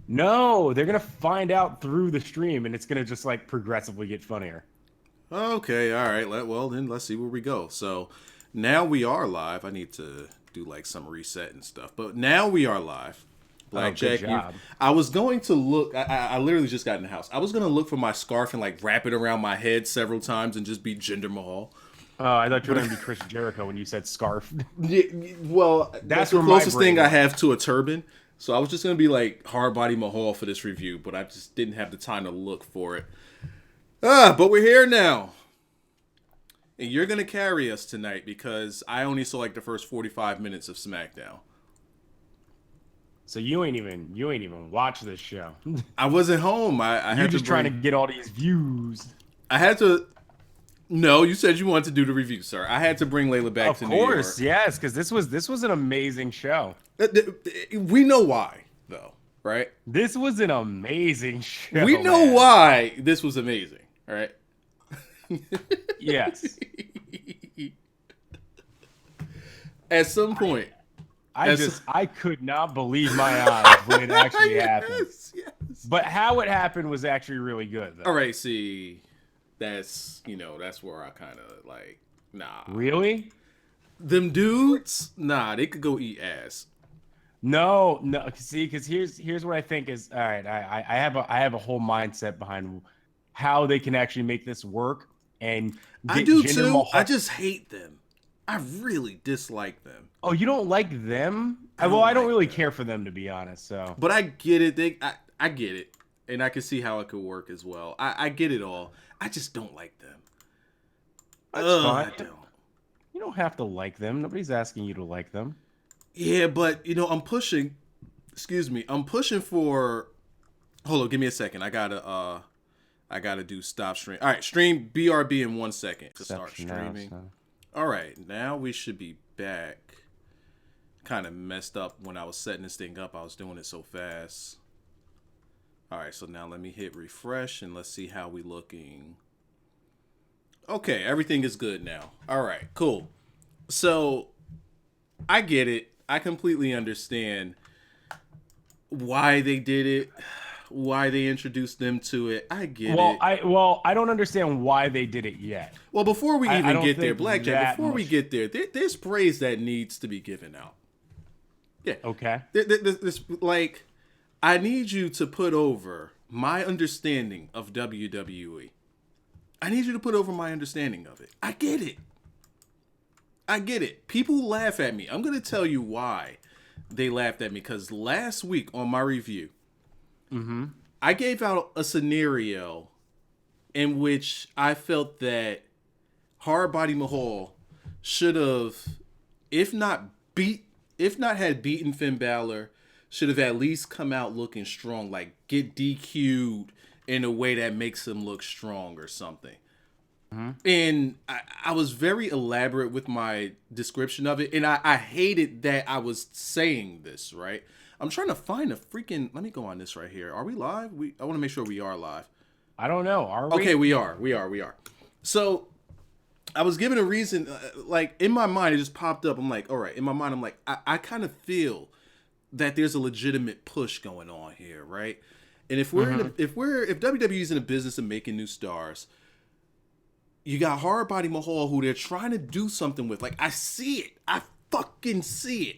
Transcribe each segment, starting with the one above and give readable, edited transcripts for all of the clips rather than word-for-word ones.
No, they're gonna find out through the stream, and it's gonna just like progressively get funnier. Okay, all right. Well, then let's see where we go. So now we are live. I need to do like some reset and stuff, but now we are live. Oh, good Blackjack, you. job. I was going to look. I literally just got in the house. I was gonna look for my scarf and like wrap it around my head several times and just be Jinder Mahal. Oh, I thought you were But gonna be Chris Jericho when you said scarf. yeah, well, that's That's the where my closest thing brain I went. have to a turban. So I was just gonna be like hard body Mahal for this review, but I just didn't have the time to look for it. But we're here now. And you're gonna carry us tonight because I only saw like the first 45 minutes of SmackDown. So you ain't even watch this show. I wasn't home. I You're had to just trying to bring. get all these views. I had to. No, you said you wanted to do the review, sir. I had to bring Layla back Of to New York. course, yes, because this was an amazing show. We know why, though, right? This was an amazing show. We know man. why this was amazing, all right? Yes. At some point, I could not believe my eyes when it actually happened. yes. But how it happened was actually really good, though. All right, see, that's where I kind of like, nah. Really? Them dudes, nah, they could go eat ass. No, no. See, because here's what I think is all right. I have a whole mindset behind how they can actually make this work and I get do Jinder too. Mahal. I just hate them. I really dislike them. Oh, you don't like them? I Well, don't I don't like really them. care for them to be honest. So But I get it. I get it, and I can see how it could work as well. I get it all. I just don't like them. that's I fine. don't. You don't have to like them. Nobody's asking you to like them. Yeah, but I'm pushing. Excuse me. I'm pushing for. Hold on. Give me a second. I gotta do stop stream. All right, stream BRB in 1 second to start Exception now, streaming. so. All right, now we should be back. Kind of messed up when I was setting this thing up. I was doing it so fast. All right, so now let me hit refresh and let's see how we looking. Okay, everything is good now. All right, cool. So I get it. I completely understand why they did it, why they introduced them to it. I get it. I don't understand why they did it yet. Well, before we I even don't get there, think Blackjack, that before we much- get there, there's praise that needs to be given out. Yeah. Okay. This, like, I need you to put over my understanding of WWE. I need you to put over my understanding of it. I get it. I get it. People laugh at me. I'm going to tell you why they laughed at me. Because last week on my review, I gave out a scenario in which I felt that Hardbody Mahal should have, if not had beaten Finn Balor, should have at least come out looking strong, like get DQ'd in a way that makes him look strong or something. And I was very elaborate with my description of it, and I hated that I was saying this, right? I'm trying to find a freaking. Let me go on this right here. Are we live? I want to make sure we are live. I don't know. Are we? Okay, we are. So I was given a reason, like in my mind, it just popped up. I'm like, all right. In my mind, I'm like, I kind of feel that there's a legitimate push going on here, right? And if we're if WWE's in a business of making new stars, you got Hardbody Mahal who they're trying to do something with. Like I see it, I fucking see it.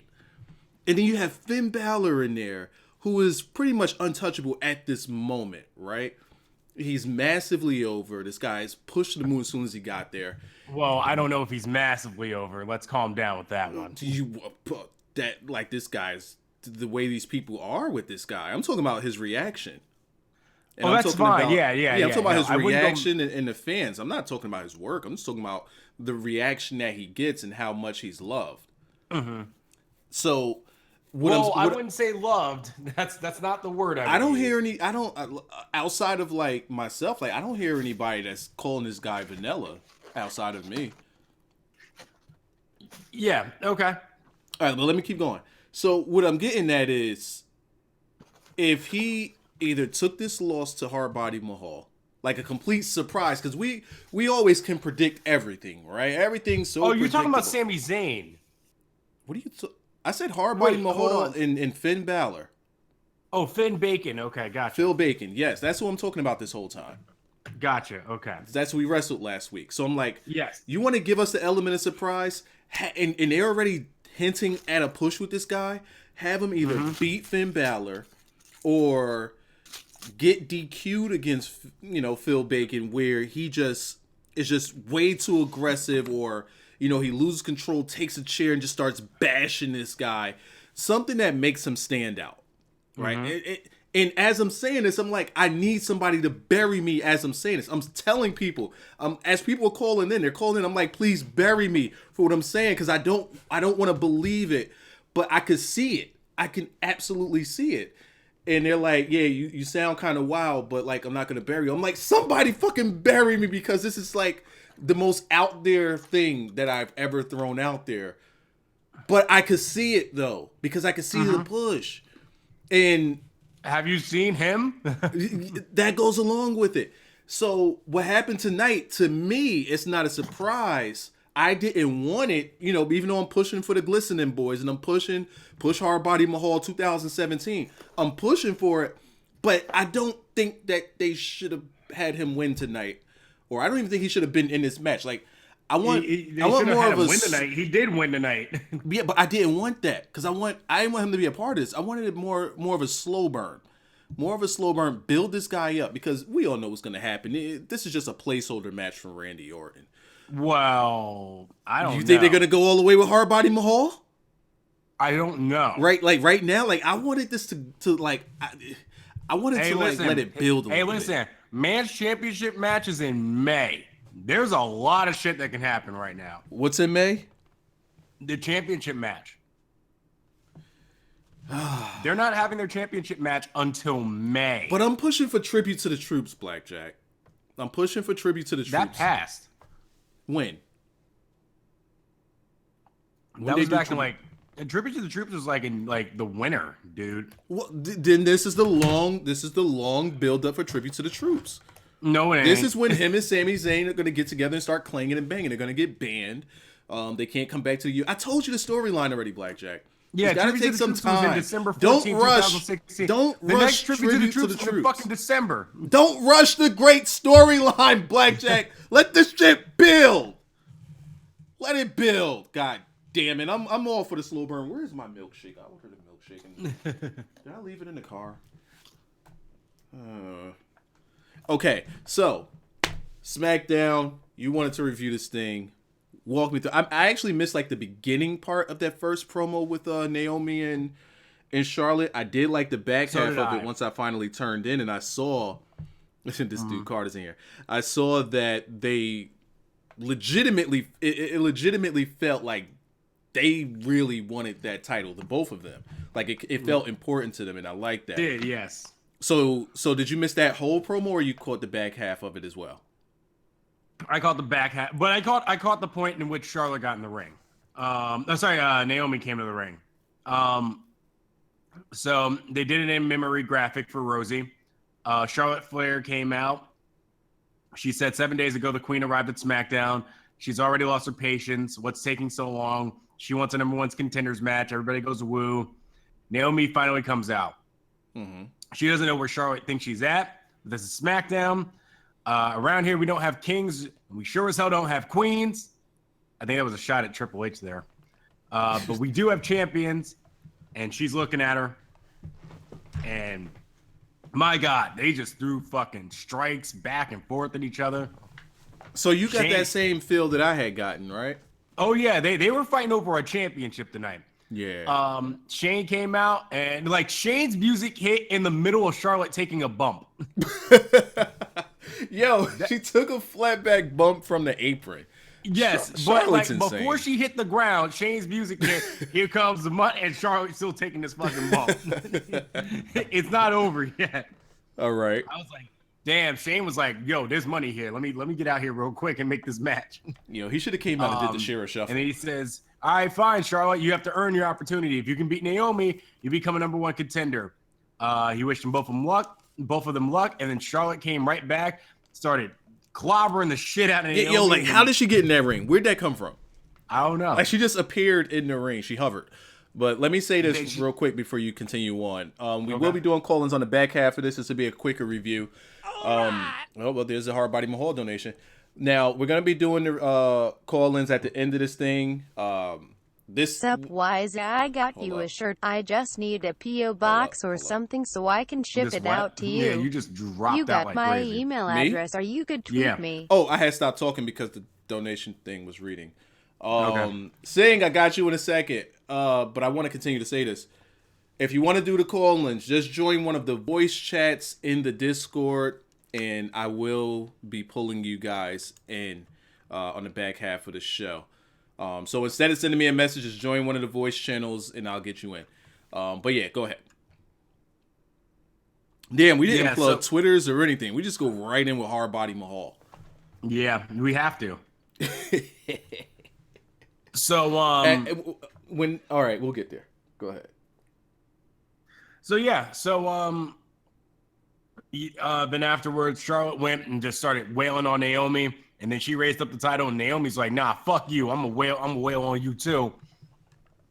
And then you have Finn Balor in there, who is pretty much untouchable at this moment, right? He's massively over. This guy's pushed to the moon as soon as he got there. Well, I don't know if he's massively over. Let's calm down with that one. This guy's the way these people are with this guy. I'm talking about his reaction. And Oh, I'm that's talking fine. about- Yeah. I'm talking about No, his I wouldn't go- reaction and the fans. I'm not talking about his work. I'm just talking about the reaction that he gets and how much he's loved. So, I wouldn't say loved. That's not the word. I don't would hear use. any. I don't outside of like myself. Like I don't hear anybody that's calling this guy vanilla outside of me. Yeah. Okay. All right, but let me keep going. So what I'm getting at is, if he either took this loss to Hardbody Mahal, like a complete surprise, because we always can predict everything, right? Everything's so. Oh, you're talking about predictable. Sami Zayn. What are you? I said Hardbody Wait, hold Mahal on. and Finn Balor. Oh, Finn Bacon. Okay, gotcha. Phil Bacon. Yes, that's who I'm talking about this whole time. Gotcha. Okay. That's who we wrestled last week. So I'm like, Yes. you want to give us the element of surprise? And they're already hinting at a push with this guy. Have him either beat Finn Balor or get DQ'd against, Phil Bacon, where he just is just way too aggressive, or, he loses control, takes a chair and just starts bashing this guy. Something that makes him stand out. Right? And as I'm saying this, I'm like, I need somebody to bury me as I'm saying this. I'm telling people, as people are calling in, they're calling in, I'm like, please bury me for what I'm saying, because I don't want to believe it, but I could see it. I can absolutely see it. And they're like, yeah, you sound kind of wild, but like, I'm not going to bury you. I'm like, somebody fucking bury me, because this is like the most out there thing that I've ever thrown out there. But I could see it though, because I could see the push. And have you seen him? that goes along with it. So what happened tonight, to me, it's not a surprise. I didn't want it, even though I'm pushing for the Glistening Boys and I'm push Hardbody Mahal 2017. I'm pushing for it, but I don't think that they should have had him win tonight, or I don't even think he should have been in this match. Like, I want more of a win tonight. He did win tonight. Yeah, but I didn't want that, because I didn't want him to be a part of this. I wanted it more of a slow burn. More of a slow burn. Build this guy up, because we all know what's going to happen. This is just a placeholder match for Randy Orton. Well, I don't know. You think they're going to go all the way with Hardbody Mahal? I don't know. Right, like right now, like I wanted this to like I wanted to listen, let it build a little bit. Man's championship match is in May. There's a lot of shit that can happen right now. What's in May? The championship match. They're not having their championship match until May. But I'm pushing for Tribute to the Troops, Blackjack. I'm pushing for Tribute to the Troops. That passed. When That was back in like Tribute to the Troops was like in like the winter, dude. Well, then this is the long build up for Tribute to the Troops. No, it ain't. This is when him and Sami Zayn are going to get together and start clanging and banging. They're going to get banned. They can't come back to the U. I told you the storyline already, Blackjack. Yeah, got to take some time. In December 14, don't rush. 2016. Don't the rush. Next Tribute to the Troops in fucking December. Don't rush the great storyline, Blackjack. Let this shit build. Let it build. God damn it. I'm all for the slow burn. Where's my milkshake? I ordered a milkshake. Did I leave it in the car? Okay, so SmackDown. You wanted to review this thing. Walk me through. I actually missed like the beginning part of that first promo with Naomi and Charlotte. I did like the back half of it once I finally turned in and I saw. Listen, this dude Carter's in here. I saw that they legitimately, it legitimately felt like they really wanted that title, the both of them. Like it felt important to them, and I like that. Did yes. So did you miss that whole promo, or you caught the back half of it as well? I caught the back half, but I caught the point in which Charlotte got in the ring. Naomi came to the ring. So they did an in-memory graphic for Rosie. Charlotte Flair came out. She said 7 days ago the Queen arrived at SmackDown. She's already lost her patience. What's taking so long? She wants a number one contenders match. Everybody goes woo. Naomi finally comes out. Mm-hmm. She doesn't know where Charlotte thinks she's at. This is SmackDown. Around here, we don't have kings. We sure as hell don't have queens. I think that was a shot at Triple H there. But we do have champions. And she's looking at her. And my God, they just threw fucking strikes back and forth at each other. So you got that same feel that I had gotten, right? Oh, yeah. They were fighting over a championship tonight. Yeah. Shane came out, and like Shane's music hit in the middle of Charlotte taking a bump. Yo, she took a flat back bump from the apron. Yes, but like before she hit the ground, Shane's music hit. Here comes the mutt, and Charlotte's still taking this fucking bump. It's not over yet. All right. I was like, damn. Shane was like, yo, there's money here. Let me get out here real quick and make this match. You know, he should have came out and did the Shera shuffle. And then he says, all right, fine, Charlotte. You have to earn your opportunity. If you can beat Naomi, you become a number one contender. He wished them both of them luck, and then Charlotte came right back, started clobbering the shit out of Naomi. Yo, like, how did she get in that ring? Where'd that come from? I don't know. Like, she just appeared in the ring. She hovered. But let me say this real quick before you continue on. We will be doing call-ins on the back half of this. This will be a quicker review. Well, there's a Hard Body Mahal donation. Now, we're going to be doing the call-ins at the end of this thing. Sup, Wyza, I got you a shirt. I just need a P.O. box or something so I can ship it out to you. Yeah, you just dropped You got out like my crazy. email address, or you could tweet me. Oh, I had stopped talking because the donation thing was reading. Saying I got you in a second, but I want to continue to say this. If you want to do the call-ins, just join one of the voice chats in the Discord, and I will be pulling you guys in on the back half of the show. So instead of sending me a message, just join one of the voice channels, and I'll get you in. But yeah, go ahead. Damn, we didn't plug Twitters or anything. We just go right in with Hard Body Mahal. Yeah, we have to. So all right, we'll get there. Go ahead. So yeah, then afterwards, Charlotte went and just started wailing on Naomi, and then she raised up the title, and Naomi's like, "Nah, fuck you. I'm a wail on you too."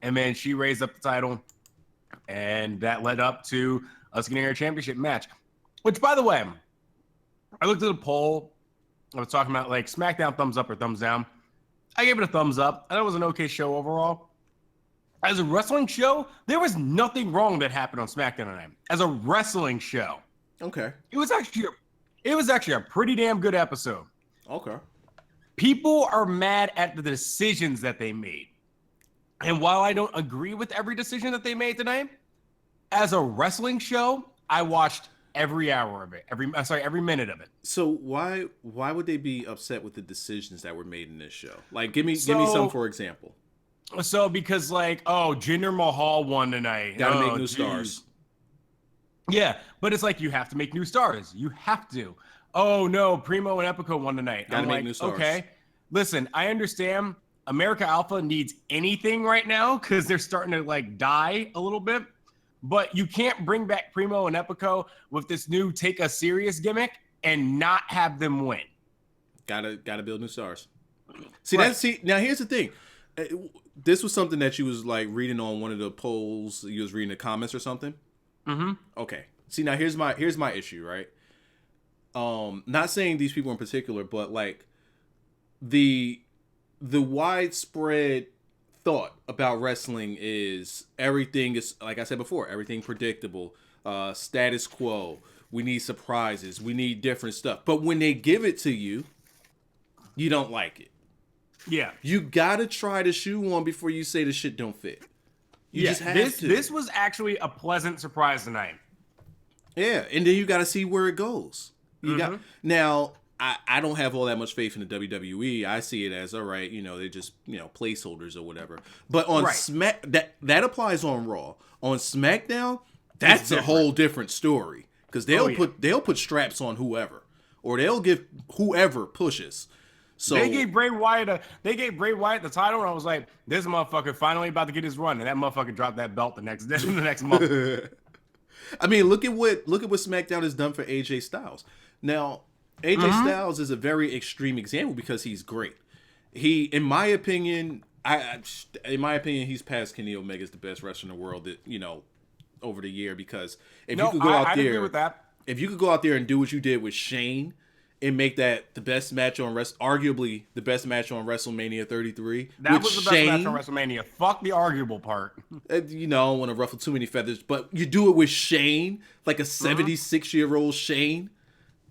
And then she raised up the title, and that led up to us getting our championship match. Which, by the way, I looked at the poll. I was talking about like SmackDown thumbs up or thumbs down. I gave it a thumbs up. I thought it was an okay show overall. As a wrestling show, there was nothing wrong that happened on SmackDown tonight. As a wrestling show, okay, it was actually a pretty damn good episode. Okay, people are mad at the decisions that they made, and while I don't agree with every decision that they made tonight, as a wrestling show, I watched every hour of it, every minute of it. So why would they be upset with the decisions that were made in this show? Like, give me some for example. So because Jinder Mahal won tonight. Gotta make new stars. Yeah, but it's like you have to make new stars. You have to. Oh no, Primo and Epico won tonight. Gotta make new stars. Okay, listen, I understand America Alpha needs anything right now because they're starting to die a little bit. But you can't bring back Primo and Epico with this new take a serious gimmick and not have them win. Gotta build new stars. Now here's the thing. This was something that you was reading on one of the polls. You was reading the comments or something. Mm-hmm. Okay. See, now here's my issue, right? Not saying these people in particular, but the widespread thought about wrestling is everything is, like I said before, everything predictable, status quo. We need surprises. We need different stuff. But when they give it to you, you don't like it. Yeah. You gotta try the shoe on before you say the shit don't fit. You just have to. This was actually a pleasant surprise tonight. Yeah, and then you gotta see where it goes. Now, I don't have all that much faith in the WWE. I see it as, all right, they're just, placeholders or whatever. But on that applies on Raw. On SmackDown, that's a whole different story. Because they'll put straps on whoever. Or they'll give whoever pushes. So they gave Bray Wyatt the title, and I was like, this motherfucker finally about to get his run, and that motherfucker dropped that belt the next month. I mean, look at what SmackDown has done for AJ Styles. Now, AJ Styles is a very extreme example because he's great. He, in my opinion, he's past Kenny Omega as the best wrestler in the world that, over the year. Because if you could go out there and do what you did with Shane and make that the best match on arguably the best match on WrestleMania 33. That was the best match on WrestleMania. Fuck the arguable part. I don't want to ruffle too many feathers, but you do it with Shane, like a 76-year-old Shane.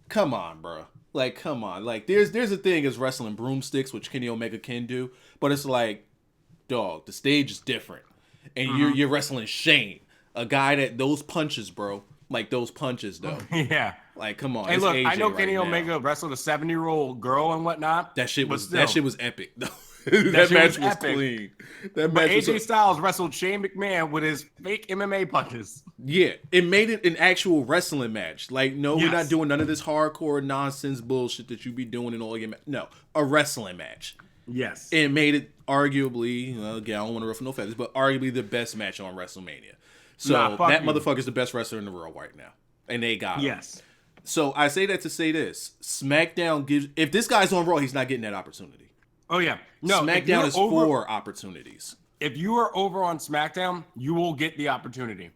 Come on, bro. Come on. There's a thing as wrestling broomsticks, which Kenny Omega can do, but it's dog, the stage is different. And you're wrestling Shane, a guy that those punches, bro. Those punches, though. Yeah. Come on. Hey, look, AJ I know right Kenny now. Omega wrestled a 70-year-old girl and whatnot. That shit was epic, though. That match was epic. clean. But AJ Styles wrestled Shane McMahon with his fake MMA punches. Yeah, it made it an actual wrestling match. We're not doing none of this hardcore nonsense bullshit that you be doing in all your no, a wrestling match. Yes. And it made it arguably, again, I don't want to ruffle no feathers, but arguably the best match on WrestleMania. So that motherfucker's the best wrestler in the world right now. And they got him. Yes. So I say that to say this. SmackDown gives, if this guy's on Raw, he's not getting that opportunity. Oh, yeah. No, SmackDown is for opportunities. if you are over on SmackDown, you will get the opportunity.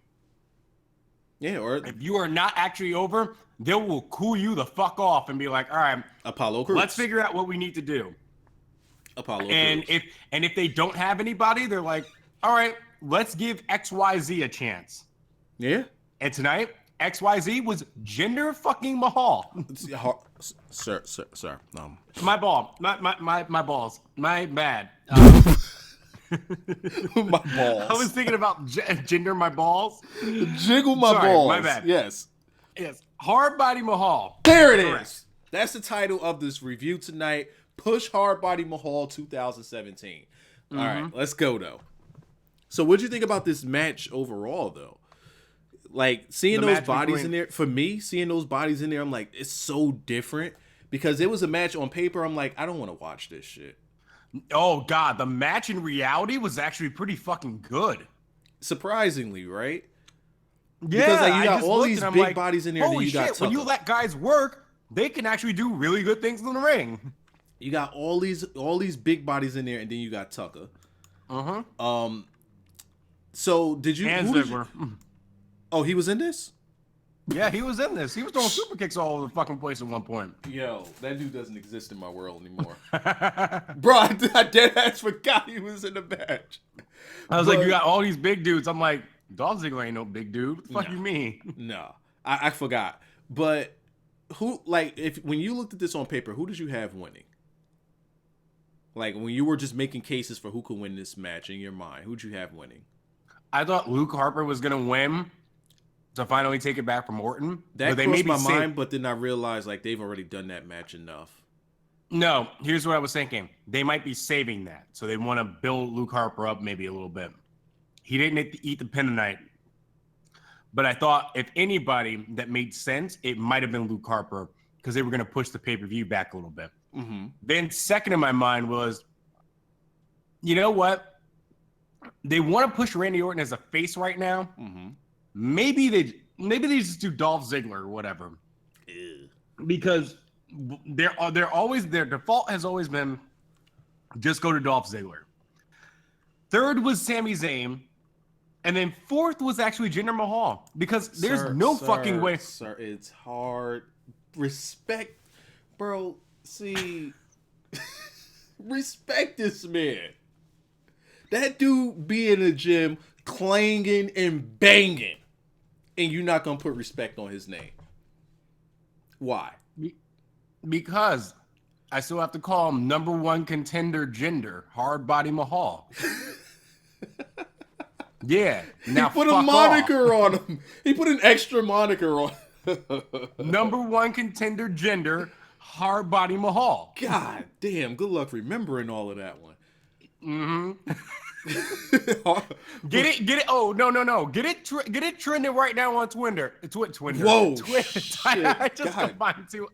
Yeah, or if you are not actually over, they will cool you the fuck off and be like, all right, Apollo Crews. Let's figure out what we need to do. Apollo and Crews. if they don't have anybody, they're like, all right, let's give XYZ a chance. Yeah. And tonight, XYZ was Jinder fucking Mahal. Sir. My balls. My bad. My balls. I was thinking about Jinder my balls. Jiggle my balls. My bad. Yes. Hard Body Mahal. There it is. That's the title of this review tonight. Push Hard Body Mahal 2017. All right, let's go though. So what'd you think about this match overall though? Like seeing those bodies in there, for me, seeing those bodies in there, I'm like, it's so different because it was a match on paper. I'm like, I don't want to watch this shit. Oh God, the match in reality was actually pretty fucking good. Surprisingly, right? Yeah, because like, you got all these big bodies in there. Holy and you got shit! When you let guys work, they can actually do really good things in the ring. You got all these big bodies in there, and then you got Tucker. So did you? Oh, he was in this? Yeah, he was in this. He was throwing super kicks all over the fucking place at one point. Yo, that dude doesn't exist in my world anymore. Bro, I dead ass forgot he was in the match. I was like, you got all these big dudes. I'm like, Dolph Ziggler ain't no big dude. What the fuck you mean? No, I forgot. But who, like, when you looked at this on paper, who did you have winning? Like, when you were just making cases for who could win this match in your mind, who'd you have winning? I thought Luke Harper was going to win to finally take it back from Orton. That crossed my mind, but then I realized, like, they've already done that match enough. No, here's what I was thinking. They might be saving that. So they want to build Luke Harper up maybe a little bit. He didn't eat the pin tonight. But I thought if anybody that made sense, it might have been Luke Harper because they were going to push the pay-per-view back a little bit. Then second in my mind was, you know what? They want to push Randy Orton as a face right now. Maybe they just do Dolph Ziggler or whatever. Because their default has always been just go to Dolph Ziggler. Third was Sami Zayn. And then fourth was actually Jinder Mahal. Because there's no fucking way. Sir, it's hard. Respect, bro. See, respect this man. That dude be in the gym clanging and banging, and you're not gonna put respect on his name. Why? Because I still have to call him number one contender Jinder, Hard Body Mahal. Yeah. Now he put a moniker on him. He put an extra moniker on. Number one contender Jinder, Hard Body Mahal. God damn, good luck remembering all of that one. Get it. Oh, no. Get it trending right now on Twitter. Twitter. Whoa. Shit. I just combined two.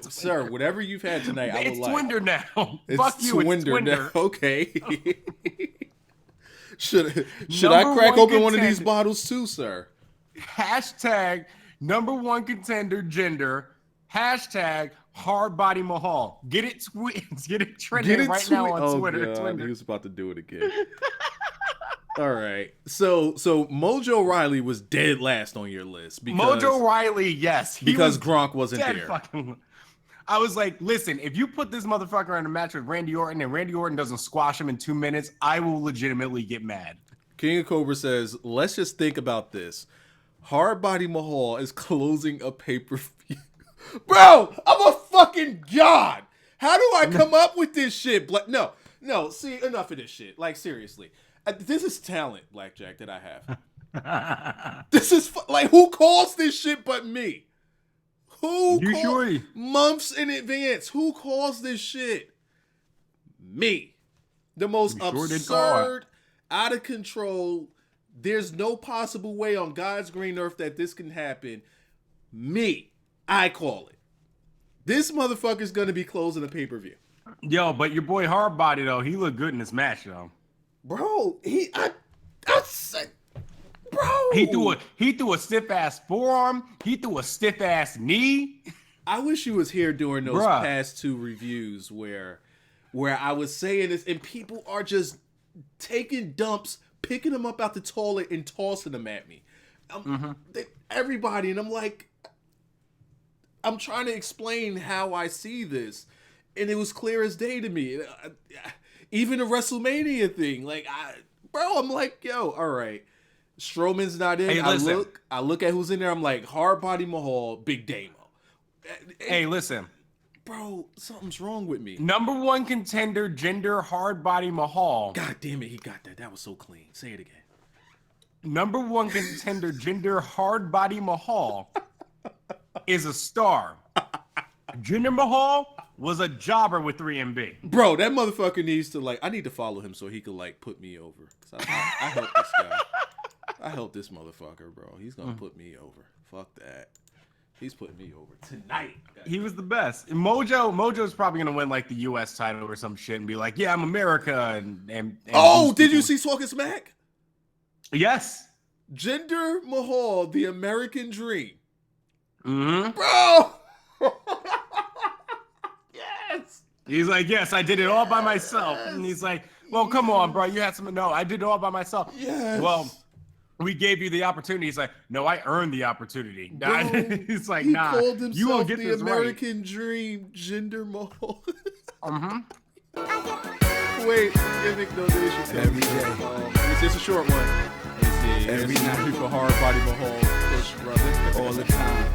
Sir, whatever you've had tonight, I would like. It's Twitter now. It's Fuck you, it's Twitter now. Okay. Should I crack open one of these bottles too, sir? Hashtag number one contender Jinder. Hashtag Hard Body Mahal. Get it trending right now on Twitter. God, he was about to do it again. All right. So Mojo Riley was dead last on your list. Because, Mojo Riley, yes. Because Gronk wasn't there. I was like, listen, if you put this motherfucker in a match with Randy Orton and Randy Orton doesn't squash him in 2 minutes, I will legitimately get mad. King of Cobra says, let's just think about this. Hard Body Mahal is closing a pay-per-view. Bro, I'm a fucking god. How do I come up with this shit? No, see, enough of this shit. Like, seriously. This is talent, Blackjack, that I have. This is, like, who calls this shit but me? Months in advance. Who calls this shit? Me. The most absurd, out of control. There's no possible way on God's green earth that this can happen. Me. I call it. This motherfucker's gonna be closing a pay-per-view. Yo, but your boy Hardbody though, he looked good in this match, though. Bro, I said, bro. He threw a stiff ass forearm. He threw a stiff ass knee. I wish you was here during those past two reviews where I was saying this and people are just taking dumps, picking them up out the toilet and tossing them at me. Everybody, and I'm like, I'm trying to explain how I see this, and it was clear as day to me. Even the WrestleMania thing, like, I'm like, yo, all right, Strowman's not in. Hey, I look at who's in there. I'm like, Hardbody Mahal, Big Damo. Hey, listen. Bro, something's wrong with me. Number one contender, Jinder Hardbody Mahal. God damn it, he got that. That was so clean. Say it again. Number one contender, Jinder Hardbody Mahal, is a star. Jinder Mahal was a jobber with 3MB. Bro, that motherfucker needs to, like, I need to follow him so he could, like, put me over. Cause I help this guy. I help this motherfucker, bro. He's gonna put me over. Fuck that. He's putting me over tonight. He was the best. Mojo's probably gonna win like the U.S. title or some shit and be like, "Yeah, I'm America." And oh, did you see Talking Smack? Yes. Jinder Mahal, the American Dream. Mm-hmm. Bro. Yes. He's like, "Yes, I did it all by myself." And he's like, "Well, come on, bro. You had some. No, I did it all by myself." Yes. Well, we gave you the opportunity. He's like, "No, I earned the opportunity." Bro, he's like, he "Nah, called himself you won't get the this American Dream, Jinder Mahal. Mm-hmm. Wait, gimmick donation every day. It's just a short one. Every night for Hardbody Mahal, push brother, all the time.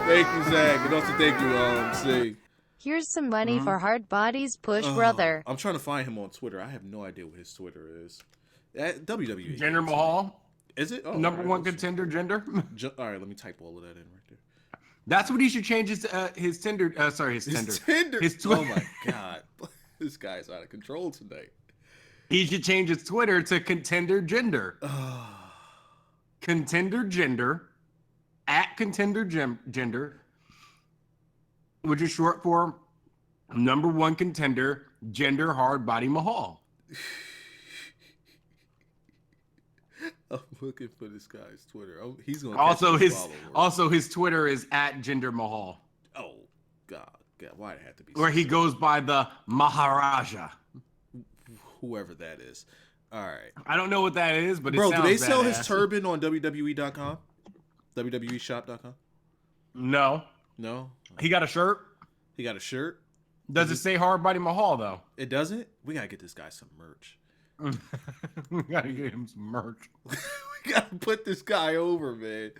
Thank you, Zach, and also thank you, C. Here's some money for Hard Body's push, brother. I'm trying to find him on Twitter. I have no idea what his Twitter is. At WWE. Jinder Mahal. Is it? Oh, Number right, one contender, Jinder. All right, let me type all of that in right there. That's what he should change his Tinder. His Tinder. His Oh my god, this guy's out of control tonight. He should change his Twitter to Contender Jinder. Contender Jinder, at Contender Jinder, which is short for number one contender, Jinder Hardbody Mahal. I'm looking for this guy's Twitter. He's gonna also his Twitter is at Jinder Mahal. Oh God, why it had to be? Where he goes by the Maharaja. Whoever that is. All right. I don't know what that is, but bro, it do they sounds sell badass. his turban on WWE.com? WWEshop.com? No. No. He got a shirt. He got a shirt. Does it say Hardbody Mahal though? It doesn't. We gotta get this guy some merch. We gotta get him some merch. We gotta put this guy over, man.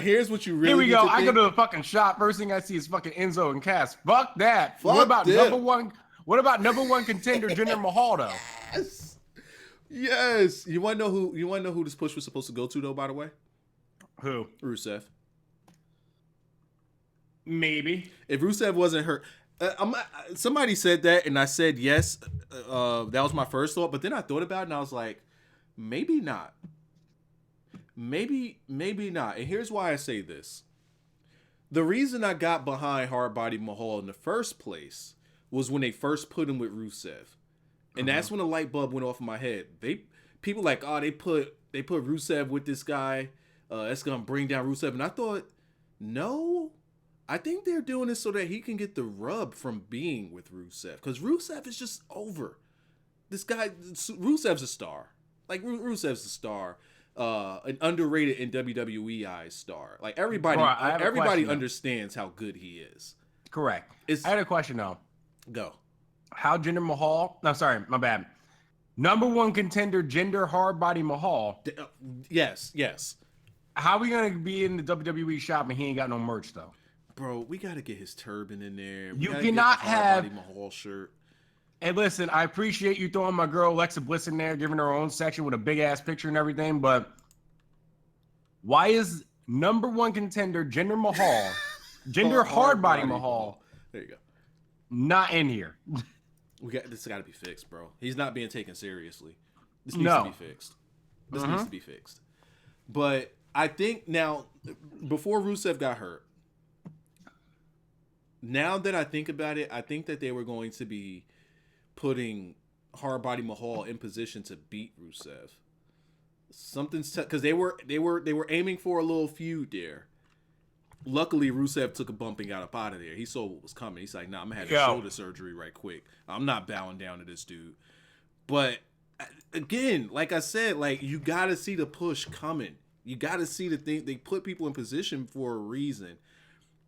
Here's what you really. Here we go. I think. go to the fucking shop. First thing I see is fucking Enzo and Cass. Fuck that. Fuck what about them. number one? What about number one contender Jinder Mahal though? Yes. You want to know who? You want to know who this push was supposed to go to though? By the way, Who? Rusev. Maybe. If Rusev wasn't hurt, somebody said that, and I said yes. That was my first thought, but then I thought about it, and I was like, maybe not. Maybe not. And here's why I say this. The reason I got behind Hardbody Mahal in the first place was when they first put him with Rusev. And that's when the light bulb went off in my head. People like, oh, they put Rusev with this guy. That's gonna bring down Rusev. And I thought, no, I think they're doing this so that he can get the rub from being with Rusev. Because Rusev is just over. This guy, Rusev's a star. Like Rusev's a star. An underrated in WWE eyes star. Like everybody understands how good he is. Correct. I had a question though. Go. How Jinder Mahal? No, sorry, my bad. Number one contender Jinder Hardbody Mahal. Yes. How are we gonna be in the WWE shop and he ain't got no merch though? Bro, we gotta get his turban in there. You cannot have Hardbody Mahal shirt. Hey, listen, I appreciate you throwing my girl Alexa Bliss in there, giving her own section with a big ass picture and everything, but why is number one contender Jinder Mahal, Jinder Hardbody Mahal, there you go, not in here? This got to be fixed, bro. He's not being taken seriously. This needs to be fixed. This needs to be fixed. But I think now, before Rusev got hurt, now that I think about it, I think that they were going to be putting Hardbody Mahal in position to beat Rusev. Something's because they were aiming for a little feud there. Luckily, Rusev took a bump and got up out of there. He saw what was coming. He's like, "Nah, I'm gonna have shoulder surgery right quick. I'm not bowing down to this dude." But again, like I said, like you got to see the push coming. You got to see the thing. They put people in position for a reason.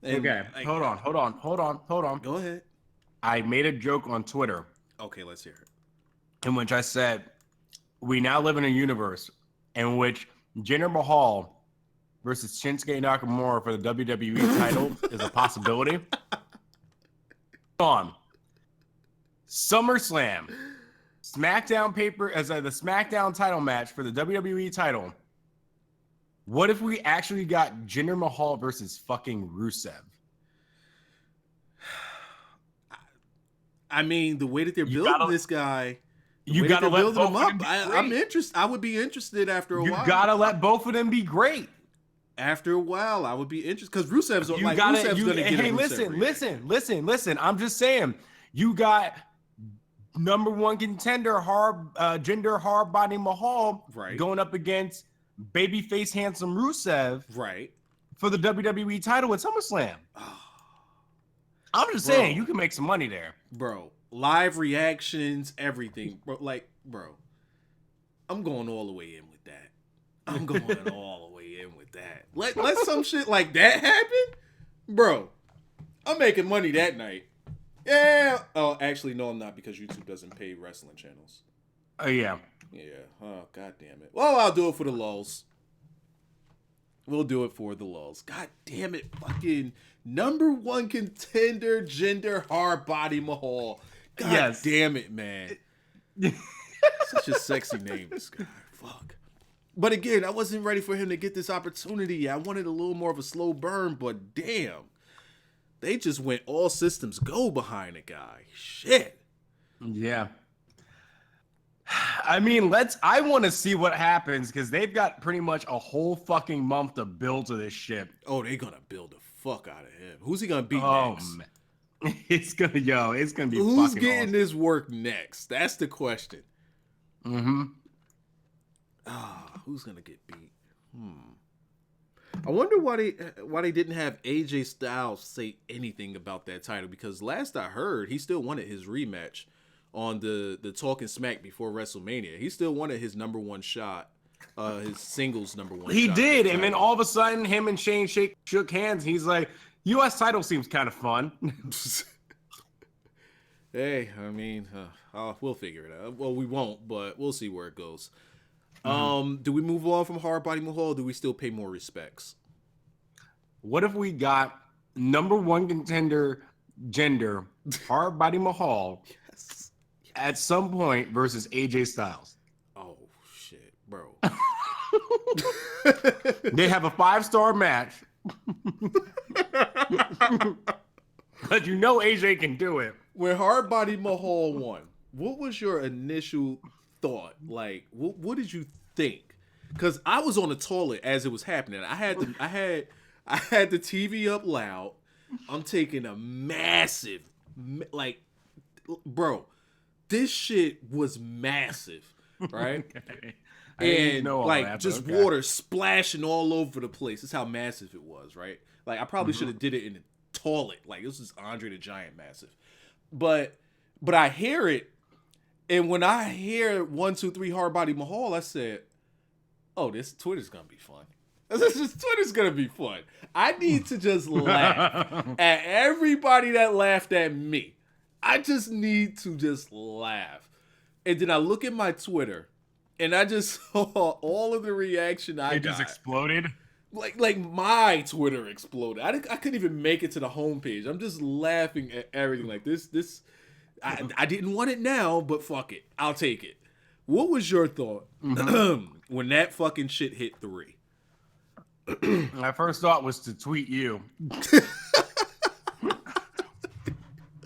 And, Okay, like, hold on. Go ahead. I made a joke on Twitter Okay, let's hear it. in which I said, we now live in a universe in which Jinder Mahal versus Shinsuke Nakamura for the WWE title is a possibility. On SummerSlam, SmackDown the SmackDown title match for the WWE title. What if we actually got Jinder Mahal versus fucking Rusev? I mean, the way that they're building this guy, you gotta let both of them be I'm great. interested. I would be interested after a while. You gotta let both of them be great. After a while, I would be interested because Rusev's You like gotta, Rusev's gonna get. Hey, listen. I'm just saying, you got number one contender Jinder Hardbody Mahal going up against babyface handsome Rusev for the WWE title at SummerSlam. I'm just saying, you can make some money there, bro. Live reactions, everything, bro. Like, bro, I'm going all the way in with that. I'm going all the way in with that. Let some shit like that happen, bro. I'm making money that night. Yeah. Oh, actually, no, I'm not because YouTube doesn't pay wrestling channels. Oh yeah. Yeah. Oh, god damn it. Well, I'll do it for the lulz. We'll do it for the lulz. God damn it, fucking number one contender, Jinder Hardbody Mahal. God damn it, man. Such a sexy name, this guy. Fuck. But again, I wasn't ready for him to get this opportunity. I wanted a little more of a slow burn, but damn. They just went all systems go behind the guy. Shit. Yeah. I mean, I want to see what happens because they've got pretty much a whole fucking month to build to this shit. Oh, they're going to build the fuck out of him. Who's he going to beat next? Man. It's going to be Who's fucking getting awesome. this work next? That's the question. Mm-hmm. Who's going to get beat? I wonder why they didn't have AJ Styles say anything about that title because last I heard, he still wanted his rematch on the Talking Smack before WrestleMania. He still wanted his number one shot, his singles number one He shot. did, and then all of a sudden, him and Shane shook hands. He's like, U.S. title seems kind of fun. Hey, I mean, we'll figure it out. Well, we won't, but we'll see where it goes. Do we move on from Hardbody Mahal or do we still pay more respects? What if we got number one contender Jinder Hardbody Mahal at some point versus AJ Styles? Oh, shit, bro. They have a 5-star match. But you know AJ can do it. When Hardbody Mahal won, what was your initial thought? Like, what did you think? Because I was on the toilet as it was happening. I had the TV up loud. I'm taking a massive, like, bro, this shit was massive, right? Okay. And like just water splashing all over the place. That's how massive it was, right? Like I probably should have did it in the toilet. Like this is Andre the Giant massive. But I hear it, and when I hear 1, 2, 3 Hardbody Mahal, I said, "Oh, this Twitter's gonna be fun. Twitter's gonna be fun. I need to just laugh at everybody that laughed at me. I just need to just laugh." And then I look at my Twitter, and I just saw all of the reaction I got. It just exploded. Like my Twitter exploded. I couldn't even make it to the homepage. I'm just laughing at everything. Like this. I didn't want it now, but fuck it. I'll take it. What was your thought when that fucking shit hit 3? My first thought was to tweet you.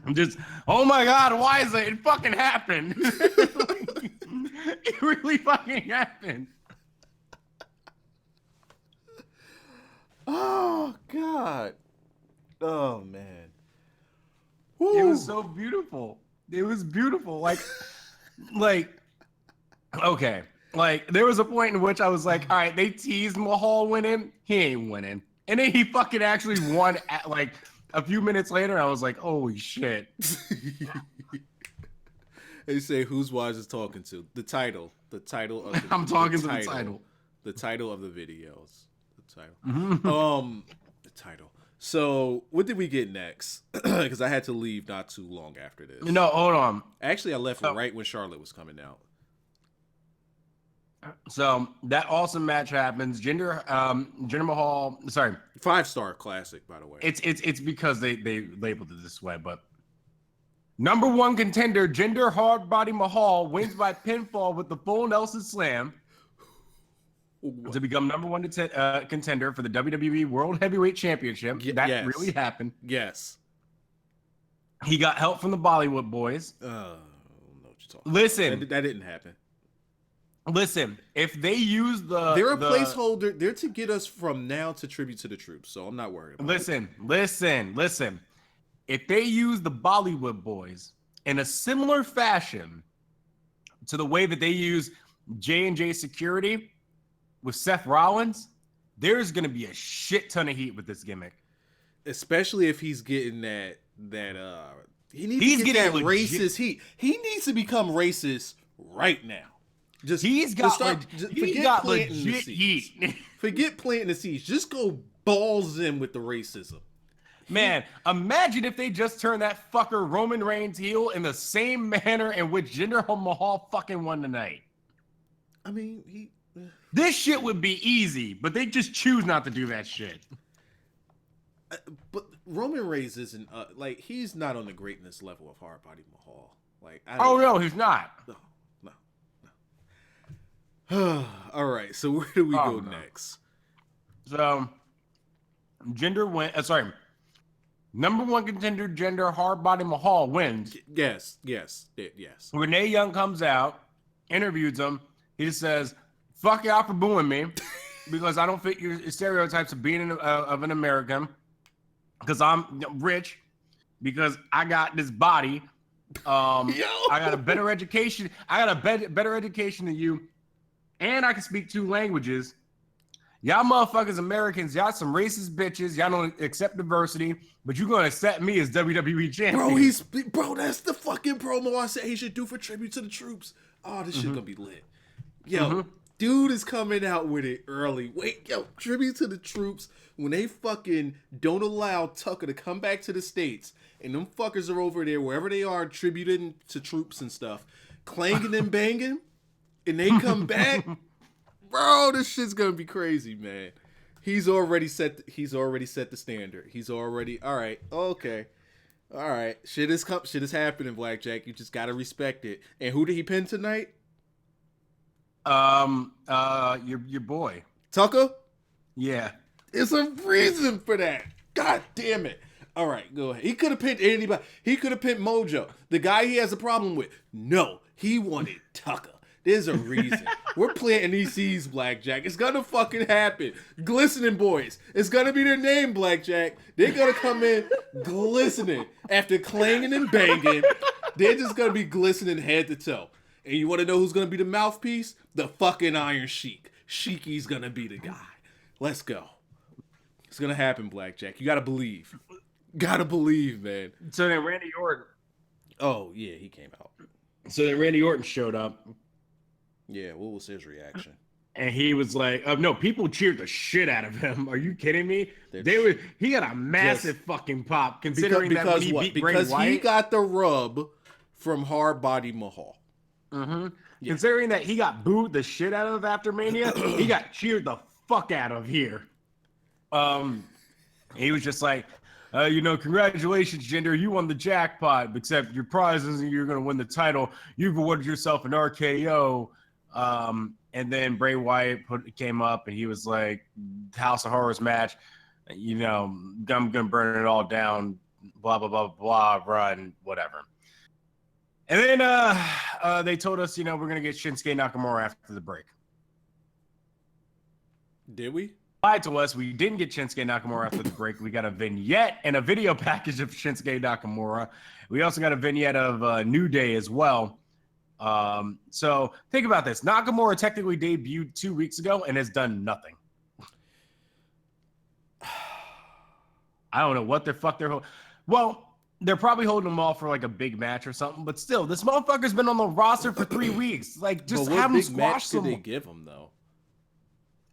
I'm just, oh my God, why is it? It fucking happened. It really fucking happened. Oh God. Oh man. Woo. It was so beautiful. It was beautiful. Like, okay. Like, there was a point in which I was like, all right, they teased Mahal winning. He ain't winning. And then he fucking actually won at, like, a few minutes later. I was like, holy shit. They say who's Wise is talking to. The title of the I'm talking to the title. The title of the videos. The title. Mhm. The title. So what did we get next? Because I had to leave not too long after this. No, hold on. Actually, I left right when Charlotte was coming out. So that awesome match happens. Jinder Mahal. Sorry, 5-star classic, by the way. it's because they labeled it this way, but number one contender Jinder Hardbody Mahal wins by pinfall with the full Nelson Slam to become number one contender for the WWE World Heavyweight Championship. That really happened. Yes. He got help from the Bollywood boys. I don't know what you're talking Listen, about. That didn't happen. Listen, if they use they're a placeholder. They're to get us from now to Tribute to the Troops, so I'm not worried about it. Listen. If they use the Bollywood boys in a similar fashion to the way that they use J&J Security with Seth Rollins, there's going to be a shit ton of heat with this gimmick. Especially if he's getting that he needs to get that racist heat. He needs to become racist right now. He's got legit heat. Forget planting the seeds. Just go balls in with the racism. Man, imagine if they just turned that fucker Roman Reigns heel in the same manner in which Jinder Mahal fucking won tonight. I mean, this shit would be easy, but they just choose not to do that shit. But Roman Reigns isn't he's not on the greatness level of Hardbody Mahal. No, he's not. No. All right, so where do we go next? So, Jinder went. Number one contender Jinder Hardbody Mahal wins. Yes. Renee Young comes out, interviews him. He just says, "Fuck y'all for booing me because I don't fit your stereotypes of being of an American. Because I'm rich. Because I got this body. I got a better education. I got a better education than you." And I can speak 2 languages. Y'all motherfuckers Americans, y'all some racist bitches. Y'all don't accept diversity, but you're gonna accept me as WWE champion. Bro, that's the fucking promo I said he should do for Tribute to the Troops. Oh, this shit gonna be lit. Yo, dude is coming out with it early. Wait, Tribute to the Troops, when they fucking don't allow Tucker to come back to the States, and them fuckers are over there, wherever they are, tributing to troops and stuff, clanging and banging. And they come back, bro. This shit's gonna be crazy, man. He's already set the standard. He's already all right. Okay, all right. Shit is happening, Blackjack. You just gotta respect it. And who did he pin tonight? Your boy Tucker. Yeah, there's a reason for that. God damn it. All right, go ahead. He could have pinned anybody. He could have pinned Mojo, the guy he has a problem with. No, he wanted Tucker. There's a reason. We're planting these seeds, Blackjack. It's gonna fucking happen. Glistening boys. It's gonna be their name, Blackjack. They're gonna come in glistening after clanging and banging. They're just gonna be glistening head to toe. And you want to know who's gonna be the mouthpiece? The fucking Iron Sheik. Sheiky's gonna be the guy. Let's go. It's gonna happen, Blackjack. You gotta believe. Gotta believe, man. So then Randy Orton. Oh yeah, he came out. So then Randy Orton showed up. Yeah, what was his reaction? And he was like, no, people cheered the shit out of him. Are you kidding me? He got a massive fucking pop considering that when he beat Bray Wyatt. Because he got the rub from Hardbody Mahal. Yeah. Considering that he got booed the shit out of after Mania, he got cheered the fuck out of here. He was just like, congratulations, Jinder. You won the jackpot, except your prize isn't you're going to win the title. You've awarded yourself an RKO. And then Bray Wyatt came up and he was like, House of Horrors match, I'm going to burn it all down, blah, blah, blah, blah, run, whatever. And then they told us, we're going to get Shinsuke Nakamura after the break. Did we? Lied to us. We didn't get Shinsuke Nakamura after the break. We got a vignette and a video package of Shinsuke Nakamura. We also got a vignette of New Day as well. So think about this. Nakamura technically debuted 2 weeks ago and has done nothing. I don't know what the fuck they're... Well, they're probably holding him off for like a big match or something. But still, this motherfucker's been on the roster for 3 weeks. Like, just But what have him big squash match could someone. they give him though?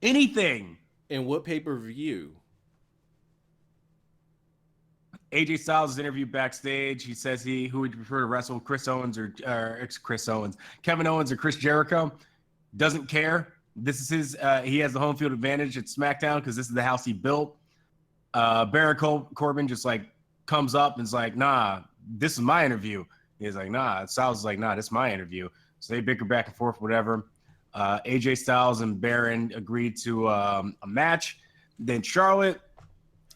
Anything. And what pay-per-view? AJ Styles is interviewed backstage. He says who would you prefer to wrestle, Chris Owens or Chris Owens, Kevin Owens or Chris Jericho? Doesn't care. This is his. He has the home field advantage at SmackDown because this is the house he built. Baron Corbin just like comes up and is like, nah, this is my interview. He's like, nah. Styles is like, nah, this is my interview. So they bicker back and forth, whatever. AJ Styles and Baron agreed to a match. Then Charlotte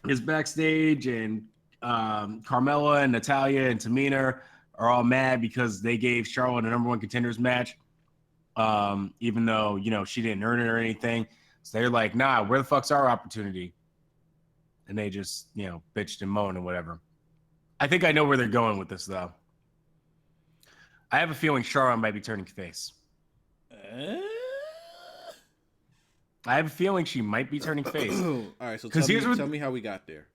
is backstage, and Carmella and Natalya and Tamina are all mad because they gave Charlotte a number 1 contenders match, even though, you know, she didn't earn it or anything. So they're like, nah, where the fuck's our opportunity? And they just, you know, bitched and moaned and whatever. I think I know where they're going with this, though. I have a feeling Charlotte might be turning face. I have a feeling she might be turning face. All right, so tell me how we got there.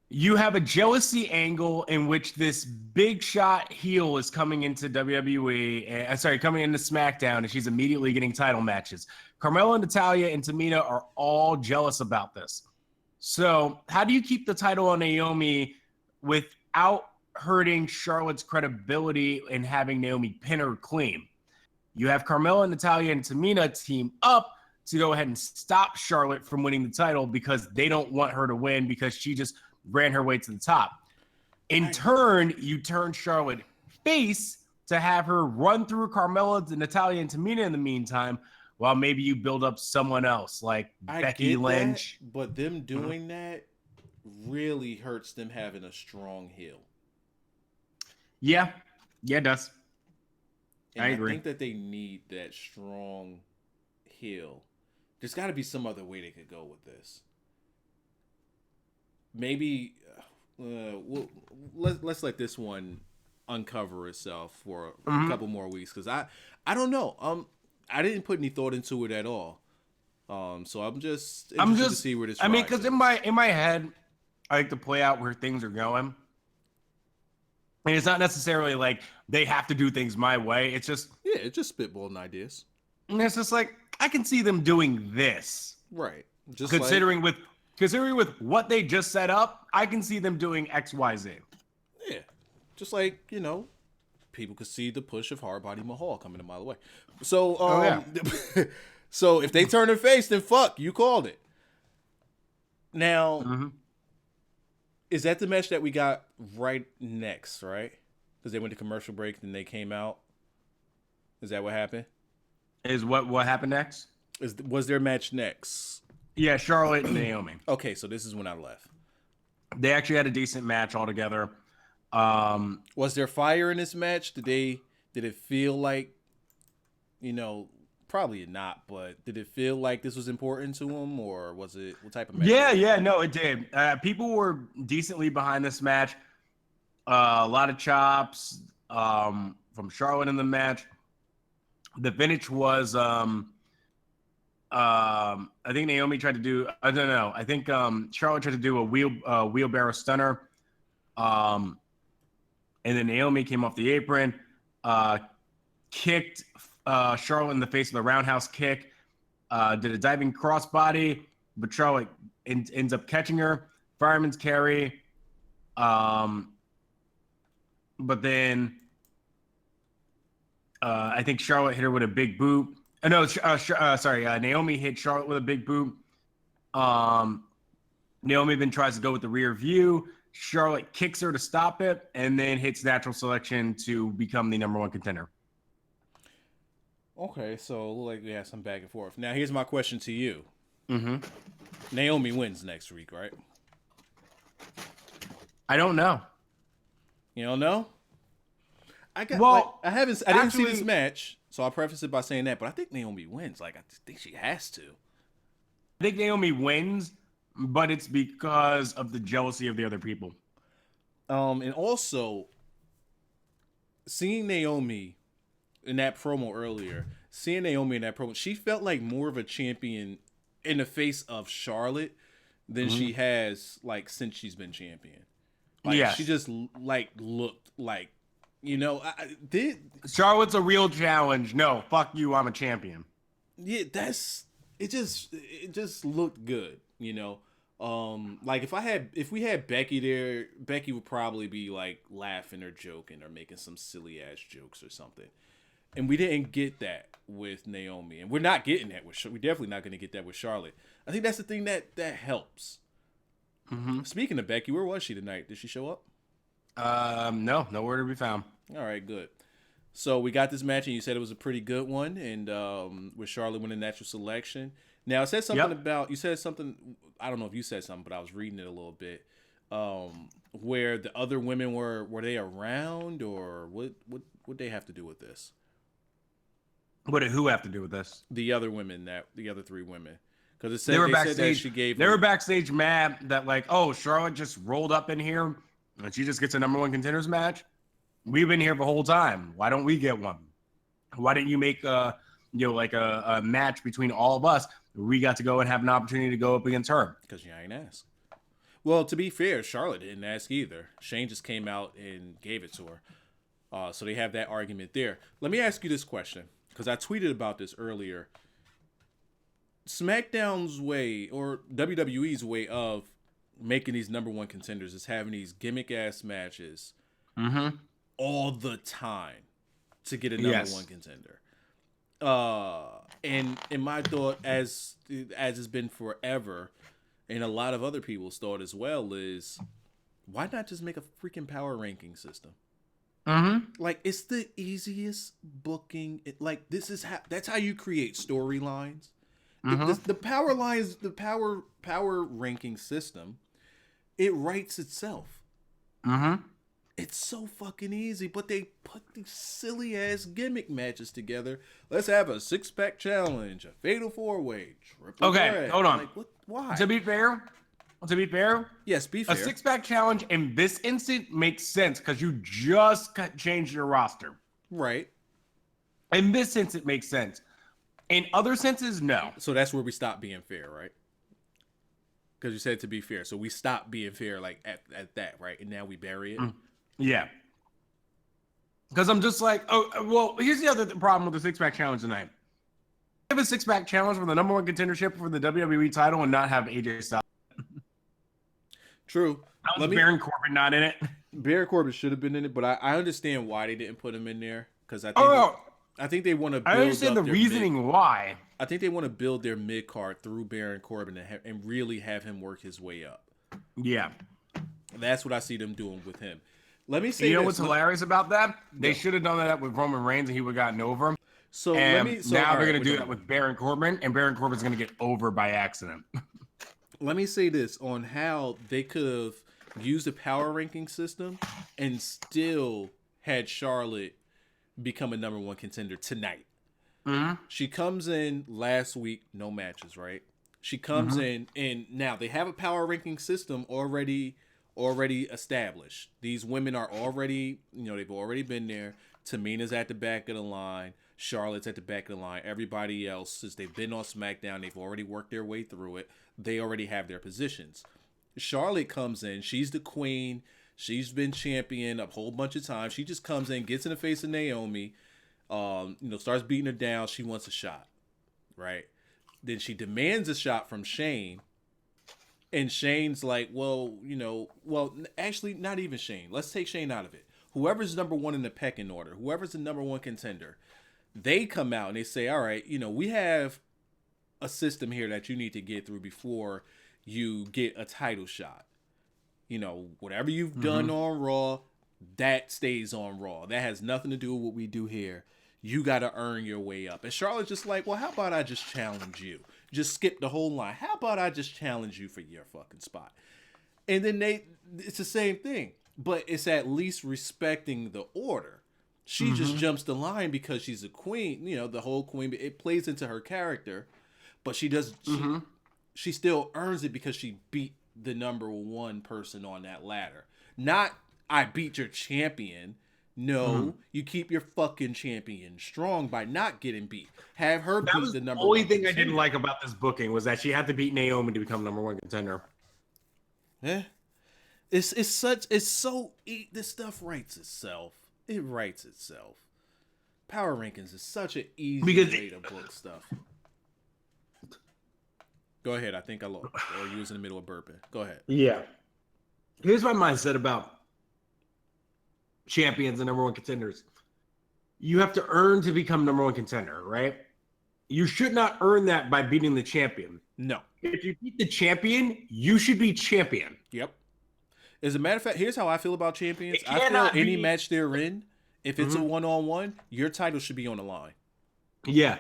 You have a jealousy angle in which this big shot heel is coming into WWE, coming into SmackDown, and she's immediately getting title matches. Carmella, Natalya, and Tamina are all jealous about this. So how do you keep the title on Naomi without hurting Charlotte's credibility and having Naomi pin her clean? You have Carmella, Natalya, and Tamina team up to go ahead and stop Charlotte from winning the title because they don't want her to win because she just ran her way to the top. In turn, you turn Charlotte face to have her run through Carmella, Natalya, and Tamina in the meantime, while maybe you build up someone else like Becky Lynch. But them doing that really hurts them having a strong heel. Yeah, it does. And I agree. I think that they need that strong heel. There's got to be some other way they could go with this. Maybe let's let this one uncover itself for a couple more weeks, because I don't know. I didn't put any thought into it at all. So I'm just interested to see where this. I mean, because in my head, I like to play out where things are going, and it's not necessarily like they have to do things my way. It's just it's just spitballing ideas. And it's just like I can see them doing this, right? Just considering with what they just set up, I can see them doing X, Y, Z. Yeah, just like, you know, people could see the push of Hardbody Mahal coming a mile away. So, so if they turn their face, then fuck, you called it. Now, is that the match that we got right next, right? Because they went to commercial break, then they came out. Is that what happened? Is what happened next? Was their match next? Yeah, Charlotte and Naomi. Okay, so this is when I left. They actually had a decent match altogether. Was there fire in this match? Did it feel like, you know, probably not, but did it feel like this was important to them, or was it, what type of match? Yeah, no, it did. People were decently behind this match. A lot of chops from Charlotte in the match. The finish was I think Naomi tried to do, I don't know. I think Charlotte tried to do a wheelbarrow stunner. And then Naomi came off the apron, kicked Charlotte in the face with a roundhouse kick, did a diving crossbody, but Charlotte ends up catching her. Fireman's carry. But then I think Charlotte hit her with a big boot. Naomi hit Charlotte with a big boot. Naomi then tries to go with the rear view. Charlotte kicks her to stop it, and then hits natural selection to become the number 1 contender. Okay, so like we have some back and forth. Now here's my question to you. Mm-hmm. Naomi wins next week, right? I don't know. You don't know? I didn't see this match, so I'll preface it by saying that, but I think Naomi wins. Like, I think she has to. I think Naomi wins, but it's because of the jealousy of the other people. And also, seeing Naomi in that promo earlier, she felt like more of a champion in the face of Charlotte than she has, like, since she's been champion. Like Yes. she just like looked like, you know, Charlotte's a real challenge. No, fuck you. I'm a champion. yeah, it just looked good, you know. Like if we had Becky there, Becky would probably be like laughing or joking or making some silly ass jokes or something. And we didn't get that with Naomi, and we're not getting that with. We're definitely not going to get that with Charlotte. I think that's the thing that helps. Mm-hmm. Speaking of Becky, where was she tonight? Did she show up? No, nowhere to be found. All right, good. So we got this match, and you said it was a pretty good one, and with Charlotte winning natural selection. Now it said something about you said something. I don't know if you said something, but I was reading it a little bit. Where the other women were they around, or what they have to do with this? What did who have to do with this? The other women, the other three women, because it said They were said that backstage. she gave. They were backstage mad that like, oh, Charlotte just rolled up in here and she just gets a number one contenders match. We've been here the whole time. Why don't we get one? Why didn't you make a match between all of us? We got to go and have an opportunity to go up against her. Because you ain't asked. Well, to be fair, Charlotte didn't ask either. Shane just came out and gave it to her. So they have that argument there. Let me ask you this question, because I tweeted about this earlier. SmackDown's way, or WWE's way of making these number one contenders, is having these gimmick-ass matches all the time to get a number one contender. And in my thought, as it's been forever, and a lot of other people's thought as well, is why not just make a freaking power ranking system? Like, it's the easiest booking. Like, that's how you create storylines. The power lines, the power ranking system, it writes itself. It's so fucking easy, but they put these silly ass gimmick matches together. Let's have a 6-pack challenge, a fatal 4-way, triple threat. Hold on. Like, why? To be fair, yes, be fair. a 6-pack challenge in this instant makes sense because you just changed your roster. Right. In this sense, it makes sense. In other senses, no. So that's where we stop being fair, right? Because you said to be fair, so we stop being fair, like at that, right? And now we bury it. Yeah. Because I'm just like, oh, well, here's the other problem with the 6-pack challenge tonight. Have a 6-pack challenge for the number one contendership for the WWE title and not have AJ Styles. True. How was Baron Corbin not in it? Baron Corbin should have been in it, but I understand why they didn't put him in there. Because I think they want to build I understand the reasoning why. I think they want to build their mid card through Baron Corbin and really have him work his way up. Yeah. That's what I see them doing with him. Let me say, you know what's hilarious about that? They should have done that with Roman Reigns and he would have gotten over. So now they're going to do that with Baron Corbin, and Baron Corbin's going to get over by accident. Let me say this on how they could have used a power ranking system and still had Charlotte become a number one contender tonight. She comes in last week, no matches, right? She comes in, and now they have a power ranking system already established. These women are already, they've already been there. Tamina's at the back of the line. Charlotte's at the back of the line. Everybody else, since they've been on SmackDown, they've already worked their way through it. They already have their positions. Charlotte comes in. She's the queen. She's been champion a whole bunch of times. She just comes in, gets in the face of Naomi, starts beating her down. She wants a shot, right? Then she demands a shot from Shane. And Shane's like, well, actually, not even Shane. Let's take Shane out of it. Whoever's number one in the pecking order, whoever's the number one contender, they come out and they say, all right, we have a system here that you need to get through before you get a title shot. Whatever you've done on Raw, that stays on Raw. That has nothing to do with what we do here. You got to earn your way up. And Charlotte's just like, well, how about I just challenge you? Just skip the whole line. How about I just challenge you for your fucking spot? And then it's the same thing, but it's at least respecting the order. She just jumps the line because she's a queen, the whole queen. It plays into her character, but she does. She still earns it because she beat the number one person on that ladder. Not, I beat your champion. No, you keep your fucking champion strong by not getting beat. Have her beat the number one. The only thing I didn't like about this booking was that she had to beat Naomi to become number one contender. Yeah. It's so this stuff writes itself. It writes itself. Power rankings is such an easy way to book stuff. Go ahead. I think I lost. Or you was in the middle of burping. Go ahead. Yeah. Here's my mindset about champions and number one contenders. You have to earn to become number one contender, right? You should not earn that by beating the champion. No. If you beat the champion, you should be champion. Yep. As a matter of fact, here's how I feel about champions. It I feel cannot any be- match they're in, if it's a one-on-one, your title should be on the line. Yeah.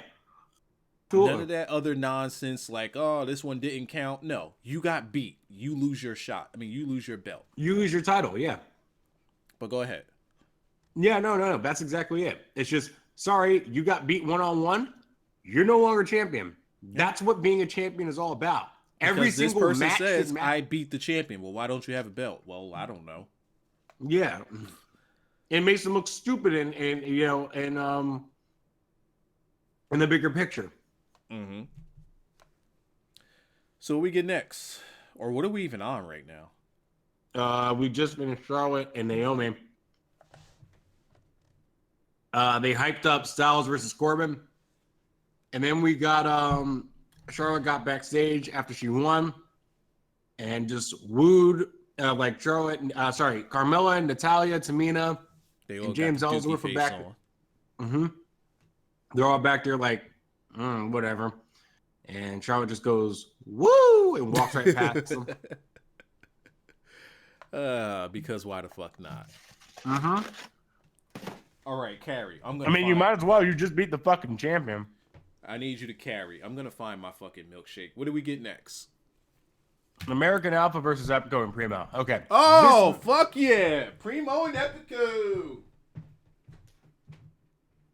None of that other nonsense like, oh, this one didn't count. No, you got beat. You lose your shot. I mean, you lose your belt. You lose your title, yeah. But go ahead. Yeah, no. That's exactly it. It's just, sorry, you got beat one-on-one. You're no longer champion. That's what being a champion is all about. Every Because this single person match says, I beat the champion. Well, why don't you have a belt? Well, I don't know. Yeah. It makes them look stupid in the bigger picture. Mm-hmm. So what we get next? Or what are we even on right now? We just finished Charlotte and Naomi. They hyped up Styles versus Corbin. And then we got Charlotte got backstage after she won and just wooed like Charlotte, Carmella and Natalya, Tamina, and James Ellsworth were back. Mm-hmm. They're all back there like, whatever. And Charlotte just goes, woo, and walks right past them. Because why the fuck not? Mm-hmm. All right, carry. You might as well. You just beat the fucking champion. I need you to carry. I'm going to find my fucking milkshake. What do we get next? American Alpha versus Epico and Primo. Okay. Oh, fuck yeah. Primo and Epico.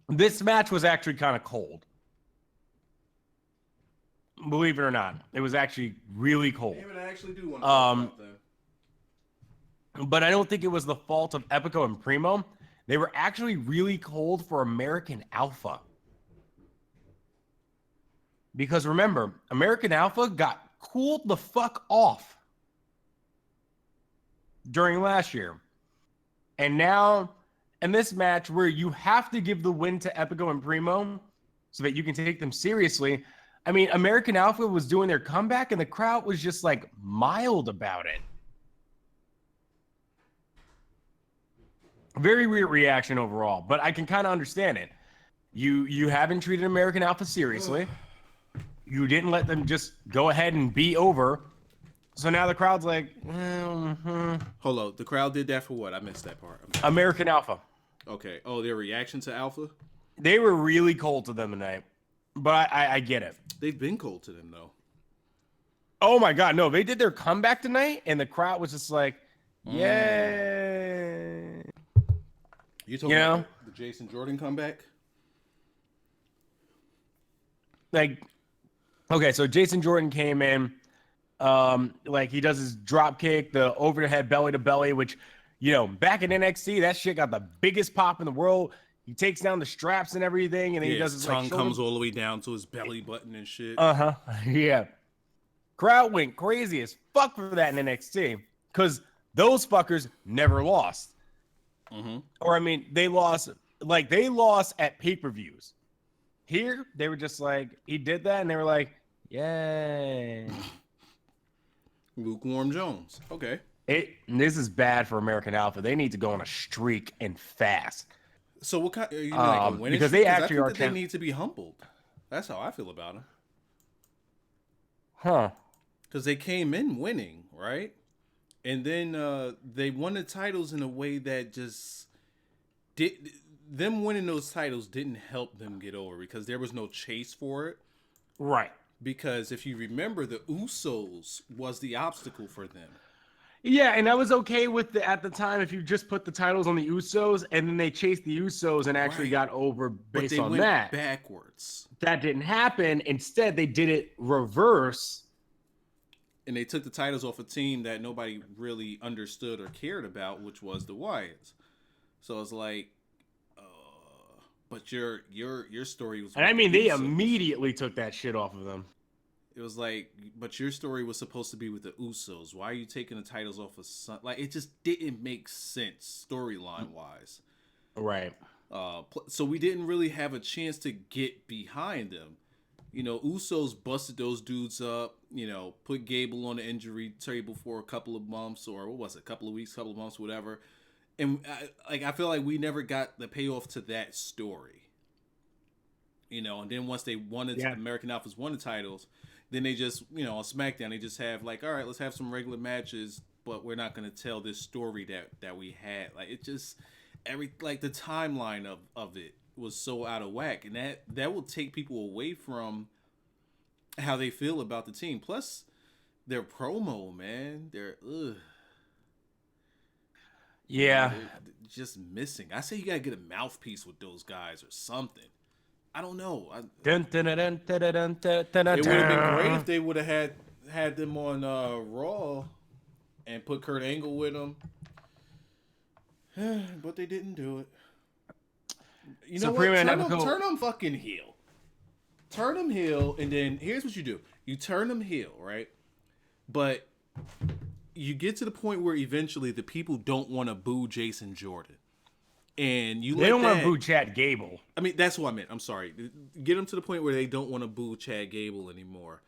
This match was actually kind of cold. Believe it or not. It was actually really cold. Damn it, I actually do want to talk about that. But I don't think it was the fault of Epico and Primo. They were actually really cold for American Alpha. Because remember, American Alpha got cooled the fuck off during last year. And now, in this match where you have to give the win to Epico and Primo so that you can take them seriously, I mean, American Alpha was doing their comeback and the crowd was just like mild about it. Very weird reaction overall, but I can kind of understand it. You haven't treated American Alpha seriously. You didn't let them just go ahead and be over. So now the crowd's like, Hold on. The crowd did that for what? I missed that part. American Alpha. Okay. Oh, their reaction to Alpha? They were really cold to them tonight. But I get it. They've been cold to them, though. Oh, my God. No, they did their comeback tonight, and the crowd was just like, yay. You talking about the Jason Jordan comeback? Like, okay, so Jason Jordan came in, like he does his drop kick, the overhead belly to belly, which, back in NXT, that shit got the biggest pop in the world. He takes down the straps and everything, and then he does his tongue comes all the way down to his belly button and shit. Yeah. Crowd went crazy as fuck for that in NXT because those fuckers never lost. Mm-hmm. Or I mean, they lost at pay-per-views. Here, they were just like, he did that, and they were like, yay. Lukewarm Jones. Okay. This is bad for American Alpha. They need to go on a streak and fast. So what kind? Are you like a winning because streak? they actually I are. think that they need to be humbled. That's how I feel about them. Huh? Because they came in winning, right? And then they won the titles in a way that just did. Them winning those titles didn't help them get over because there was no chase for it. Right. Because if you remember, the Usos was the obstacle for them. Yeah, and I was okay with at the time if you just put the titles on the Usos and then they chased the Usos and actually got over based on that. Backwards. That didn't happen. Instead, they did it reverse. And they took the titles off a team that nobody really understood or cared about, which was the Wyatts. So it's like, but your story was. And I mean, they immediately took that shit off of them. It was like, but your story was supposed to be with the Usos. Why are you taking the titles off of Sun? Like, it just didn't make sense storyline wise. Right. So we didn't really have a chance to get behind them. You know, Usos busted those dudes up. You know, put Gable on the injury table for a couple of months, or what was it, a couple of weeks, couple of months, whatever. And I feel like we never got the payoff to that story. You know, and then once they won American Alphas won the titles, then they just, you know, on SmackDown, they just have like, all right, let's have some regular matches, but we're not going to tell this story that we had. Like, it just, the timeline of it was so out of whack. And that will take people away from how they feel about the team. Plus, their promo, man, they're, Yeah. They're just missing. I say you got to get a mouthpiece with those guys or something. I don't know. It would have been great if they would have had them on Raw and put Kurt Angle with them, but they didn't do it. You know what? Turn them fucking heel. Turn them heel, and then here's what you do: you turn them heel, right? But you get to the point where eventually the people don't want to boo Jason Jordan. And they don't want to boo Chad Gable. I mean, that's what I meant. I'm sorry. Get them to the point where they don't want to boo Chad Gable anymore.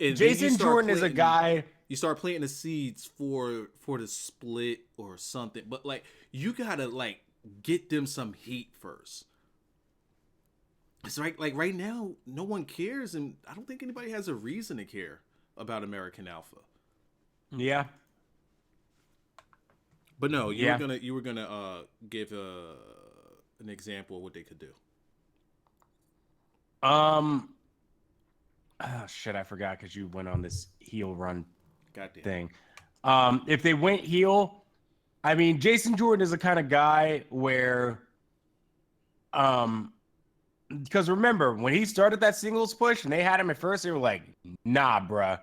And Jason Jordan is a guy. You start planting the seeds for the split or something. But like, you gotta like get them some heat first. It's like right now, no one cares, and I don't think anybody has a reason to care about American Alpha. Yeah. But no, you were gonna give an example of what they could do. Oh shit, I forgot because you went on this heel run thing. If they went heel, I mean, Jason Jordan is the kind of guy where, because remember when he started that singles push and they had him at first, they were like, "Nah, bruh,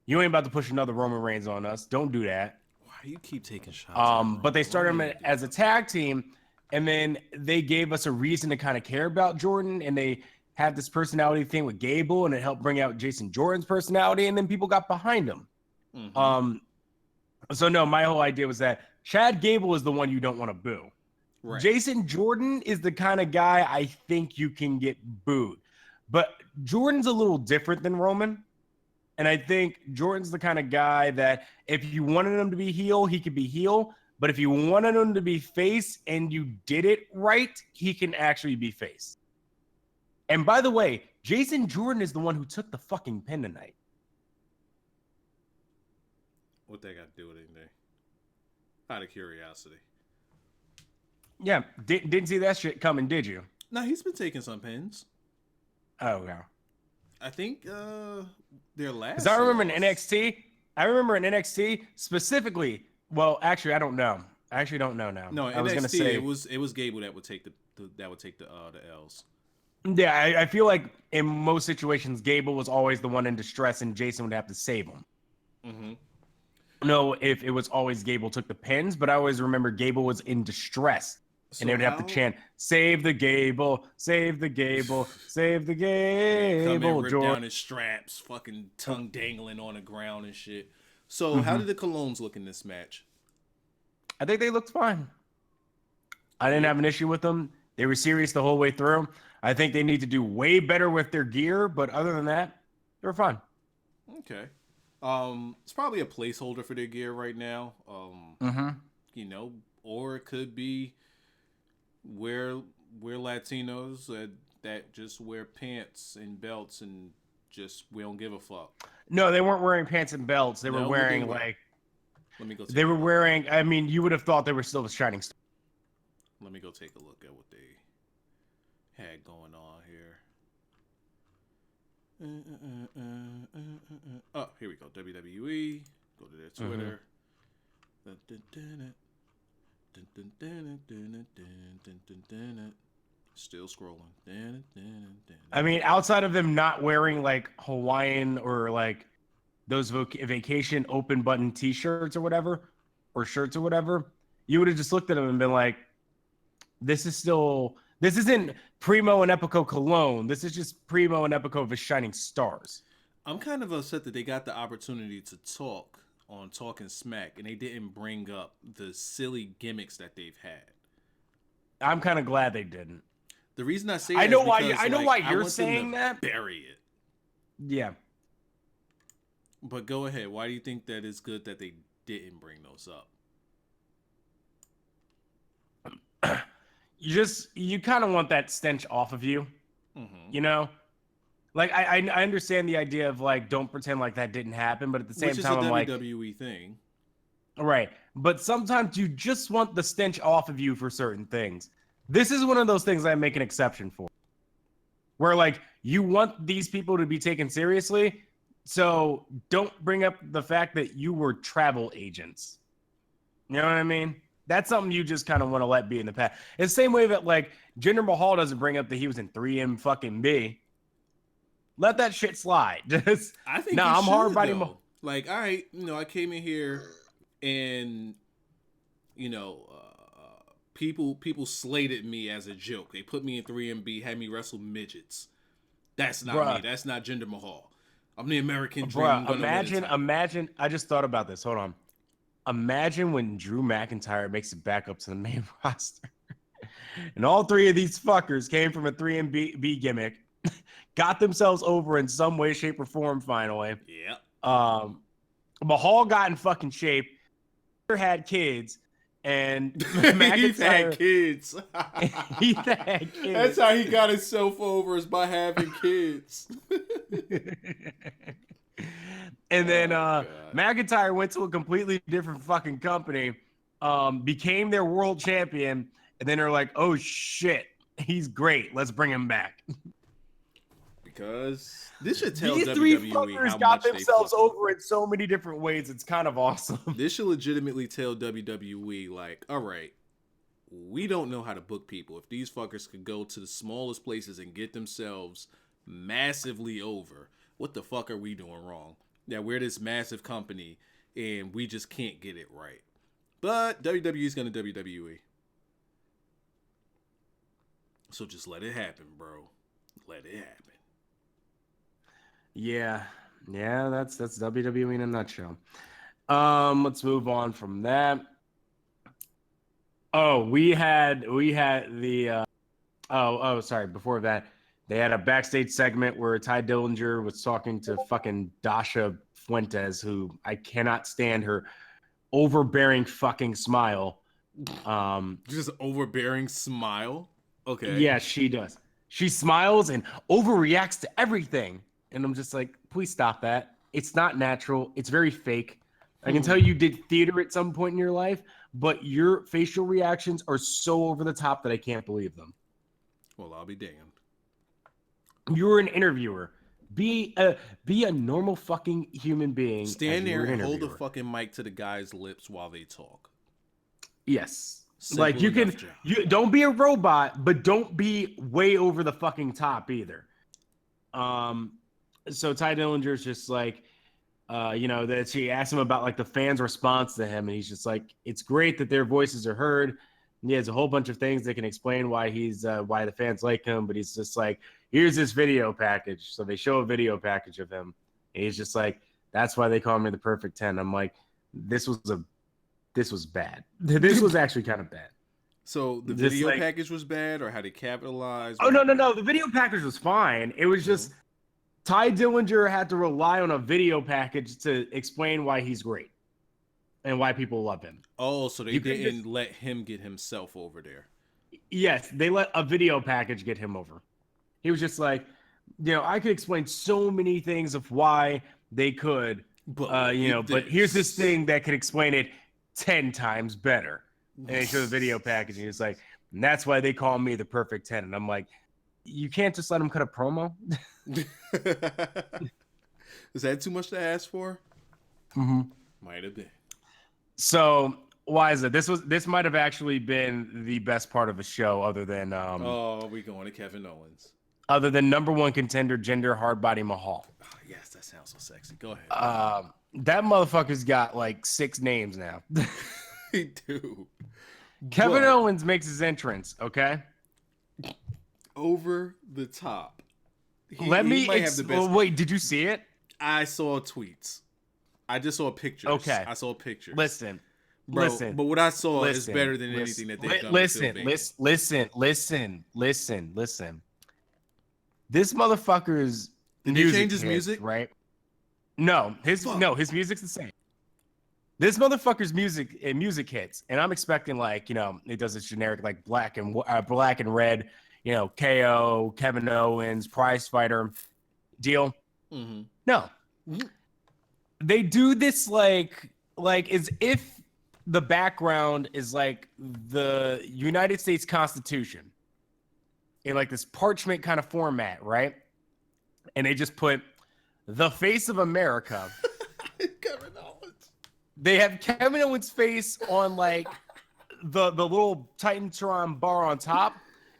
you ain't about to push another Roman Reigns on us. Don't do that." You keep taking shots. But they started him as a tag team, and then they gave us a reason to kind of care about Jordan, and they had this personality thing with Gable, and it helped bring out Jason Jordan's personality, and then people got behind him. Mm-hmm. So no, my whole idea was that Chad Gable is the one you don't want to boo. Right. Jason Jordan is the kind of guy I think you can get booed, but Jordan's a little different than Roman. And I think Jordan's the kind of guy that if you wanted him to be heel, he could be heel. But if you wanted him to be face and you did it right, he can actually be face. And by the way, Jason Jordan is the one who took the fucking pin tonight. What they got to do with anything? Out of curiosity. Yeah, didn't see that shit coming, did you? No, he's been taking some pins. Oh, yeah. I think their last. Because I remember in NXT specifically. Well, actually, I don't know. I actually don't know now. No, I was gonna say it was Gable that would take the L's. Yeah, I feel like in most situations, Gable was always the one in distress, and Jason would have to save him. Mm-hmm. No, if it was always Gable took the pins, but I always remember Gable was in distress. And they would have to chant, "Save the Gable, save the Gable, save the Gable." Come and rip down his straps, fucking tongue dangling on the ground and shit. So how did the Colognes look in this match? I think they looked fine. I didn't have an issue with them. They were serious the whole way through. I think they need to do way better with their gear, but other than that, they were fine. Okay. It's probably a placeholder for their gear right now. You know, or it could be we're Latinos that just wear pants and belts and just we don't give a fuck. No, they weren't wearing pants and belts. They were wearing like. Let me go. They were wearing. I mean, you would have thought they were still the Shining Star. Let me go take a look at what they had going on here. Oh, here we go. WWE. Go to their Twitter. Still scrolling. I mean, outside of them not wearing like Hawaiian or like those vacation open button T-shirts or whatever, or shirts or whatever, you would have just looked at them and been like, this isn't Primo and Epico Cologne. This is just Primo and Epico of Shining Stars. I'm kind of upset that they got the opportunity to talk on Talking Smack and they didn't bring up the silly gimmicks that they've had. I'm kind of glad they didn't. The reason I say I that know is why. because, I know like, why I you're want them saying to that. bury it. Yeah. But go ahead. Why do you think that it's good that they didn't bring those up? You kind of want that stench off of you, you know? Like, I understand the idea of, like, don't pretend like that didn't happen, but at the same Which is time, a I'm like, WWE thing. right. But sometimes you just want the stench off of you for certain things. This is one of those things I make an exception for. Where, like, you want these people to be taken seriously, so don't bring up the fact that you were travel agents. You know what I mean? That's something you just kind of want to let be in the past. It's the same way that, like, Jinder Mahal doesn't bring up that he was in 3M fucking B. Let that shit slide. Just, I think nah, you I'm should, hard body. though. Like, all right, I came in here and, people slated me as a joke. They put me in 3MB, had me wrestle midgets. That's not me. That's not Jinder Mahal. I'm the American Dream. Bruh, imagine. I just thought about this. Hold on. Imagine when Drew McIntyre makes it back up to the main roster. And all three of these fuckers came from a 3MB gimmick, got themselves over in some way, shape, or form finally. Yeah. Mahal got in fucking shape, had kids, and McIntyre He's had kids. he had kids. That's how he got himself over, is by having kids. And then McIntyre went to a completely different fucking company, became their world champion, and then they're like, oh shit, he's great. Let's bring him back. Because this should tell These WWE three fuckers how got much themselves they over in so many different ways. It's kind of awesome. This should legitimately tell WWE, like, all right, we don't know how to book people. If these fuckers could go to the smallest places and get themselves massively over, what the fuck are we doing wrong? That we're this massive company and we just can't get it right. But WWE's gonna WWE. So just let it happen, bro. Let it happen. Yeah, that's WWE in a nutshell. Let's move on from that. Oh, we had the sorry, before that, they had a backstage segment where Ty Dillinger was talking to fucking Dasha Fuentes, who I cannot stand her overbearing fucking smile. Just overbearing smile. Okay. Yeah, she does. She smiles and overreacts to everything. And I'm just like, please stop that. It's not natural. It's very fake. I can tell you did theater at some point in your life, but your facial reactions are so over the top that I can't believe them. Well, I'll be damned. You're an interviewer. Be a normal fucking human being. Stand there and hold the fucking mic to the guy's lips while they talk. Yes. Simple like you don't be a robot, but don't be way over the fucking top either. So Ty Dillinger's just like, that she asked him about like the fans' response to him, and he's just like, it's great that their voices are heard. And he has a whole bunch of things that can explain why why the fans like him, but he's just like, here's this video package. So they show a video package of him, and he's just like, that's why they call me the perfect 10. I'm like, this was bad. This was actually kind of bad. So the video package was bad, or how they capitalized? Oh, no. The video package was fine. It was just Ty Dillinger had to rely on a video package to explain why he's great and why people love him. Oh, so they didn't let him get himself over there. Yes, they let a video package get him over. He was just like, I could explain so many things of why they could, but here's this thing that could explain it 10 times better. And they show the video package, and he's like, and that's why they call me the perfect 10. And I'm like, you can't just let him cut a promo? Is that too much to ask for? Mm-hmm. Might have been. So, Wyza, this might have actually been the best part of the show, other than we going to Kevin Owens. Other than number one contender Jinder Hardbody Mahal. Oh, yes, that sounds so sexy. Go ahead. That motherfucker's got like 6 names now. He do. Kevin Owens makes his entrance, okay? Over the top. Wait, did you see it? I saw tweets. I just saw pictures. Okay. I saw pictures. Listen. Bro, Listen. but what I saw is Listen, better than anything that they've done. Listen. This motherfucker's Did he music change his hits, music? right? No, his music's the same. This motherfucker's music hits, and I'm expecting like it does this generic like black and red, KO, Kevin Owens, prize fighter deal. Mm-hmm. No, they do this like as if the background is like the United States Constitution in like this parchment kind of format, right? And they just put the face of America. Kevin Owens. They have Kevin Owens' face on like the little Titantron bar on top,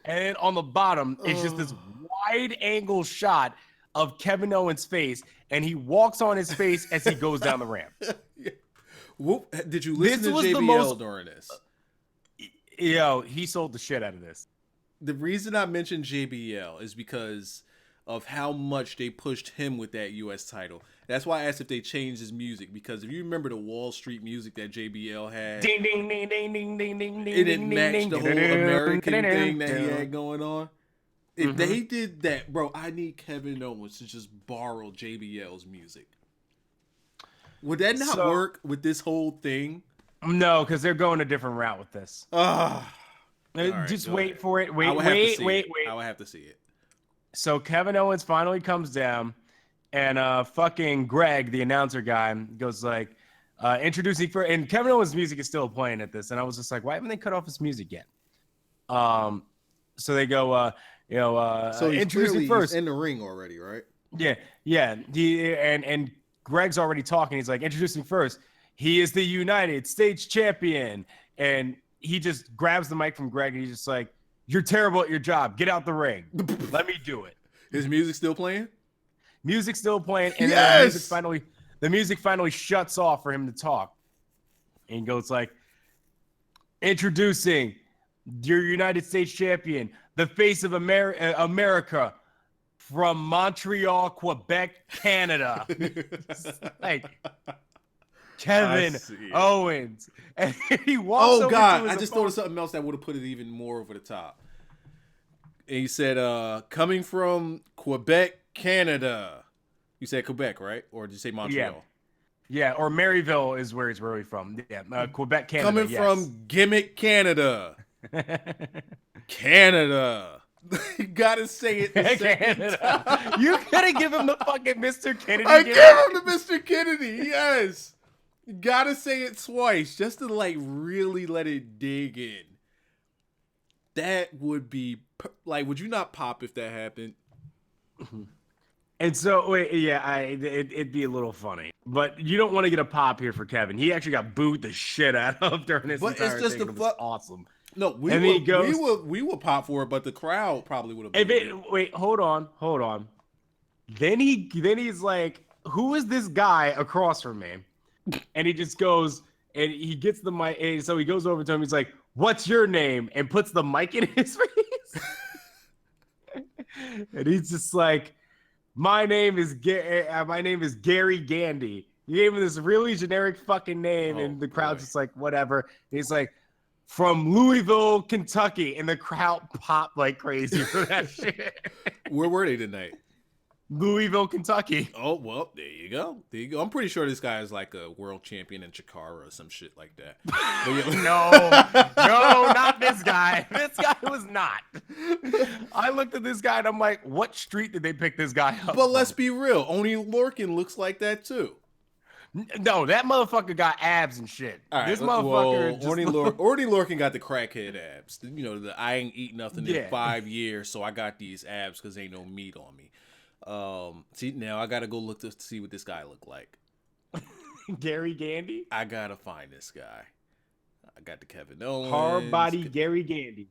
and then on the bottom it's just this wide angle shot of Kevin Owens' face, and he walks on his face as he goes down the ramp. Yeah. Did you listen This to was the JBL during this? Yo, he sold the shit out of this. The reason I mentioned JBL is because of how much they pushed him with that U.S. title. That's why I asked if they changed his music, because if you remember the Wall Street music that JBL had, Ding ding ding ding ding ding ding. it didn't match the whole American thing that he had going on. If they did that, bro, I need Kevin Owens to just borrow JBL's music. Would that not work with this whole thing? No, because they're going a different route with this. Right, just wait for it. Wait. I would have to see it. So Kevin Owens finally comes down, and fucking Greg, the announcer guy, goes like, introducing for, and Kevin Owens' music is still playing at this, and I was just like, why haven't they cut off his music yet? So they go, so he's introducing first. He's in the ring already, right? Yeah. And Greg's already talking. He's like, introducing first. He is the United States champion, and he just grabs the mic from Greg, and he's just like, you're terrible at your job. Get out the ring. Let me do it. His music still playing? Music's still playing, and yes! the music finally shuts off for him to talk. And he goes like, introducing your United States champion, the face of America from Montreal, Quebec, Canada. Like Kevin Owens. And he walks over to his I just thought of something else that would have put it even more over the top. And he said, coming from Quebec, Canada. You said Quebec, right? Or did you say Montreal? Yeah, or Maryville is where he's really from. Yeah, Quebec, Canada. Coming from Gimmick, Canada. Canada. You gotta say it the second time. You gotta give him the fucking Mr. Kennedy. I gave him the Mr. Kennedy, yes. You gotta say it twice just to like really let it dig in. That would be like, would you not pop if that happened? And so, it'd be a little funny, but you don't want to get a pop here for Kevin. He actually got booed the shit out of during this entire thing. It was awesome. No, we would pop for it, but the crowd probably would have. Wait, hold on. Then he's like, "Who is this guy across from me?" And he just goes and he gets the mic. And so he goes over to him. He's like, "What's your name?" And puts the mic in his face. And he's just like, My name is Gary Gandy. He gave him this really generic fucking name, and the crowd's just like, whatever. And he's like, from Louisville, Kentucky, and the crowd popped like crazy for that shit. Where were they tonight? Louisville, Kentucky. Oh, well, there you go. I'm pretty sure this guy is like a world champion in Chikara or some shit like that. No, not this guy. This guy was not. I looked at this guy and I'm like, what street did they pick this guy up? But let's be real. Only Lorcan looks like that too. No, that motherfucker got abs and shit. All right, this motherfucker. Orny Lorcan got the crackhead abs. You know, I ain't eat nothing in 5 years, so I got these abs because ain't no meat on me. See, now I gotta go look to see what this guy look like. Gary Gandy? I gotta find this guy. I got the Kevin Owens. Hard body Gary Gandy.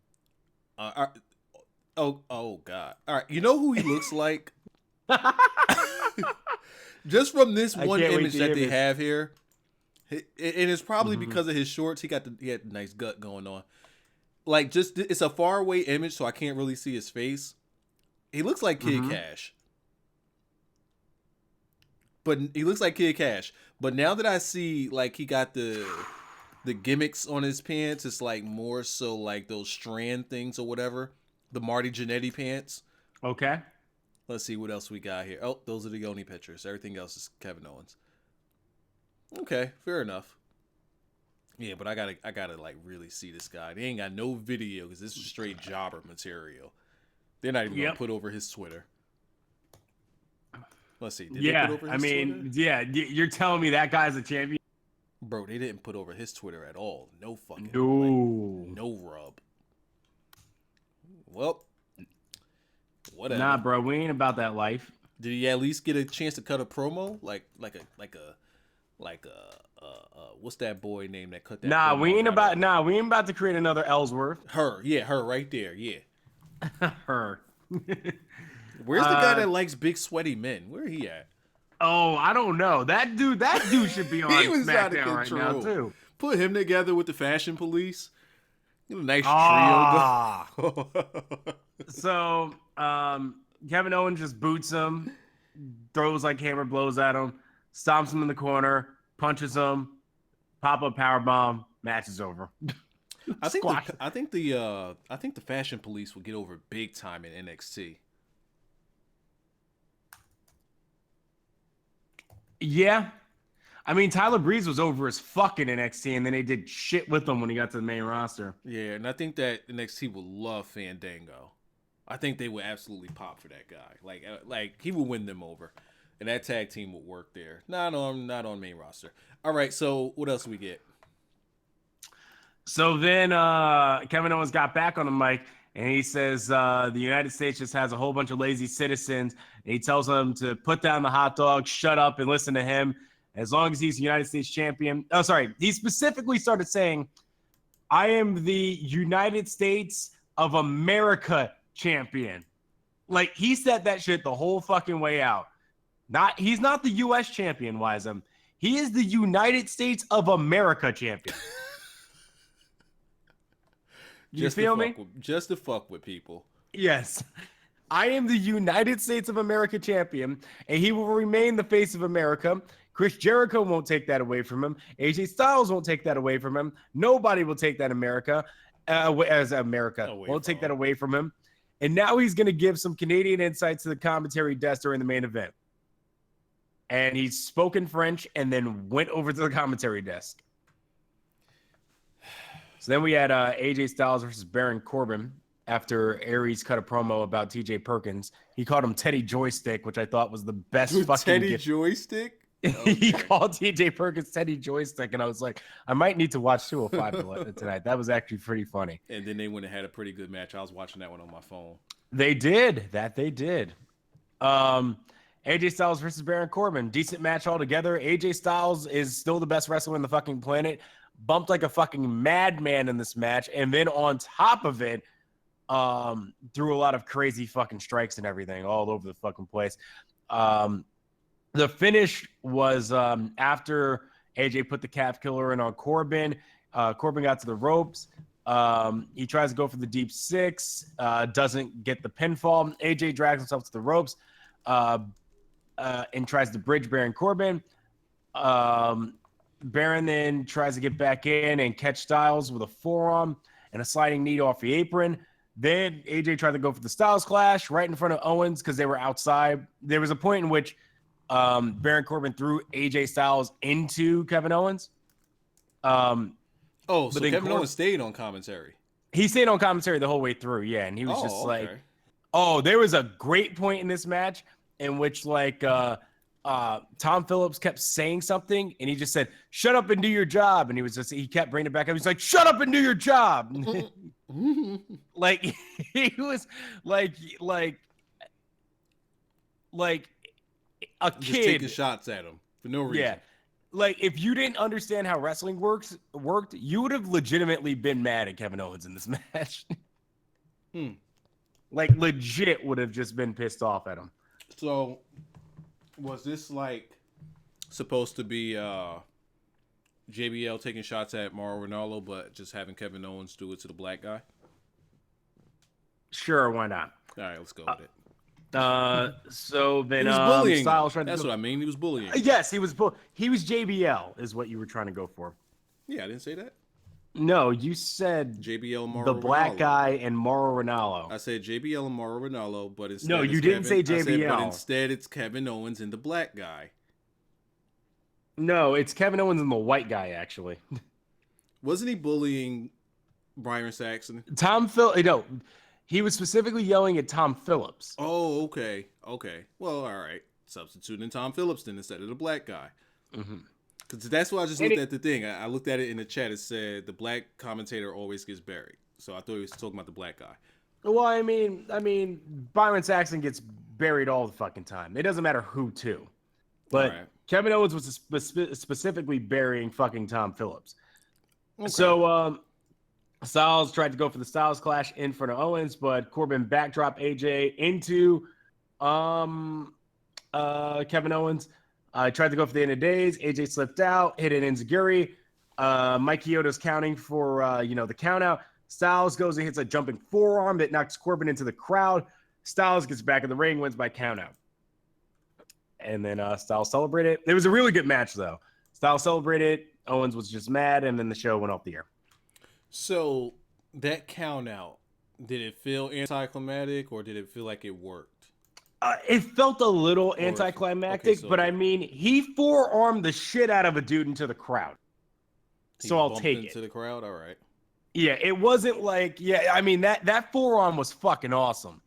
Oh God. All right, you know who he looks like? Just from this one image that they have here, and it's probably because of his shorts. He had a nice gut going on. Like, just it's a far away image, so I can't really see his face. He looks like Kid Cash. But he looks like Kid Cash. But now that I see like he got the gimmicks on his pants, it's like more so like those strand things or whatever. The Marty Jannetty pants. Okay. Let's see what else we got here. Oh, those are the Yoni pictures. Everything else is Kevin Owens. Okay, fair enough. Yeah, but I gotta like really see this guy. They ain't got no video because this is straight jobber material. They're not even gonna put over his Twitter. Let's see. Did they put over his Twitter? You're telling me that guy's a champion? Bro, they didn't put over his Twitter at all. No fucking no rub. Well, whatever. Nah, bro, we ain't about that life. Did he at least get a chance to cut a promo? Like what's that boy name that cut that? Nah, we ain't about to create another Ellsworth. Her right there, yeah. Her. Where's the guy that likes big sweaty men? Where he at? Oh, I don't know. That dude should be on SmackDown right now too. Put him together with the Fashion Police. Get a nice trio. So, Kevin Owens just boots him, throws like hammer blows at him, stomps him in the corner, punches him, pop-up powerbomb, match is over. I think the Fashion Police will get over big time in NXT. Yeah. I mean, Tyler Breeze was over as fucking NXT, and then they did shit with him when he got to the main roster. Yeah, and I think that NXT will love Fandango. I think they would absolutely pop for that guy. Like he will win them over, and that tag team would work there. Not on main roster. All right, so what else we get? So then Kevin Owens got back on the mic, and he says the United States just has a whole bunch of lazy citizens. And he tells them to put down the hot dog, shut up, and listen to him. As long as he's the United States champion. Oh, sorry. He specifically started saying, I am the United States of America champion. Like, he said that shit the whole fucking way out. He's not the U.S. champion, Wyza. He is the United States of America champion. You feel me? Just to fuck with people. Yes. I am the United States of America champion, and he will remain the face of America. Chris Jericho won't take that away from him. AJ Styles won't take that away from him. Nobody will take that won't take that away from him. And now he's going to give some Canadian insights to the commentary desk during the main event. And he spoke in French and then went over to the commentary desk. So then we had AJ Styles versus Baron Corbin after Aries cut a promo about TJ Perkins. He called him Teddy Joystick, which I thought was the best fucking Teddy gift. Joystick? Okay. He called TJ Perkins Teddy Joystick, and I was like, I might need to watch 205 tonight. That was actually pretty funny. And then they went and had a pretty good match. I was watching that one on my phone. They did. AJ Styles versus Baron Corbin. Decent match altogether. AJ Styles is still the best wrestler in the fucking planet. Bumped like a fucking madman in this match. And then on top of it, threw a lot of crazy fucking strikes and everything all over the fucking place. The finish was after AJ put the calf killer in on Corbin. Corbin got to the ropes. He tries to go for the deep six, doesn't get the pinfall. AJ drags himself to the ropes and tries to bridge Baron Corbin. Baron then tries to get back in and catch Styles with a forearm and a sliding knee off the apron. Then AJ tried to go for the Styles Clash right in front of Owens because they were outside. There was a point in which Baron Corbin threw AJ Styles into Kevin Owens. So Kevin Owens stayed on commentary. He stayed on commentary the whole way through, yeah. And he was there was a great point in this match in which Tom Phillips kept saying something, and he just said, "Shut up and do your job." And he kept bringing it back up. He's like, "Shut up and do your job." Like he was like a kid just taking shots at him for no reason. Yeah. Like, if you didn't understand how wrestling worked, you would have legitimately been mad at Kevin Owens in this match. Like, legit would have just been pissed off at him. So, was this, supposed to be JBL taking shots at Mauro Ranallo, but just having Kevin Owens do it to the black guy? Sure, why not? All right, let's go with it. So then He was bullying. Styles tried to That's go. what I mean. He was bullying. Yes, he was JBL is what you were trying to go for. Yeah, I didn't say that. No, you said JBL Mauro the black Ranallo. guy and Mauro Ranallo. I said JBL and Mauro Ranallo, but instead No, you it's didn't say I said, but JBL. instead it's Kevin Owens and the black guy. No, it's Kevin Owens and the white guy actually. Wasn't he bullying Byron Saxton? No, he was specifically yelling at Tom Phillips. Oh, okay. Well, all right. Substituting Tom Phillips then instead of the black guy. Because that's why I just looked at the thing. I looked at it in the chat. It said the black commentator always gets buried. So I thought he was talking about the black guy. Well, I mean, Byron Saxton gets buried all the fucking time. It doesn't matter who to. But Right. Kevin Owens was specifically burying fucking Tom Phillips. Okay. So Styles tried to go for the Styles Clash in front of Owens, but Corbin backdropped AJ into Kevin Owens. Tried to go for the end of days. AJ slipped out, hit an enziguri. Mike Chioda's counting for the count out. Styles goes and hits a jumping forearm that knocks Corbin into the crowd. Styles gets back in the ring, wins by count out. And then Styles celebrated. It was a really good match, though. Styles celebrated. Owens was just mad, and then the show went off the air. So that count out, did it feel anticlimactic or did it feel like it worked? It felt a little anticlimactic, but I mean, he forearmed the shit out of a dude into the crowd. So I'll take it. Into the crowd, all right. Yeah, it wasn't like, I mean, that forearm was fucking awesome.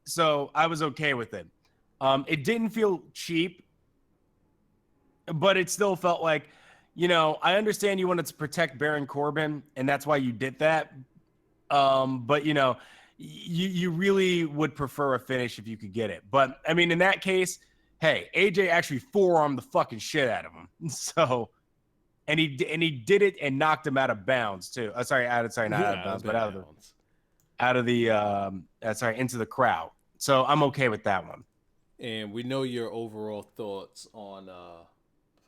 So I was okay with it. It didn't feel cheap, but it still felt like, I understand you wanted to protect Baron Corbin, and that's why you did that. But, you really would prefer a finish if you could get it. But, I mean, in that case, hey, AJ actually forearmed the fucking shit out of him. So, and he did it and knocked him out of bounds, too. Not out of bounds, but into the crowd. So I'm okay with that one. And we know your overall thoughts on the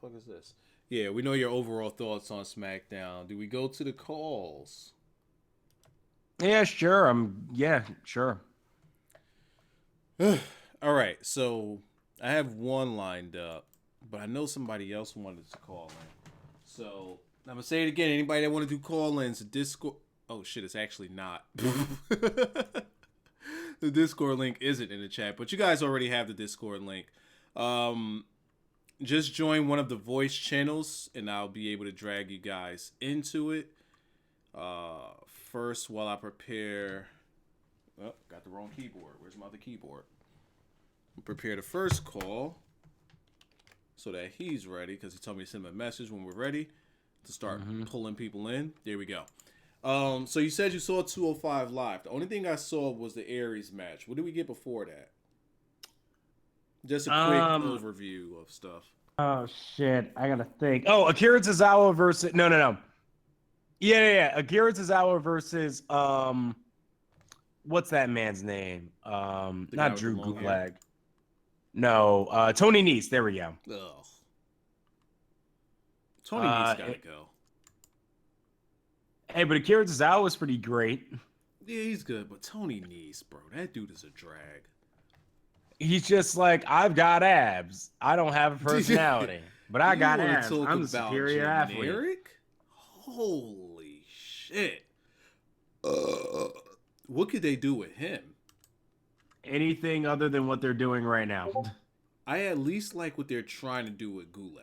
fuck is this? Yeah, we know your overall thoughts on SmackDown. Do we go to the calls? Yeah, sure. Sure. All right, so I have one lined up, but I know somebody else wanted to call in. So I'm gonna say it again. Anybody that want to do call-ins, Discord. Oh shit, it's actually not. The Discord link isn't in the chat, but you guys already have the Discord link. Just join one of the voice channels, and I'll be able to drag you guys into it. First, while I prepare... Oh, got the wrong keyboard. Where's my other keyboard? Prepare the first call so that he's ready, because he told me to send him a message when we're ready to start pulling people in. There we go. So you said you saw 205 Live. The only thing I saw was the Aries match. What did we get before that? Just a quick overview of stuff. Oh, shit. I gotta think. Oh, Akira Tozawa versus... No. Yeah. Akira Tozawa versus... What's that man's name? Not Drew Gulak. No, Tony Nese. There we go. Ugh. Tony Nese gotta go. Hey, but Akira Tozawa was pretty great. Yeah, he's good, but Tony Nese, bro, that dude is a drag. He's just like, I've got abs. I don't have a personality, but I got abs. I'm a superior athlete. Holy shit. What could they do with him? Anything other than what they're doing right now. I at least like what they're trying to do with Gulak.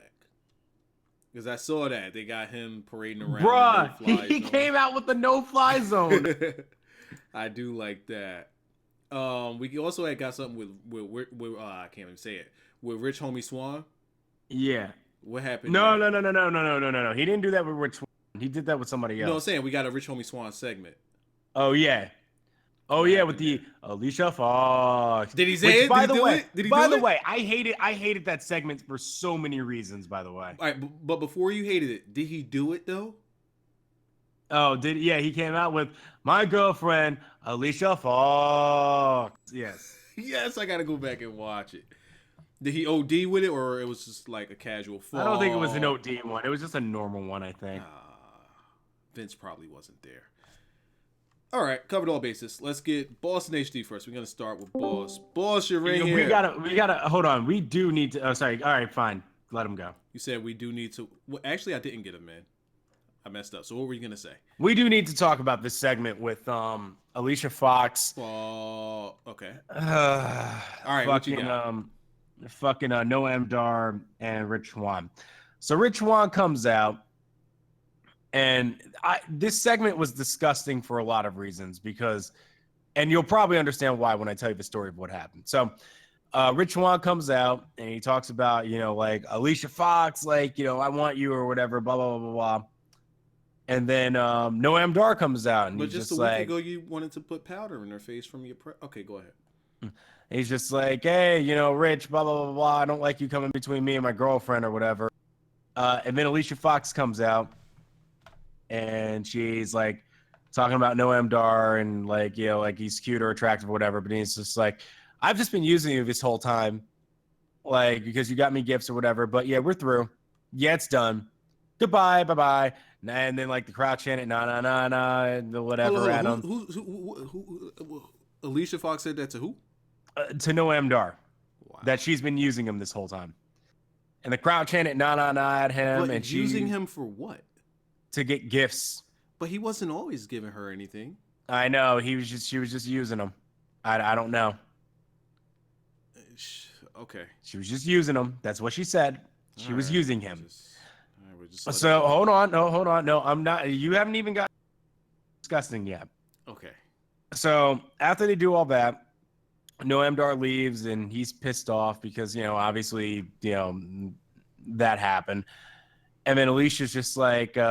Because I saw that. They got him parading around. Bruh, he came out with the no-fly zone. I do like that. We also had got something with I can't even say it. With Rich Homie Swan. Yeah. What happened? No. He didn't do that with Rich Swan. He did that with somebody else. No, I'm saying we got a Rich Homie Swan segment. Oh, yeah. Oh, yeah, with the Alicia Fox. Did he say it? By the way, I hated that segment for so many reasons, by the way. All right, but before you hated it, did he do it, though? Oh, he came out with my girlfriend, Alicia Fox. Yes. Yes, I got to go back and watch it. Did he OD with it, or it was just like a casual fall? I don't think it was an OD one. It was just a normal one, I think. Vince probably wasn't there. All right, covered all bases. Let's get Boss and HD first. We're gonna start with Boss. Boss, you're right here. We gotta hold on. We do need to. Oh, sorry. All right, fine. Let him go. You said we do need to. Well, actually, I didn't get him in. I messed up. So what were you gonna say? We do need to talk about this segment with Alicia Fox. Okay. All right. Fucking What you got? Noam Dar and Rich Swann. So Rich Swann comes out. And this segment was disgusting for a lot of reasons because, and you'll probably understand why when I tell you the story of what happened. So Rich Swann comes out and he talks about, like Alicia Fox, like, I want you or whatever, blah, blah, blah, blah, blah. And then Noam Dar comes out and but he's just a like, week ago, you wanted to put powder in her face from your okay, go ahead. He's just like, hey, Rich, blah, blah, blah, blah. I don't like you coming between me and my girlfriend or whatever. And then Alicia Fox comes out. And she's like talking about Noam Dar and like, like he's cute or attractive or whatever. But he's just like, I've just been using you this whole time, like, because you got me gifts or whatever. But yeah, we're through. Yeah, it's done. Goodbye, bye-bye. And then like the crowd chanted, nah, nah, nah, nah, and whatever at him. Who Alicia Fox said that to who? To Noam Dar. Wow. That she's been using him this whole time. And the crowd chanted, nah, nah, nah at him. But and using him for what? To get gifts. But he wasn't always giving her anything. I know. She was just using them. I don't know. Okay. She was just using him. That's what she said. She was using him. So hold on. No, I'm not. You haven't even got disgusting yet. Okay. So after they do all that, Noam Dar leaves and he's pissed off because, obviously, that happened. And then Alicia's just like, Rich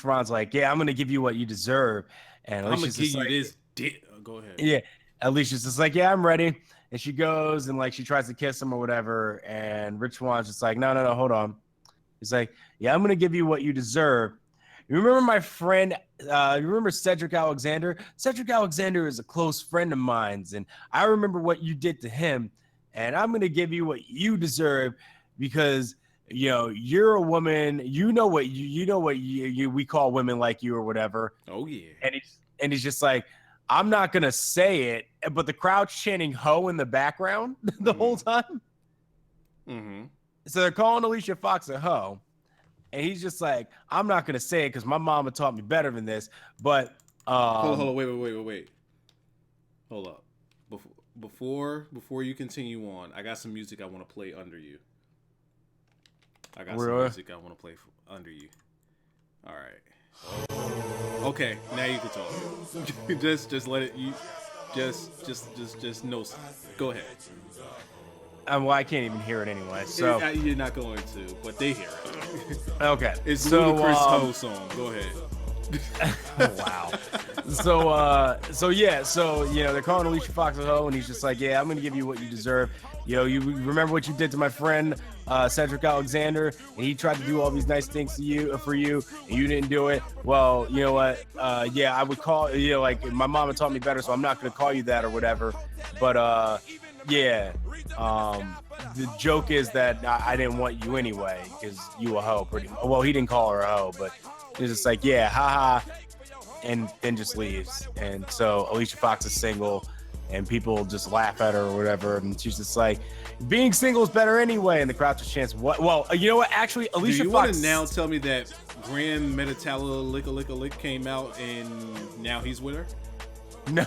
Ron's like, yeah, I'm gonna give you what you deserve. And Alicia's I'm gonna give you this dick. Go ahead. Yeah, Alicia's just like, yeah, I'm ready. And she goes and like she tries to kiss him or whatever. And Rich Swan's just like, no, hold on. He's like, yeah, I'm gonna give you what you deserve. You remember my friend? You remember Cedric Alexander? Cedric Alexander is a close friend of mine's, and I remember what you did to him. And I'm going to give you what you deserve because, you're a woman, what we call women like you or whatever. Oh, yeah. And he's just like, I'm not going to say it, but the crowd's chanting ho in the background the whole time. Mm-hmm. So they're calling Alicia Fox a ho. And he's just like, I'm not going to say it because my mama taught me better than this. But hold on, wait. Hold up. Before you continue on, I got some music I want to play under you. Under you. All right. Okay, now you can talk. just let it. You just know. Go ahead. Well, I can't even hear it anyway. So you're not going to, but they hear it. Okay. It's Ludacris' whole song. Go ahead. Wow. So they're calling Alicia Fox a hoe, and he's just like, yeah, I'm gonna give you what you deserve. You remember what you did to my friend Cedric Alexander, and he tried to do all these nice things for you, and you didn't do it. Well, you know what? I would call like my mama taught me better, so I'm not gonna call you that or whatever. But the joke is that I didn't want you anyway because you a hoe pretty much. Well, he didn't call her a hoe, but it's just like, yeah, haha, and then just leaves. And so Alicia Fox is single, and people just laugh at her or whatever, and she's just like, being single is better anyway. And the crowd just chants, what? Well, you know what? Actually, Alicia Fox. Do you want to now tell me that Grand Metatala Lick came out and now he's with her? No.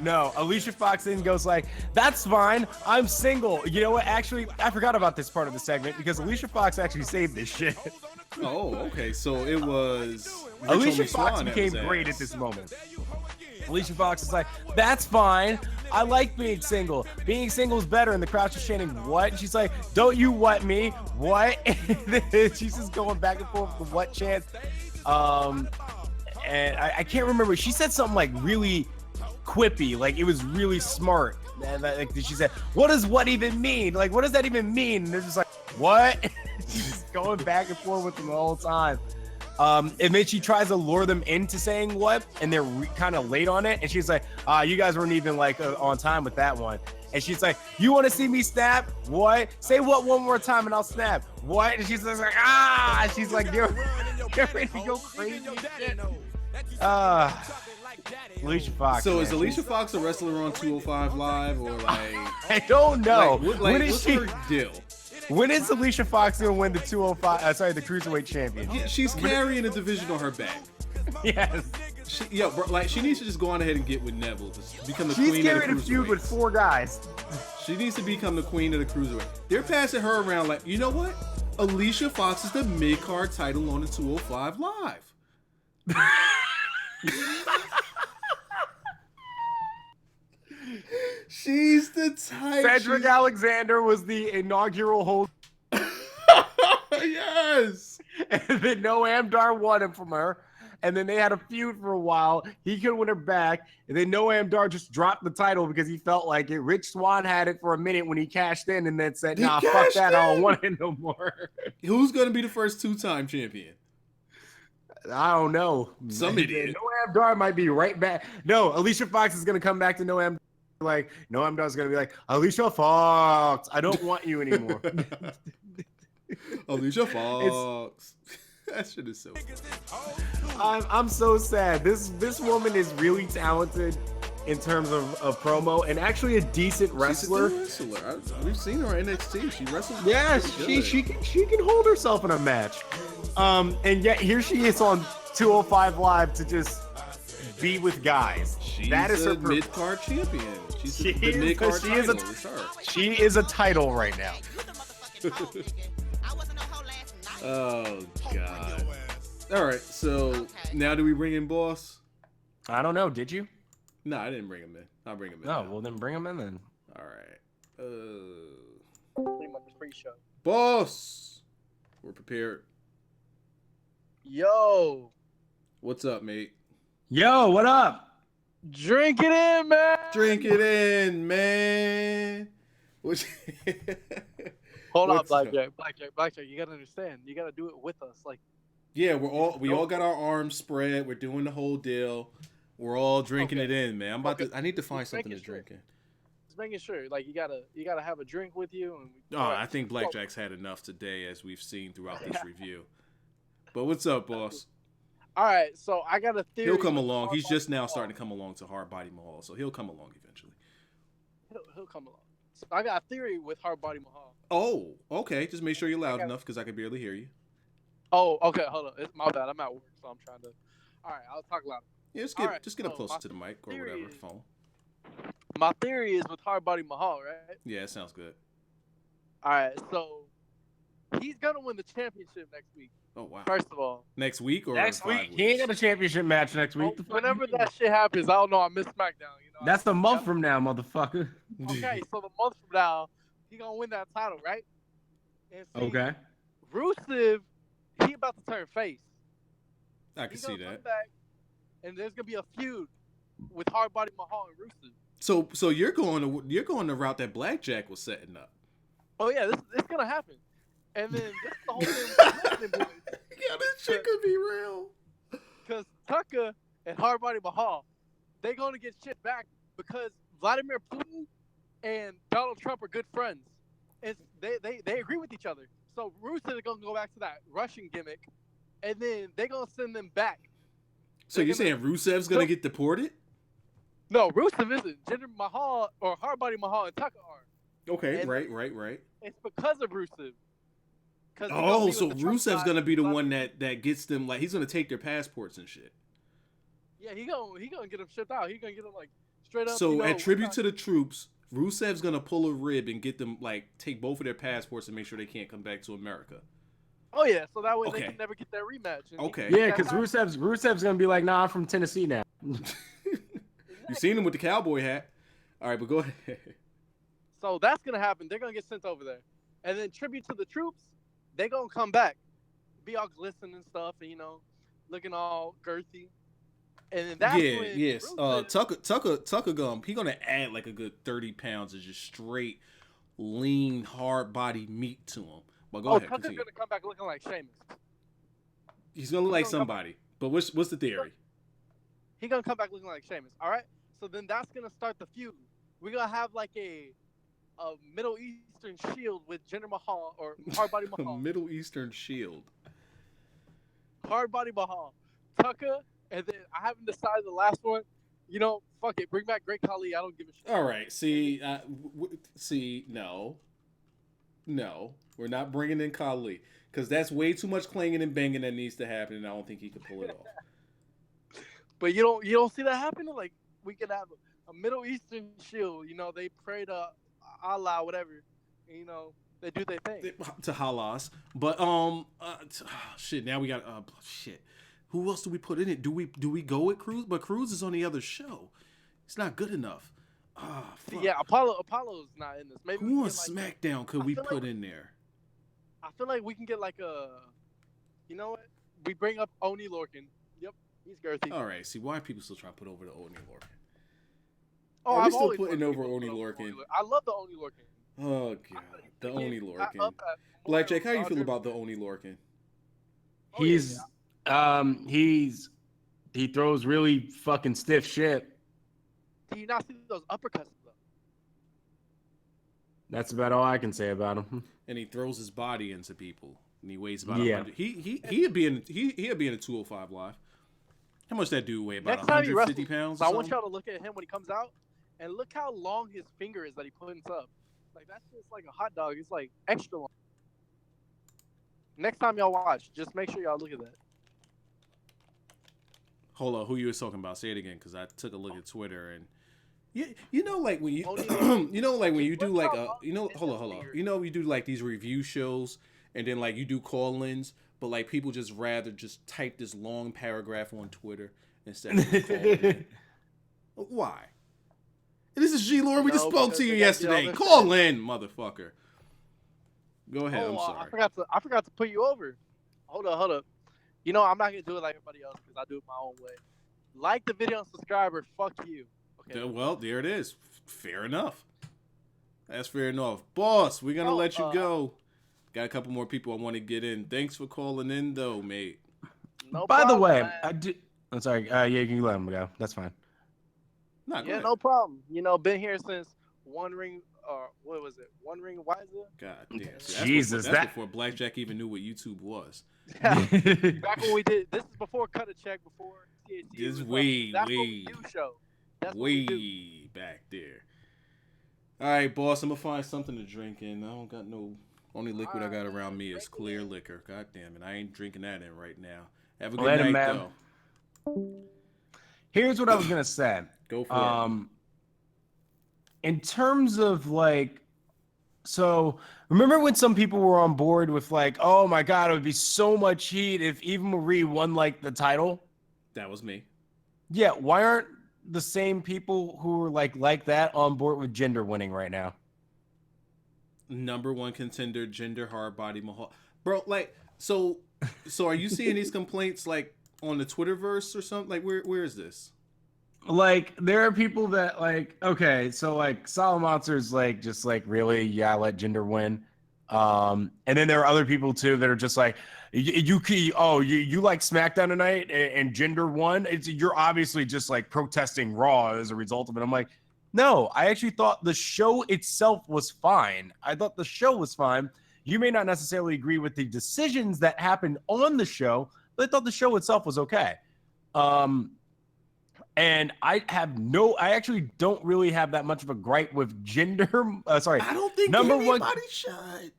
No, Alicia Fox then goes like, that's fine, I'm single. You know what? Actually, I forgot about this part of the segment because Alicia Fox actually saved this shit. Oh, okay. So it was Alicia Fox became great at this moment. Alicia Fox is like, that's fine. I like being single. Being single is better. And the crowd's just chanting, what? And she's like, don't you what me? What? And she's just going back and forth with the what chant. And I can't remember. She said something like really quippy, like it was really smart. And like she said, what does what even mean? Like, what does that even mean? And they're just like, what? She's just going back and forth with them the whole time. And then she tries to lure them into saying what, and they're kind of late on it. And she's like, you guys weren't even like on time with that one. And she's like, "You want to see me snap? What? Say what one more time and I'll snap. What?" And she's like, "Ah!" And she's like, "You're ready to go crazy." Alicia Fox. So man. is Alicia Fox a wrestler on 205 Live or like? I don't know. When is her deal? When is Alicia Fox gonna win the 205? The Cruiserweight championship? She's carrying a division on her back. Yes. She needs to just go on ahead and get with Neville to become the She's queen of the carried a feud with Cruiserweights. 4 guys. She needs to become the queen of the Cruiserweight. They're passing her around like, you know what? Alicia Fox is the mid-card title on the 205 Live. She's the type. Cedric Alexander was the inaugural host. Yes. And then Noam Dar won him from her. And then they had a feud for a while. He couldn't win her back. And then Noam Dar just dropped the title because he felt like it. Rich Swann had it for a minute when he cashed in and then said, "Nah, fuck that. I don't want it no more." Who's going to be the first 2-time champion? I don't know. Some idiot. Noam Dar might be right back. No, Alicia Fox is going to come back to Noam. Like, Noam Dar's going to be like, "Alicia Fox, I don't want you anymore." Alicia Fox. That shit is so funny. I'm so sad. This woman is really talented in terms of promo and actually a decent wrestler. She's a good wrestler. We've seen her on NXT. She wrestles. Yes, she can hold herself in a match. And yet here she is on 205 Live to just be with guys. That is her mid-card champion. She is a title right now. Oh God! All right, so now do we bring in Boss? I don't know. Did you? No, I didn't bring him in. I'll bring him in. Oh, well then bring him in then. All right. Pretty much pre-show. Boss, we're prepared. Yo, What's up, mate? Yo, what up? drink it in, man. Drink it in, man. What? Hold on, What's up? Blackjack. You gotta understand. You gotta do it with us. Like, Yeah, we all got our arms spread. We're doing the whole deal. We're all drinking it in, man. I need to find Just something to making sure. drink in. just making sure. Like, you gotta have a drink with you. And I think Blackjack's had enough today, as we've seen throughout this review. But what's up, boss? All right, so I got a theory. He'll come with along. He's Hard just Body now Mahal. starting to come along to Hard Body Mahal, so he'll come along eventually. He'll come along. So I got a theory with Hard Body Mahal. Oh, okay. Just make sure you're loud enough because I can barely hear you. Oh, okay. Hold on. It's my bad. I'm at work, so I'm trying to. All right, I'll talk loud. Yeah, just All get right, just get up so closer my to the mic or theory whatever is- phone. My theory is with Hard Body Mahal, right? Yeah, it sounds good. All right, so he's gonna win the championship next week. Oh wow. First of all, Next week or Next 5 week, he ain't weeks? got a championship match next week. The fuck whenever you mean? that shit happens, I don't know. I miss SmackDown. You know. That's a month from now, motherfucker. Okay, so the month from now, he gonna win that title, right? And see, Okay. Rusev, he about to turn face. I can He's see gonna come that. back, and there's gonna be a feud with Hard Body Mahal and Rusev. So you're going the route that Blackjack was setting up. Oh yeah, it's gonna happen. And then this is the whole thing with the Wrestling Boys. Yeah, this shit could be real. Because Tucker and Hard Body Mahal, they gonna get shit back because Vladimir Putin and Donald Trump are good friends. And they agree with each other. So Rusev is gonna go back to that Russian gimmick, and then they gonna send them back. So you're saying Rusev's gonna get deported? No, Rusev isn't. Jinder Mahal or Hard Body Mahal and Tucker are. Okay, And- right. It's because of Rusev. Oh, so Rusev's gonna be the one that gets them, like, he's gonna take their passports and shit. Yeah, he gonna get them shipped out. He gonna get them like straight up. So at tribute to the troops, Rusev's gonna pull a rib and get them, like, take both of their passports and make sure they can't come back to America. Oh yeah, so that way Okay. they can never get that rematch. And Okay. Yeah, because Rusev's gonna be like, "Nah, I'm from Tennessee now." You seen him with the cowboy hat. All right, but go ahead. So that's gonna happen. They're gonna get sent over there, and then tribute to the troops, they gonna come back, be all glistening and stuff, and looking all girthy. And then that's when Yes. Rusev- Tucker Gum, he gonna add like a good 30 pounds of just straight, lean, hard body meat to him. But go ahead, Tucker's continue. gonna come back looking like Sheamus. He's gonna look like he's gonna come- somebody. But what's the theory? He gonna come back looking like Sheamus. All right. So then that's gonna start the feud we're gonna have like a Middle Eastern Shield with Jinder Mahal or Hardbody A Mahal. Middle Eastern Shield. Hardbody Mahal, Tucker, and then I haven't decided the last one. You know, fuck it, bring back Great Khali. I don't give a shit. All right, see, no, we're not bringing in Khali because that's way too much clanging and banging that needs to happen, and I don't think he could pull it off. But you don't see that happening. Like we could have a Middle Eastern Shield. You know, they pray to Allah, whatever. And, you know, they do their thing. To Halas, but shit. Now we got shit. Who else do we put in it? Do we go with Cruz? But Cruz is on the other show. It's not good enough. Fuck. Yeah, Apollo's not in this. Maybe Who on like, SmackDown could we put in there? I feel like we can get like you know what? We bring up Oni Lorcan. Yep, he's girthy. All right. See, why are people still trying to put over the Oni Lorcan? Oh, Are we I'm still always putting over people Oni put Lorcan? I love the Oni Lorcan. Oh god, the Oni I Lorcan. love that. Blackjack, how you feel about the Oni Lorcan? Oh, He throws really fucking stiff shit. Do you not see those uppercuts though? That's about all I can say about him. And he throws his body into people, and he weighs about Yeah. 100. He'd be in a 205 live. How much that dude weigh? About Next time he 150 wrestles, pounds. so Or I want something? y'all to look at him when he comes out, and look how long his finger is that he puts up. Like that's just like a hot dog. It's like extra long. Next time y'all watch, just make sure y'all look at that. Hold on, who you was talking about? Say it again, because I took a look at Twitter and you know, like when you you know, like when you do like hold on, you know, we do like these review shows and then like you do call-ins, but like people just rather just type this long paragraph on Twitter instead of calling in. Why? This is G Lord. We just No, spoke because to you they got yesterday. jealous. Call in, motherfucker. Go ahead. I'm sorry. I forgot to put you over. Hold up. You know, I'm not gonna do it like everybody else because I do it my own way. Like the video and subscribe or fuck you. Okay. Well, there it is. Fair enough. That's fair enough. Boss, we're gonna let you go. Got a couple more people I want to get in. Thanks for calling in, though, mate. No By the problem, way, man. I'm sorry. Yeah, you can let him go. That's fine. Nah, go Yeah, ahead. no problem. You know, been here since One Ring One Ring Wyza. God damn. Jesus, that's that- before Blackjack even knew what YouTube was. Back when we did this is before Cut a Check, before THC. This was way, that's what way. we do show. That's what we do. Way back there. All right, boss. I'm gonna find something to drink in. I don't got no. Only liquid I got around me is clear liquor. God damn it, I ain't drinking that in right now. Have a good Let him, night, man. though. Here's what I was gonna say. Go for it. In terms of like, so remember when some people were on board with like, oh my god, it would be so much heat if Eva Marie won like the title. That was me. Yeah, why aren't the same people who are like that on board with Jinder winning right now? Number one contender, Jinder Hardbody Mahal. Bro, like, so are you seeing these complaints like on the Twitterverse or something? Like, where is this? Like, there are people that like, okay, so like Solid Monster's like, just like, really, yeah, let Jinder win. And then there are other people too that are just like, you like SmackDown tonight and Jinder won. You're obviously just like protesting Raw as a result of it. I'm like, no, I actually thought the show itself was fine. I thought the show was fine. You may not necessarily agree with the decisions that happened on the show, but I thought the show itself was okay. And I actually don't really have that much of a gripe with Jinder. I don't think anybody should.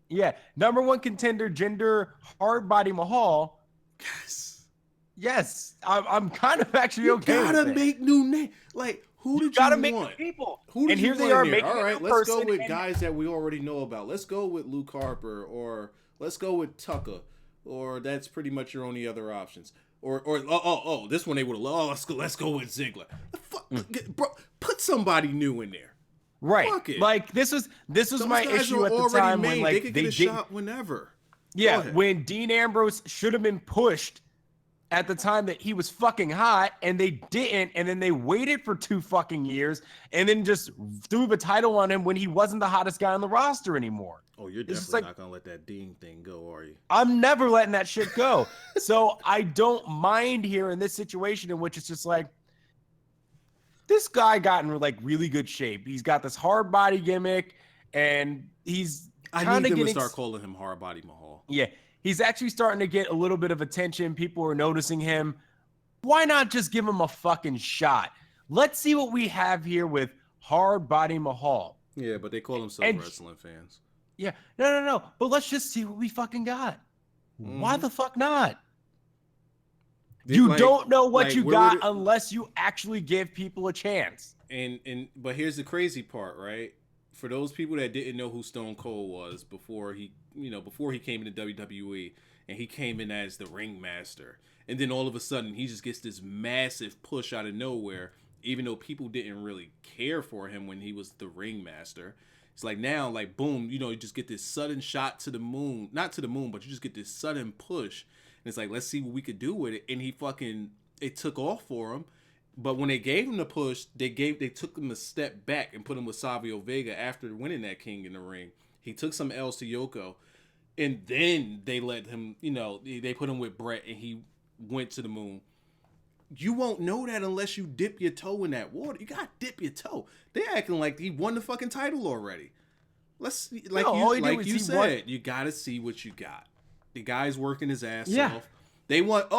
Yeah, number one contender, Jinder Hardbody Mahal. Yes, I'm kind of actually okay. You gotta with it. make new name. Like, who did you gotta make want? new people. Who did And you here want they are here? making All a right, new let's go person with and- guys that we already know about. Let's go with Luke Harper, or let's go with Tucker, or that's pretty much your only other options. Or this one they would have. Let's go with Ziggler. Bro, put somebody new in there. Right. Fuck it. Like this was Those my guys issue are at the already time when made. like they could get a did. shot whenever. Yeah, Go ahead. when Dean Ambrose should have been pushed at the time that he was fucking hot, and they didn't, and then they waited for 2 fucking years, and then just threw the title on him when he wasn't the hottest guy on the roster anymore. Oh, you're It's just definitely like- not gonna let that Dean thing go, are you? I'm never letting that shit go. So I don't mind here in this situation in which it's just like, this this guy got in like really good shape. He's got this hard body gimmick, and he's I kind need of them getting to start calling him Hard Body Mahal. Yeah, he's actually starting to get a little bit of attention. People are noticing him. Why not just give him a fucking shot? Let's see what we have here with Hard Body Mahal. Yeah, but they call themselves wrestling fans. Yeah, no. But let's just see what we fucking got. Why the fuck not? You don't know what you got unless you actually give people a chance. But here's the crazy part, right? For those people that didn't know who Stone Cold was before he came into WWE, and he came in as the ringmaster, and then all of a sudden he just gets this massive push out of nowhere, even though people didn't really care for him when he was the ringmaster. It's like now, like boom, you just get this sudden shot to the moon, not to the moon, but you just get this sudden push. And it's like, let's see what we could do with it. And it took off for him. But when they gave him the push, they took him a step back and put him with Savio Vega after winning that King in the Ring. He took some L's to Yoko, and then they let him, they put him with Brett, and he went to the moon. You won't know that unless you dip your toe in that water. You gotta dip your toe. They acting like he won the fucking title already. You said, you gotta see what you got. The guy's working his ass off. They want,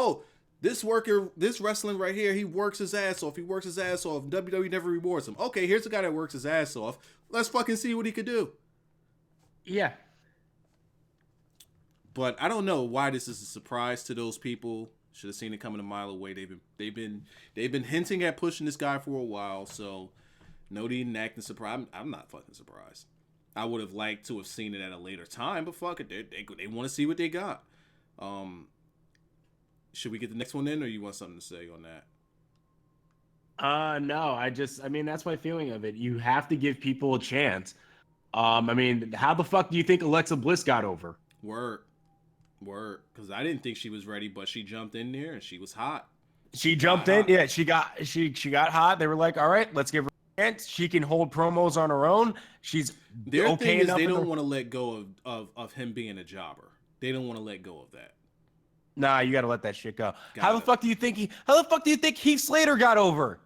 this wrestling right here, he works his ass off. WWE never rewards him. Okay, here's a guy that works his ass off. Let's fucking see what he could do. Yeah. But I don't know why this is a surprise to those people. Should have seen it coming a mile away. They've been hinting at pushing this guy for a while, so no need in acting surprised. I'm not fucking surprised. I would have liked to have seen it at a later time, but fuck it, they want to see what they got. Should we get the next one in, or you want something to say on that? No, that's my feeling of it. You have to give people a chance. How the fuck do you think Alexa Bliss got over? Word. Because I didn't think she was ready, but she jumped in there and she was hot. She jumped in. Yeah, she got hot. They were like, all right, let's give her a chance. She can hold promos on her own. She's Their okay thing is enough. They don't want to let go of him being a jobber. They don't want to let go of that. Nah, you got to let that shit go. How the fuck do you think Heath Slater got over?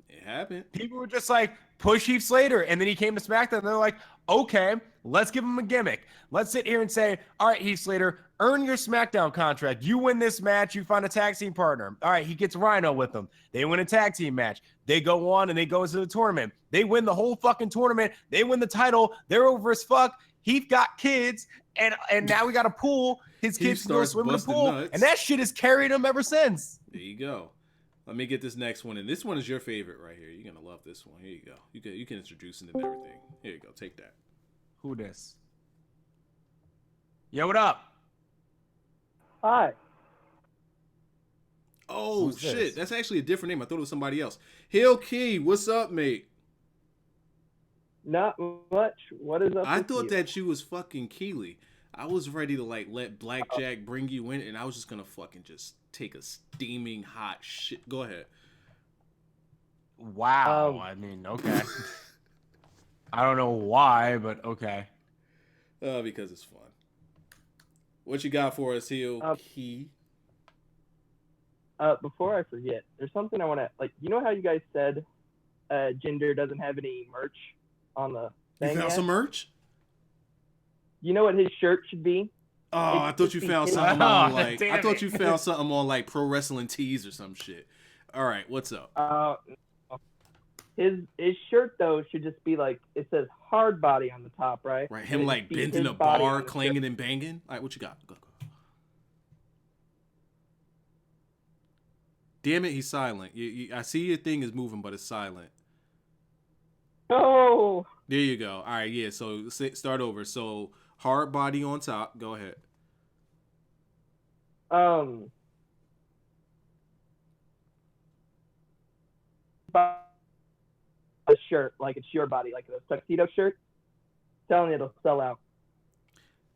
It happened. People were just like, push Heath Slater. And then he came to SmackDown and they're like, okay, let's give him a gimmick. Let's sit here and say, all right, Heath Slater, earn your SmackDown contract. You win this match, you find a tag team partner. All right, he gets Rhino with them. They win a tag team match. They go on and they go into the tournament. They win the whole fucking tournament. They win the title. They're over as fuck. Heath got kids, and now we got a pool. His kids can go swim in the pool. Nuts. And that shit has carried him ever since. There you go. Let me get this next one. And this one is your favorite right here. You're going to love this one. Here you go. You can introduce him and everything. Here you go. Take that. Who this? Yo, what up? Hi. Oh, shit. That's actually a different name. I thought it was somebody else. Hill Key, what's up, mate? Not much. What is up? I thought that you was fucking Keely. I was ready to let Blackjack bring you in, and I was just going to fucking just take a steaming hot shit. Go ahead. Wow. Okay. I don't know why, but okay. Because it's fun. What you got for us, Hill Key? Before I forget, there's something I want to, you know how you guys said Jinder doesn't have any merch on the thing You found some merch? You know what his shirt should be? Oh, I thought you found something on Pro Wrestling Tees or some shit. All right, what's up? His shirt though should just be it says hard body on the top, right? Right, him bent in a bar, clanging and banging. All right, what you got? Go. Damn it, he's silent. I see your thing is moving, but it's silent. Oh. There you go. All right, yeah. So start over. So hard body on top. Go ahead. A shirt, it's your body, a tuxedo shirt. Telling you it'll sell out.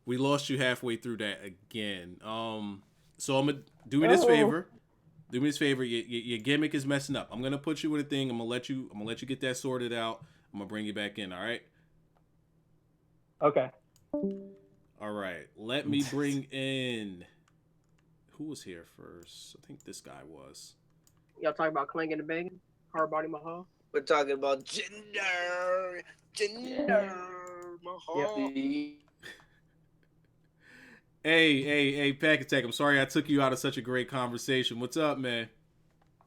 We lost you halfway through that again. So I'm gonna do me this favor. Do me this favor. Your gimmick is messing up. I'm gonna put you with a thing. I'm gonna let you get that sorted out. I'm gonna bring you back in. All right. Okay. All right. Let me bring in. Who was here first? I think this guy was. Y'all talking about clanging and banging? Hardbody Mahal. We're talking about Jinder Mahal. Hey, Pack Attack. I'm sorry I took you out of such a great conversation. What's up, man?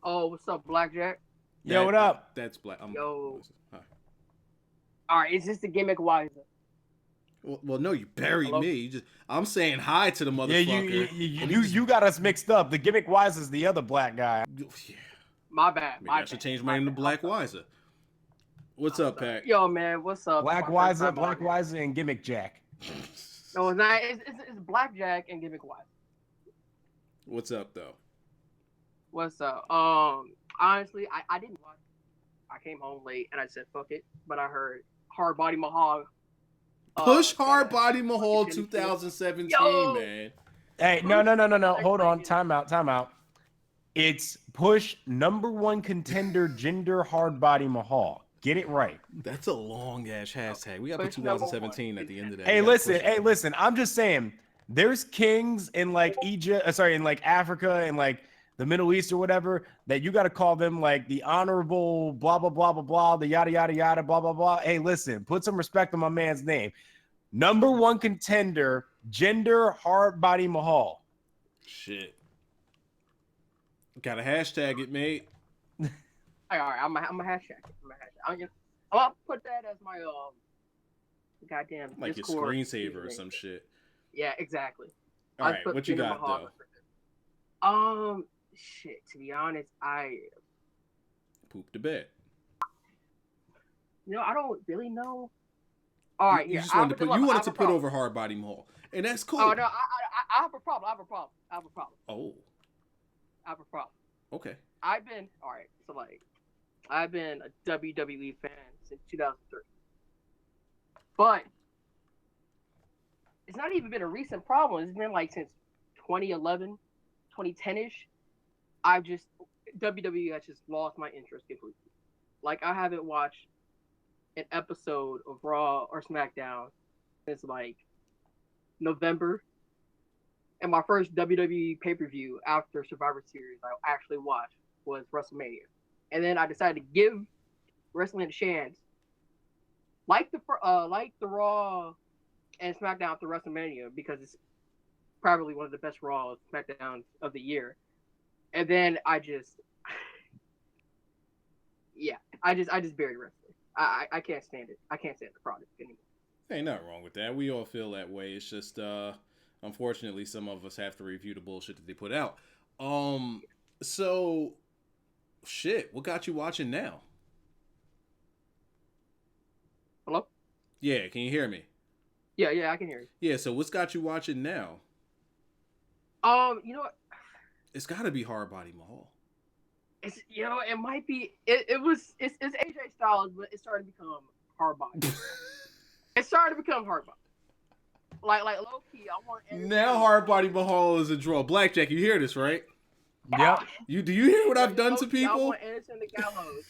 Oh, what's up, Blackjack? Yo, what up? That's Black. Yo. Hi. All right, is this the gimmick Wyza? Well, no, you buried me. I'm saying hi to the motherfucker. Yeah, you got us mixed up. The gimmick wise is the other black guy. Yeah. My bad. Maybe I should change my name to Black Wyza. What's up, Pack? Yo, man, what's up? Black Wyza, and Gimmick Jack. No, it's not. It's Blackjack and Gimmick Wyza. What's up, though? What's up? Honestly, I didn't watch. I came home late and I said fuck it, but I heard Hardbody Mahal. Push Hardbody Mahal 2017, Yo. man. Hey, no. Hold on. Time out. It's push #1 contender Jinder Hardbody Mahal. Get it right. That's a long ass hashtag. We got to put 2017 at the end of that. Hey, listen. I'm just saying. There's kings in like Egypt, in like Africa and like the Middle East or whatever, that you got to call them like the honorable blah blah blah blah blah, the yada yada yada blah blah blah. Hey, listen, put some respect on my man's name. #1 contender Jinder Hardbody Mahal. Shit. Got to hashtag it, mate. All right, I'm a hashtag. I'm gonna put that as my goddamn like Discord your screensaver or some shit. Yeah, exactly. All right, what you got though? Shit. To be honest, I pooped the bed. I don't really know. All right, you just wanted to put over Hardbody Mahal, and that's cool. Oh no, I have a problem. I have a Oh. I have a problem. Okay. I've been a WWE fan since 2003, but it's not even been a recent problem. It's been like since 2011, 2010-ish. WWE has just lost my interest completely. Like, I haven't watched an episode of Raw or SmackDown since like November. And my first WWE pay-per-view after Survivor Series I actually watched was WrestleMania. And then I decided to give wrestling a chance. Like the Raw and SmackDown after WrestleMania, because it's probably one of the best Raw SmackDowns of the year. And then I just buried wrestling. I can't stand it. I can't stand the product anymore. Ain't nothing wrong with that. We all feel that way. It's just unfortunately some of us have to review the bullshit that they put out. So shit, what got you watching now? Hello? Yeah, can you hear me? Yeah, I can hear you. Yeah, so what's got you watching now? You know what? It's got to be Hardbody Mahal. It's it might be. It's AJ Styles, but it started to become Hardbody. It started to become Hardbody. Like low key, I want. Now Hardbody Mahal is a draw. Blackjack, you hear this, right? Yep. Do you hear what I've done to people? I want Anderson the Gallows.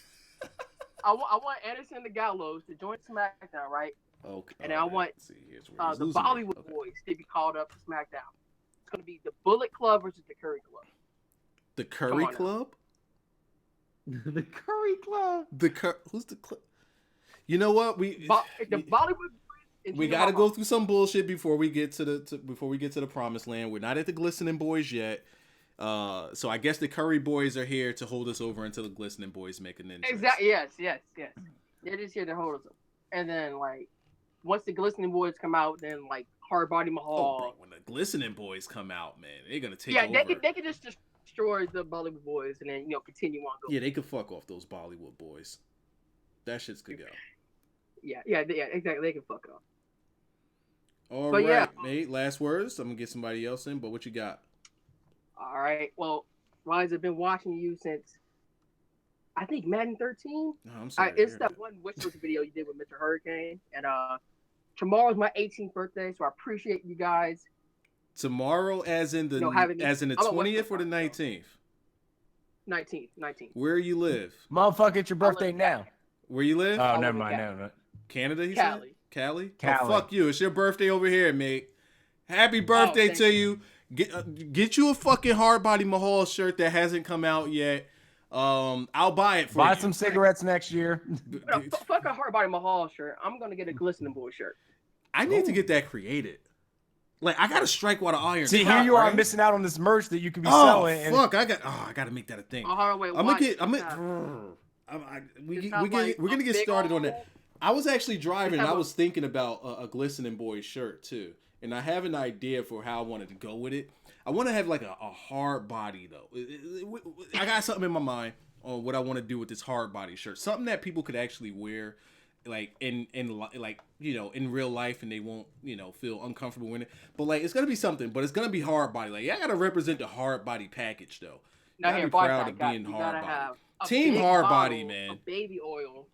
I want Anderson the Gallows to join SmackDown, right? Okay. And then I want the Bollywood boys to be called up to SmackDown. It's gonna be the Bullet Club versus the Curry Club. The Curry Club? The Curry Club. Who's the club? You know what? The Bollywood boys. We got to go through some bullshit before we get to the promised land. We're not at the Glistening Boys yet. So I guess the Curry Boys are here to hold us over until the Glistening Boys make an entrance. Exactly. Yes. They're just here to hold us up. And then once the Glistening Boys come out, then Hardbody Mahal. Oh, bro, when the Glistening Boys come out, man, they're gonna take over. Yeah, they could just destroy the Bollywood boys and then continue on going. Yeah, they could fuck off those Bollywood boys. That shit's good go. Yeah, exactly. They can fuck off. All right, mate. Last words. I'm gonna get somebody else in, but what you got? All right. Well, Ryze, I've been watching you since I think Madden 13. No, I'm sorry. It's that one Whistlers video you did with Mr. Hurricane, and tomorrow's my 18th birthday, so I appreciate you guys. Tomorrow, as in the 20th or the 19th? 19th. Where you live? Motherfucker, it's your birthday now. Where you live? Oh, never mind. Canada, he Cali. said? Cali? Cali. Oh, fuck you. It's your birthday over here, mate. Happy birthday to you. Get you a fucking Hardbody Mahal shirt that hasn't come out yet. I'll buy it for Buy you. some cigarettes next year. Fuck a Hard Body Mahal shirt. I'm gonna get a Glistening Boy shirt. I need to get that created. Like, I gotta strike while the iron's See, hot, here you are right? missing out on this merch that you could be Oh selling. And fuck! I gotta make that a thing. Oh, hold on, wait. I'm watch. gonna we're gonna get started on that. I was actually driving and I was thinking about a Glistening Boy shirt too, and I have an idea for how I wanted to go with it. I want to have like a hard body though. I got something in my mind on what I want to do with this hard body shirt. Something that people could actually wear, like in like in real life, and they won't feel uncomfortable in it. But like it's gonna be something, but it's gonna be hard body. Like I gotta represent the hard body package though. Now I'd here, be watch proud that of guy. being You hard gotta body. have a Team big hard bottle body, man. of baby oil.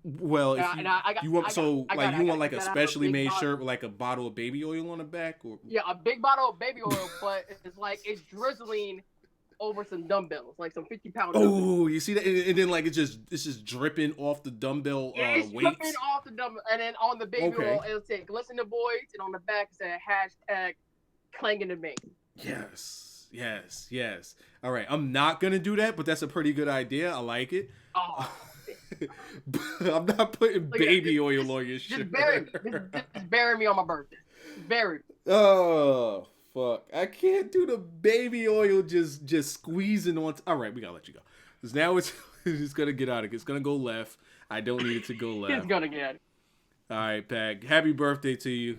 Well, if And I got- you want I got- so I like got- you I want got- like you a gotta have a specially big made bottle. shirt with like a bottle of baby oil on the back, or Yeah, a big bottle of baby oil, but it's like it's drizzling over some dumbbells, like some 50-pound dumbbells. oh, you see that, and then like it's just dripping off the dumbbell Yeah, it's weights. dripping off the dumbbell, and then on the baby Okay. oil, it'll say "Glistening Boys," and on the back it said hashtag clanging the bank. Yes. All right, I'm not gonna do that, but that's a pretty good idea. I like it. Oh, I'm not putting Look at baby this. oil on your shirt. just bury me. Just bury me on my birthday. Just bury me. Oh fuck! I can't do the baby oil just squeezing on. All right, we gotta let you go. Because now it's gonna get out of it. It's gonna go left. I don't need it to go left. He's gonna get it. All right, Pag. Happy birthday to you.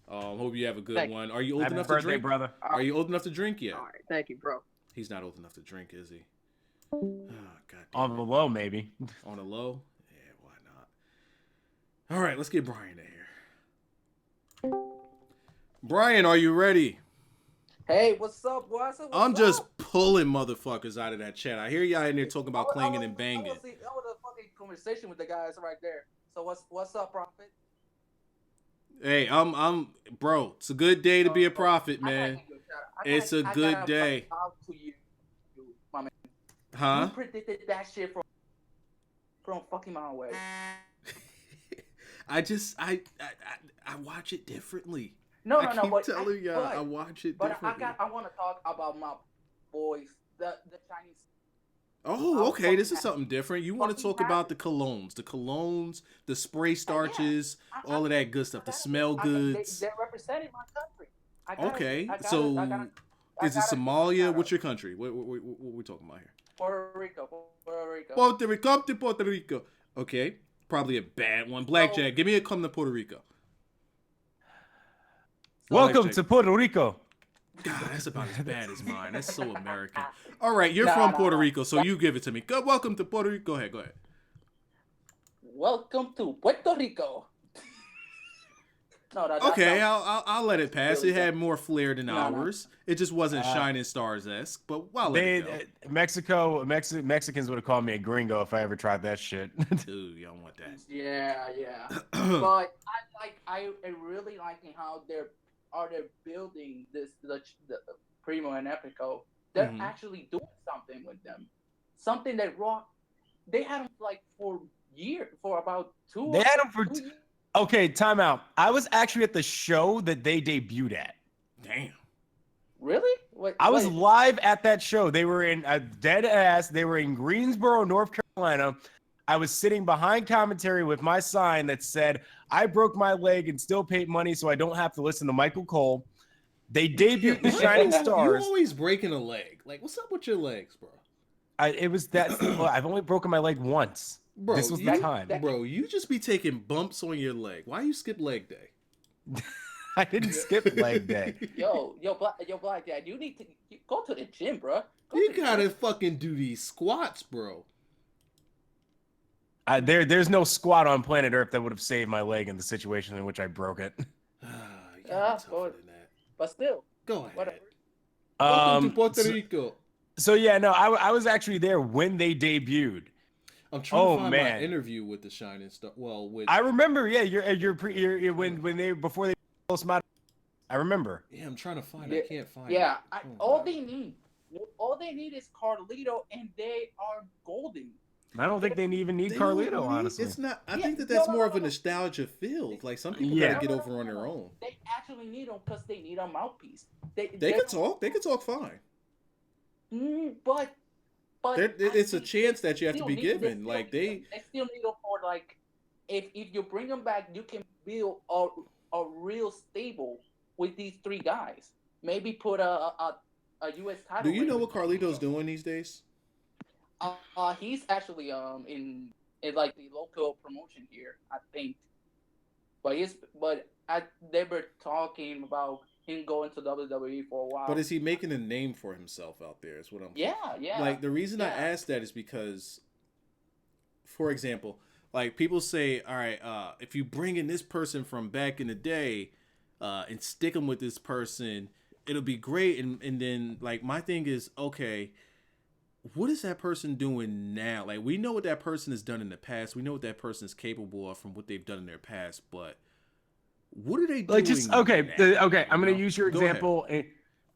Hope you have a good Thank one. Are you old happy enough birthday, to drink? brother. Are you old enough to drink yet? All right, thank you, bro. He's not old enough to drink, is he? Oh, God damn On it. the low, maybe. On the low? Yeah, why not? All right, let's get Brian in here. Brian, are you ready? Hey, what's up, boy? I'm just pulling motherfuckers out of that chat. I hear y'all in there talking about clanging and banging. That was a fucking conversation with the guys right there. So what's up, Prophet? Hey, I'm bro. It's a good day to be a prophet, man. It's a good day. Talk to you, my man. Huh? You predicted that shit from fucking mile away. I watch it differently. No, I keep but telling y'all, I watch it But differently. I want to talk about my boys, the Chinese. Oh, okay. fucking This is something different. You want to fucking talk about the colognes, the spray starches, all of that good stuff, the smell goods. They're representing my country. Okay, so is it Somalia? What's your country? What we talking about here? Puerto Rico. Puerto Rico. Okay, probably a bad one. Blackjack, give me a come to Puerto Rico. Welcome Blackjack. to Puerto Rico. God, that's about as bad as mine. That's so American. All right, you're from Puerto Rico, so you give it to me. Welcome to Puerto Rico. Go ahead. Welcome to Puerto Rico. No, that's Okay, not- I'll let it pass. really It had more flair than ours. It just wasn't Shining Stars-esque, but I'll let it go. Mexicans would have called me a gringo if I ever tried that shit. Dude, y'all want that. Yeah. But I really liking how they're building the Primo and Epico. They're Mhm. actually doing something with them. Something that Raw, they had them like for about 2 They had them for 2 years. Okay, time out. I was actually at the show that they debuted at. Damn. Really? Wait, I was wait. live at that show. They were in a dead ass. They were in Greensboro, North Carolina. I was sitting behind commentary with my sign that said, "I broke my leg and still paid money so I don't have to listen to Michael Cole." They debuted the Shining You Stars. always breaking a leg. Like, what's up with your legs, bro? It was that simple. I've only broken my leg once. Bro, This was you, the time. Bro, you just be taking bumps on your leg. Why you skip leg day? I didn't skip leg day. Yo, Blackjack, you need to go to the gym, bro. You gotta fucking do these squats, bro. There's no squat on planet Earth that would have saved my leg in the situation in which I broke it. You gotta be tougher But than that. but still, Go ahead. whatever. Welcome to Puerto Rico. So yeah, no, I was actually there when they debuted. I'm trying to find my man. interview with the Shining Star. Well, with I remember, yeah, you're when they before they SmackDown. I remember. yeah, I'm trying to find it. I can't find Yeah, it. all they need is Carlito, and they are golden. I don't think they even need They Carlito, don't need- honestly. It's not. I Yeah, think that's no, more no, of a no. nostalgia feel. Like some people Yeah. gotta get over on their own. They actually need them because they need a mouthpiece. They could talk. They could talk fine. But but It's a chance that you have to still be need- given. still Like need them. They still need them for like, if you bring them back, you can build a real stable with these three guys. Maybe put a U.S. title. Do you know what Carlito's doing these days? He's actually in like the local promotion here, I think. But they were talking about him going to WWE for a while. But is he making a name for himself out there? Is what I'm. Yeah. Like the reason I asked that is because, for example, like people say, all right, if you bring in this person from back in the day, and stick them with this person, it'll be great. And then like my thing is, okay, what is that person doing now? Like we know what that person has done in the past. We know what that person is capable of from what they've done in their past. But what are they doing? Like just okay, now? okay. I'm going to use your Go example. I'm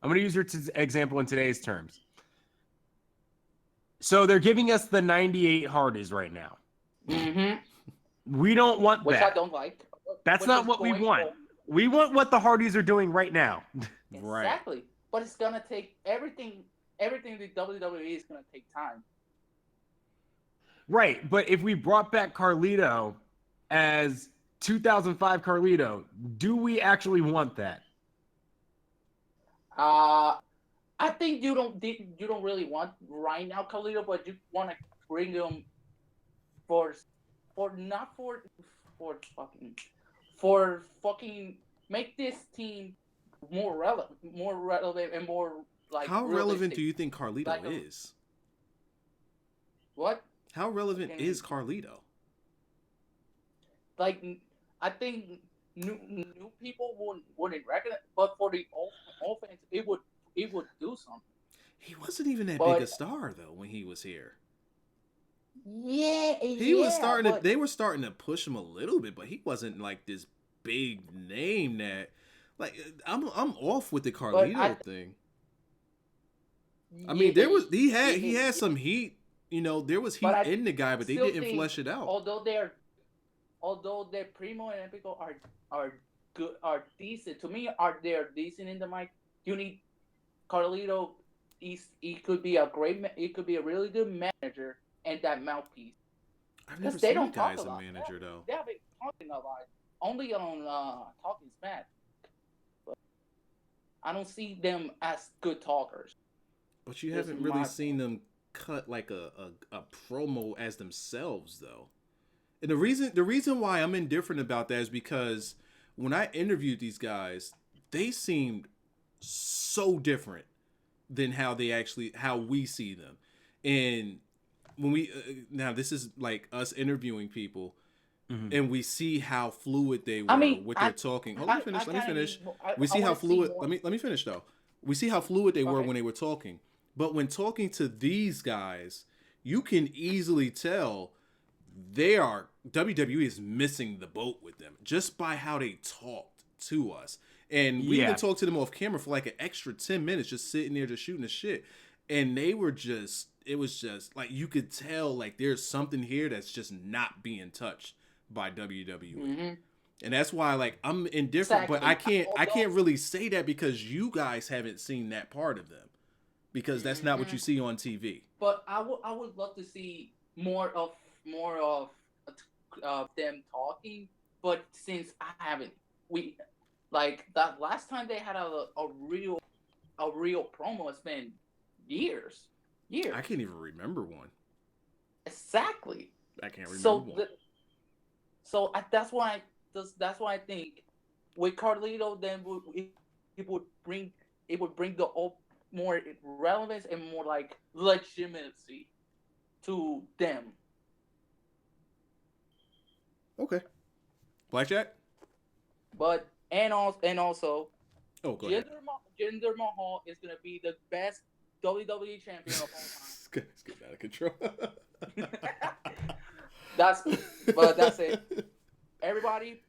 going to use your example in today's terms. So they're giving us the 98 Hardys right now. Mm-hmm. We don't want Which that. I don't like. That's not what we want. We want what the Hardys are doing right now. Right. Exactly. But it's gonna take everything the WWE is gonna take time. Right, but if we brought back Carlito as 2005 Carlito, do we actually want that? I think you don't really want right now Carlito, but you want to bring him for fucking make this team more relevant and more like. How relevant realistic. do you think Carlito Like is? What? How relevant is Carlito? Like, I think new people wouldn't recognize, but for the offense, it would do something. He wasn't even that big a star though when he was here. Yeah, he was starting to. They were starting to push him a little bit, but he wasn't like this big name that. Like I'm off with the Carlito thing. I mean, he had some heat. You know, there was heat in the guy, but they didn't flesh it out. Although they're Primo and Epico are good, are decent. To me, they're decent in the mic. You need Carlito. He could be a really good manager and that mouthpiece. I've never seen the guy as a manager though. They have been talking a lot, only on Talking Smack. But I don't see them as good talkers. But you haven't really seen them cut like a promo as themselves though. And the reason why I'm indifferent about that is because when I interviewed these guys, they seemed so different than how we see them. And when we now this is like us interviewing people, and we see how fluid they were with their talking. Let me finish. We see how fluid. Let me finish though. We see how fluid they were when they were talking. But when talking to these guys, you can easily tell WWE is missing the boat with them just by how they talked to us. And we even talked to them off camera for like an extra 10 minutes, just sitting there, just shooting the shit. And it was just like, you could tell like there's something here that's just not being touched by WWE. Mm-hmm. And that's why like I'm indifferent, but I can't really say that because you guys haven't seen that part of them. Because that's not what you see on TV. But I would love to see more of them talking. But since I haven't, that last time they had a real promo, it's been years. I can't even remember one. Exactly. I can't remember one. That's why I think with Carlito, then it would bring the more relevance and more like legitimacy to them. Okay. Blackjack? But and also go ahead. Jinder Mahal is gonna be the best WWE champion of all time. It's getting out of control. That's it. Everybody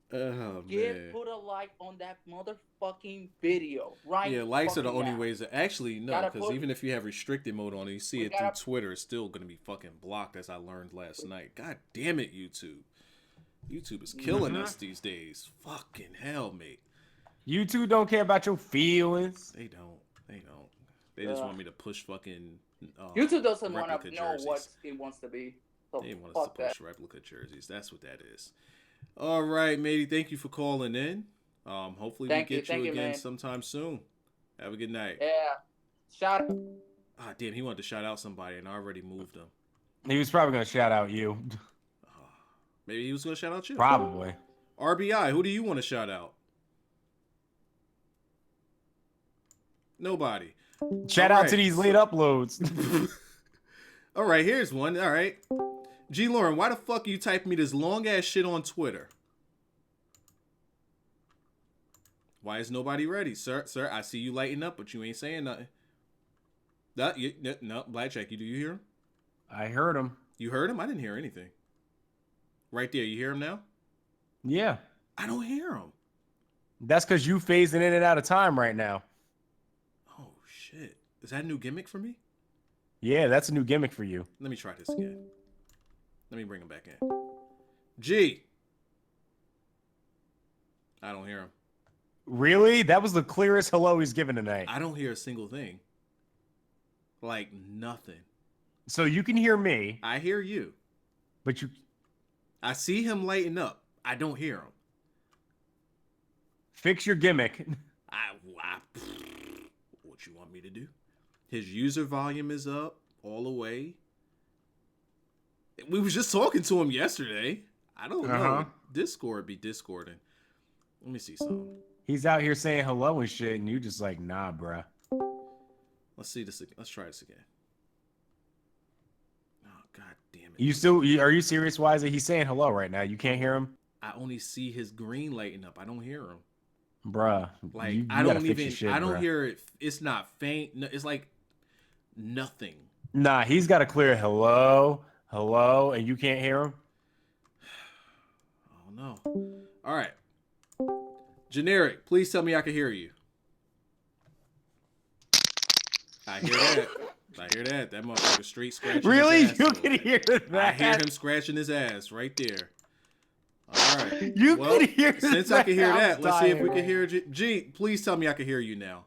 put a like on that motherfucking video, right? Yeah, likes are the only ways to actually no, because even if you have restricted mode on it, you see it through Twitter, it's still gonna be fucking blocked, as I learned last night. God damn it, YouTube. YouTube is killing us these days. Fucking hell, mate. YouTube don't care about your feelings. They don't. They just want me to push fucking YouTube doesn't want replica to know jerseys. what it wants to be. So They want us fuck to that. push replica jerseys. That's what that is. All right, matey. Thank you for calling in. Hopefully we get you again man. sometime soon. Have a good night. Yeah. Shout out. Ah, damn, he wanted to shout out somebody, and I already moved him. He was probably gonna shout out you. Maybe he was gonna shout out you. Probably. RBI, who do you want to shout out? Nobody. Shout All out right. to these late uploads. All right, here's one. All right. G. Lauren, why the fuck are you typing me this long ass shit on Twitter? Why is nobody ready? Sir, I see you lighting up, but you ain't saying nothing. No, Blackjack, do you hear him? I heard him. You heard him? I didn't hear anything. Right there, you hear him now? Yeah. I don't hear him. That's because you phasing in and out of time right now. Oh, shit. Is that a new gimmick for me? Yeah, that's a new gimmick for you. Let me try this again. Let me bring him back in. G. I don't hear him. Really? That was the clearest hello he's given tonight. I don't hear a single thing. Like nothing. So you can hear me, I hear you. but you I see him lighting up. I don't hear him. fix your gimmick. What you want me to do? His user volume is up all the way. We was just talking to him yesterday. I don't know. Discord be discording. Let me see something. He's out here saying hello and shit, and you just like, nah, bruh. Let's see this again. Let's try this again. Oh, god damn it. Are you serious, Wyza? He's saying hello right now. You can't hear him? I only see his green lighting up. I don't hear him. Bruh. Like, you I gotta don't fix even, your shit, I don't bruh. hear it. It's not faint. No, it's like nothing. Nah, he's got to clear hello, and you can't hear him? Oh, no. All right. Generic, please tell me I can hear you. I hear that. I hear that. That motherfucker straight scratching Really? his ass. You can hear that? I hear him scratching his ass right there. All right. You can hear Since I can hear that, I'm let's see if we dying. can hear G. Please tell me I can hear you now.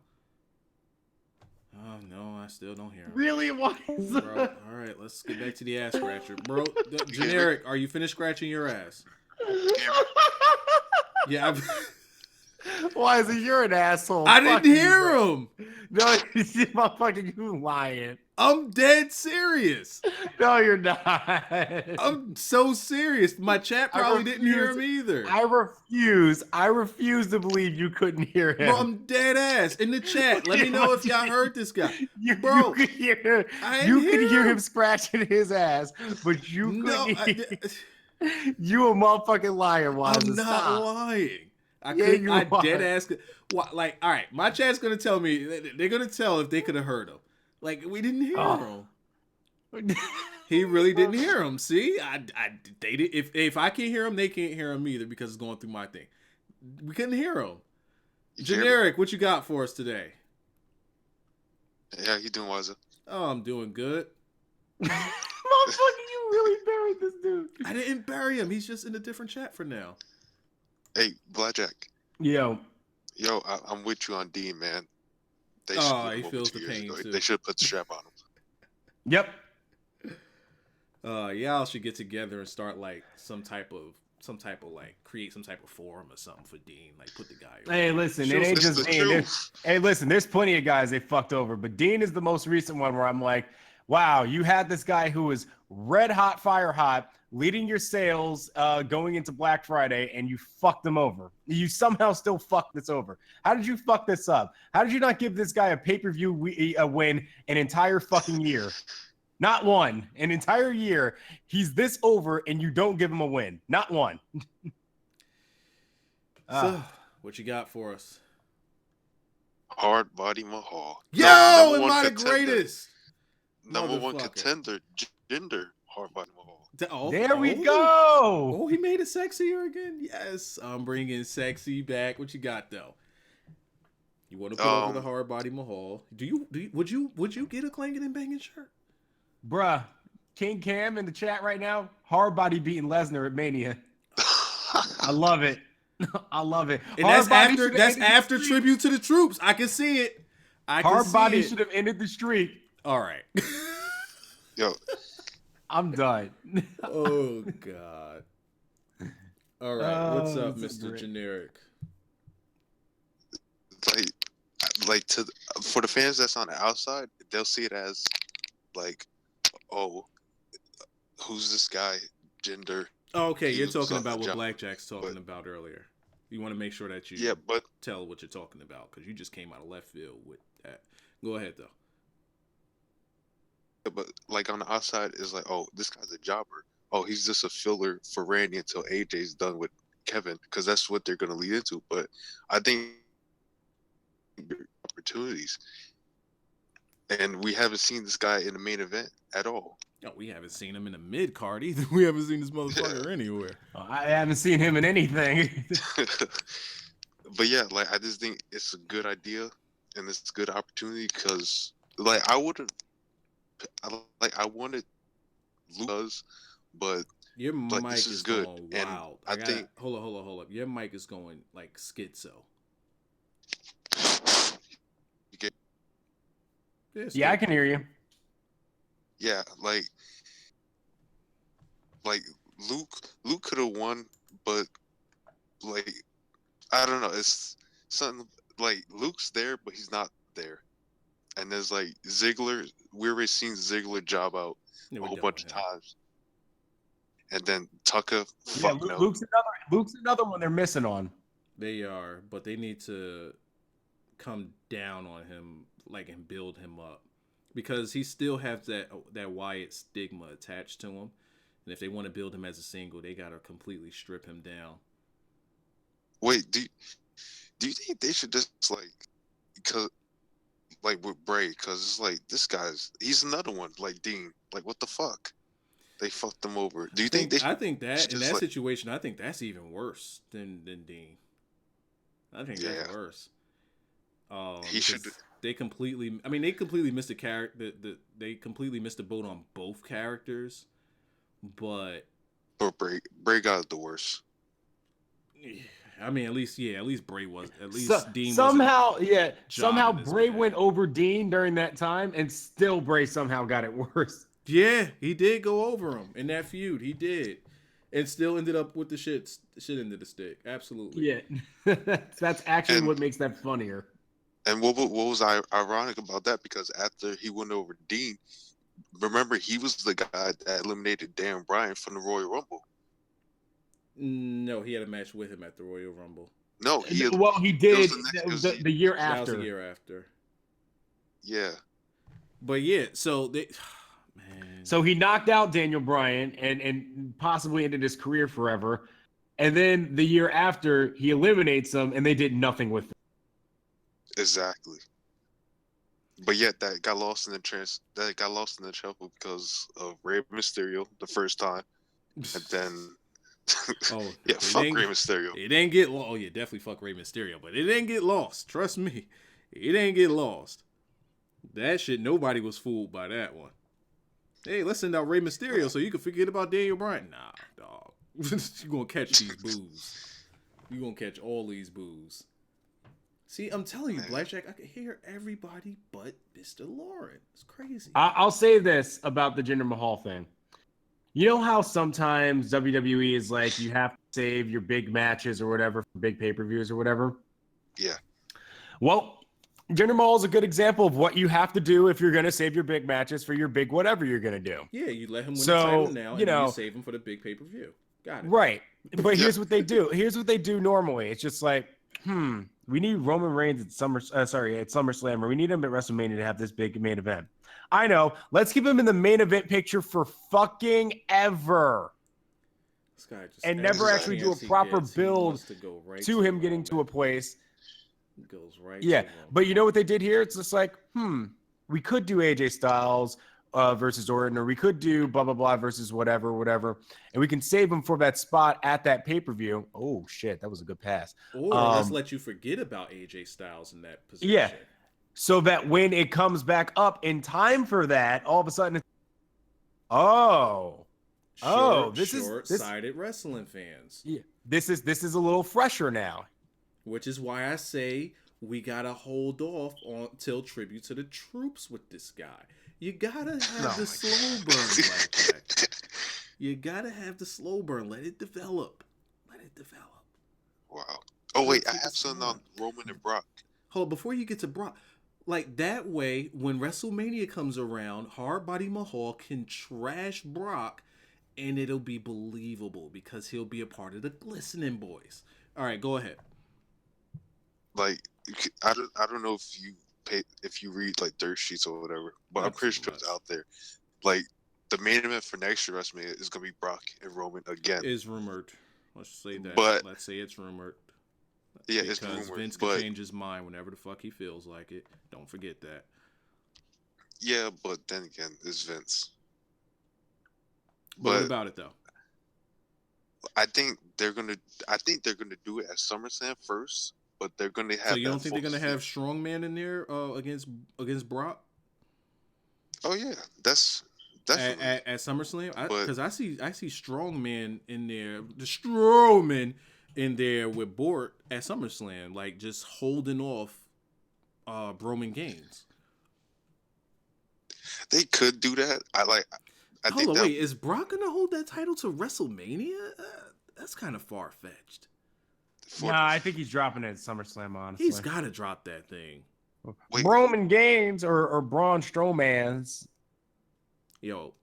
Oh, no, I still don't hear him. Really? Why? Bro, all right, let's get back to the ass scratcher. Bro, Generic, are you finished scratching your ass? Yeah, Why is it? You're an asshole. I Fuck didn't you, hear bro. him. No, motherfucker, you lying. I'm dead serious. No, you're not. I'm so serious. My chat probably didn't hear him either. I refuse to believe you couldn't hear him. Bro, I'm dead ass. In the chat, let me know if y'all heard this guy. You Bro, could hear, I you didn't could hear hear him. him scratching his ass, but you No, couldn't. You a motherfucking liar, Wyza. I'm not Stop. lying. I Yeah, could. you I are. dead ass. What? Like, all right, my chat's gonna tell me. They're gonna tell if they could have heard him. Like, we didn't hear him. He really didn't hear him. See, they did. If I can't hear him, they can't hear him either because it's going through my thing. We couldn't hear him. Generic, what you got for us today? Yeah, you doing, Wyza? Oh, I'm doing good. Motherfucker, you really buried this dude. I didn't bury him. He's just in a different chat for now. Hey, Blackjack. Yo, I'm with you on Dean, man. They Oh, screwed he him over feels 2 the years pain, ago. too. They should have put the strap on him. yep. Y'all should get together and start like some type of like create some type of forum or something for Dean. Like put the guy. Hey, listen, it ain't It's just the Dean. truth. Hey, listen, there's plenty of guys they fucked over, but Dean is the most recent one where I'm like, wow, you had this guy who was red hot, fire hot, leading your sales going into Black Friday, and you fucked them over. You somehow still fucked this over. How did you fuck this up? How did you not give this guy a pay-per-view win an entire fucking year? Not one. An entire year. He's this over, and you don't give him a win. Not one. So, what you got for us? Hard Body Mahal. Yo, Number am one I the contender. greatest? Number one Motherfucker. contender, Jinder Hard Body Mahal. There we go. Oh, he made it sexier again. Yes, I'm bringing sexy back. What you got though? You want to put over the hard body Mahal? Would you get a clanging and banging shirt? Bruh, King Cam in the chat right now, hard body beating Lesnar at Mania. I love it. I love it. And Hard body that's should have after ended the streak. tribute to the troops. I can see it. Hard body should have ended the streak. All right. Yo, I'm done. Oh God. All right. What's Oh, up, that's Mr. great. Generic? like, for the fans that's on the outside, they'll see it as like, oh, who's this guy, Jinder? Oh, okay, He you're was talking on the about what job. Blackjack's talking But about earlier. You want to make sure that you yeah, but tell what you're talking about because you just came out of left field with that. Go ahead though. like on the outside is like, oh, this guy's a jobber. Oh, he's just a filler for Randy until AJ's done with Kevin, because that's what they're gonna lead into. But I think opportunities, and we haven't seen this guy in the main event at all. No, we haven't seen him in the mid card either. We haven't seen this motherfucker Yeah. anywhere. I haven't seen him in anything. But yeah, like I just think it's a good idea and it's a good opportunity because like I wanted Lucas, but Your like mic this is is good, going and wild. I gotta think hold up. Your mic is going like schizo. you get Yeah, I can hear you. yeah, like Luke could have won, but like I don't know, it's something like Luke's there, but he's not there. And there's like Ziggler. We already seen Ziggler job out Yeah, a we're whole done bunch with of him. times. And then Tucker, Yeah, fuck no. Luke's another one they're missing on. They are, but they need to come down on him, like, and build him up because he still has that Wyatt stigma attached to him. And if they want to build him as a single, they gotta completely strip him down. Wait, do you think they should just because like with Bray, because it's like he's another one like Dean. Like what the fuck? They fucked him over. Do you think they I think that should in just that situation, I think that's even worse than Dean. I think Yeah. that's worse. He should. Because they completely. I mean, they completely missed the character. They completely missed the boat on both characters. But But Bray got it the worst. I mean, at least Bray was. At least Dean somehow, was somehow his Bray bag. went over Dean during that time, and still Bray somehow got it worse. Yeah, he did go over him in that feud. He did, and still ended up with the shit into the stick. Absolutely. Yeah, that's actually And- what makes that funnier. And what was ironic about that? Because after he went over Dean, remember he was the guy that eliminated Dan Bryan from the Royal Rumble. No, he had a match with him at the Royal Rumble. No, He did it was the the year That was after. a year after. Yeah. But yeah, so they, man. So he knocked out Daniel Bryan and possibly ended his career forever. And then the year after, he eliminates him, and they did nothing with it. Exactly. But yet that got lost in the shuffle because of Rey Mysterio the first time, and then Oh, yeah, it fuck ain't- Rey Mysterio. It didn't get lost. Oh yeah, definitely fuck Rey Mysterio, but it didn't get lost. Trust me, it didn't get lost. That shit, nobody was fooled by that one. Hey, let's send out Rey Mysterio so you can forget about Daniel Bryan. Nah, dog. You gonna catch these boos. You gonna catch all these boos. See, I'm telling you, Blackjack, I can hear everybody but Mr. Lauren. It's crazy. I'll say this about the Jinder Mahal thing. You know how sometimes WWE is like, you have to save your big matches or whatever for big pay-per-views or whatever? Yeah. Well, Jinder Mahal is a good example of what you have to do if you're going to save your big matches for your big whatever you're going to do. Yeah, you let him win So, the title now, and you then know- you save him for the big pay-per-view. Got it. Right. But here's what they do. Here's what they do normally. It's just like, we need Roman Reigns at SummerSlam, or we need him at WrestleMania to have this big main event. I know. Let's keep him in the main event picture for fucking ever. This guy just And never every actually do a chance he proper gets, he build wants to go right to him the getting to a Roman. place. He goes right Yeah. to Roman. But you know what they did here? It's just like, we could do AJ Styles versus Orton, or we could do blah, blah, blah versus whatever. And we can save him for that spot at that pay-per-view. Oh, shit. That was a good pass. Or let's let you forget about AJ Styles in that position. Yeah. So that when it comes back up in time for that, all of a sudden, this is short-sighted wrestling fans. Yeah, this is a little fresher now. Which is why I say we gotta hold off until tribute to the troops with this guy. You gotta have the slow burn like that. You gotta have the slow burn. Let it develop. Let it develop. Wow. Oh wait, I have something on Roman and Brock. Hold on, before you get to Brock, like that way, when WrestleMania comes around, Hardbody Mahal can trash Brock, and it'll be believable because he'll be a part of the Glistening Boys. All right, go ahead. Like, I don't know if you read like dirt sheets or whatever, but I'm pretty sure it's out there. Like, the main event for next year WrestleMania is gonna be Brock and Roman again. Is rumored. Let's say that. But let's say it's rumored. Yeah, because it's rumored. Vince can change his mind whenever the fuck he feels like it. Don't forget that. Yeah, but then again, it's Vince. But what about it though? I think they're gonna do it at SummerSlam first, but they're gonna have. So you don't think they're gonna have Strongman in there against Brock? Oh yeah, that's definitely at SummerSlam. Because I see Strongman in there, the Strowman in there with Bort at SummerSlam, like just holding off Roman Reigns. They could do that. I think. Wait, is Brock gonna hold that title to WrestleMania? That's kind of far fetched. Nah, I think he's dropping it at SummerSlam. Honestly, he's got to drop that thing. Wait. Roman Reigns or Braun Strowman's. Yo,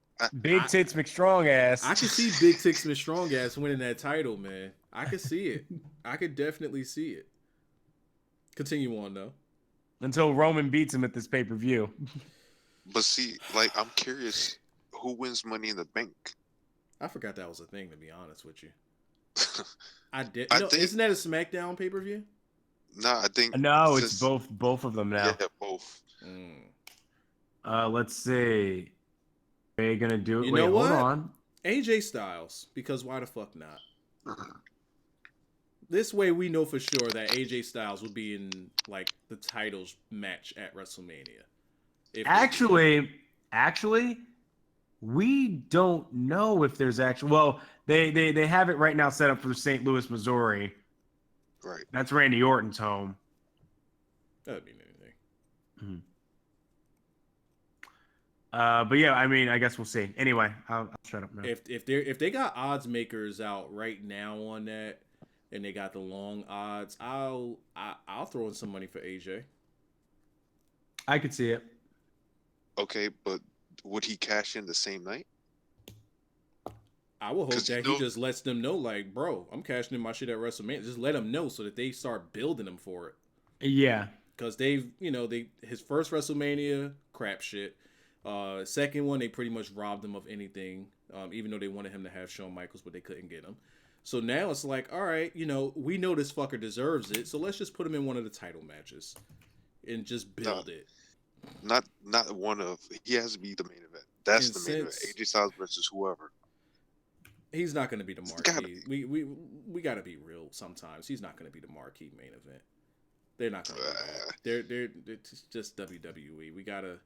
Big Tits McStrong ass. I can see Big Tits McStrong ass winning that title, man. I could see it. I could definitely see it. Continue on though. Until Roman beats him at this pay-per-view. But see, like, I'm curious, who wins Money in the Bank? I forgot that was a thing, to be honest with you. I did. No, isn't that a SmackDown pay-per-view? No, I think no, it's both of them now. Yeah, both. Let's see. Are you gonna do it? You know what? Hold on. AJ Styles, because why the fuck not? This way we know for sure that AJ Styles will be in like the titles match at WrestleMania. Actually, we don't know if there's actually. Well, they have it right now set up for St. Louis, Missouri. Right. That's Randy Orton's home. That'd mean anything. But yeah, I mean, I guess we'll see. Anyway, I'll shut up now. If they got odds makers out right now on that, and they got the long odds, I'll throw in some money for AJ. I could see it. Okay, but would he cash in the same night? I will hope that he just lets them know, like, bro, I'm cashing in my shit at WrestleMania. Just let them know so that they start building them for it. Yeah. Because his first WrestleMania, crap shit. Second one, they pretty much robbed him of anything, even though they wanted him to have Shawn Michaels, but they couldn't get him. So now it's like, all right, we know this fucker deserves it, so let's just put him in one of the title matches and just build it. Not one of. He has to be the main event. That's the main event. AJ Styles versus whoever. He's not going to be the marquee. We got to be real. Sometimes he's not going to be the marquee main event. They're not going to. They're just WWE. We gotta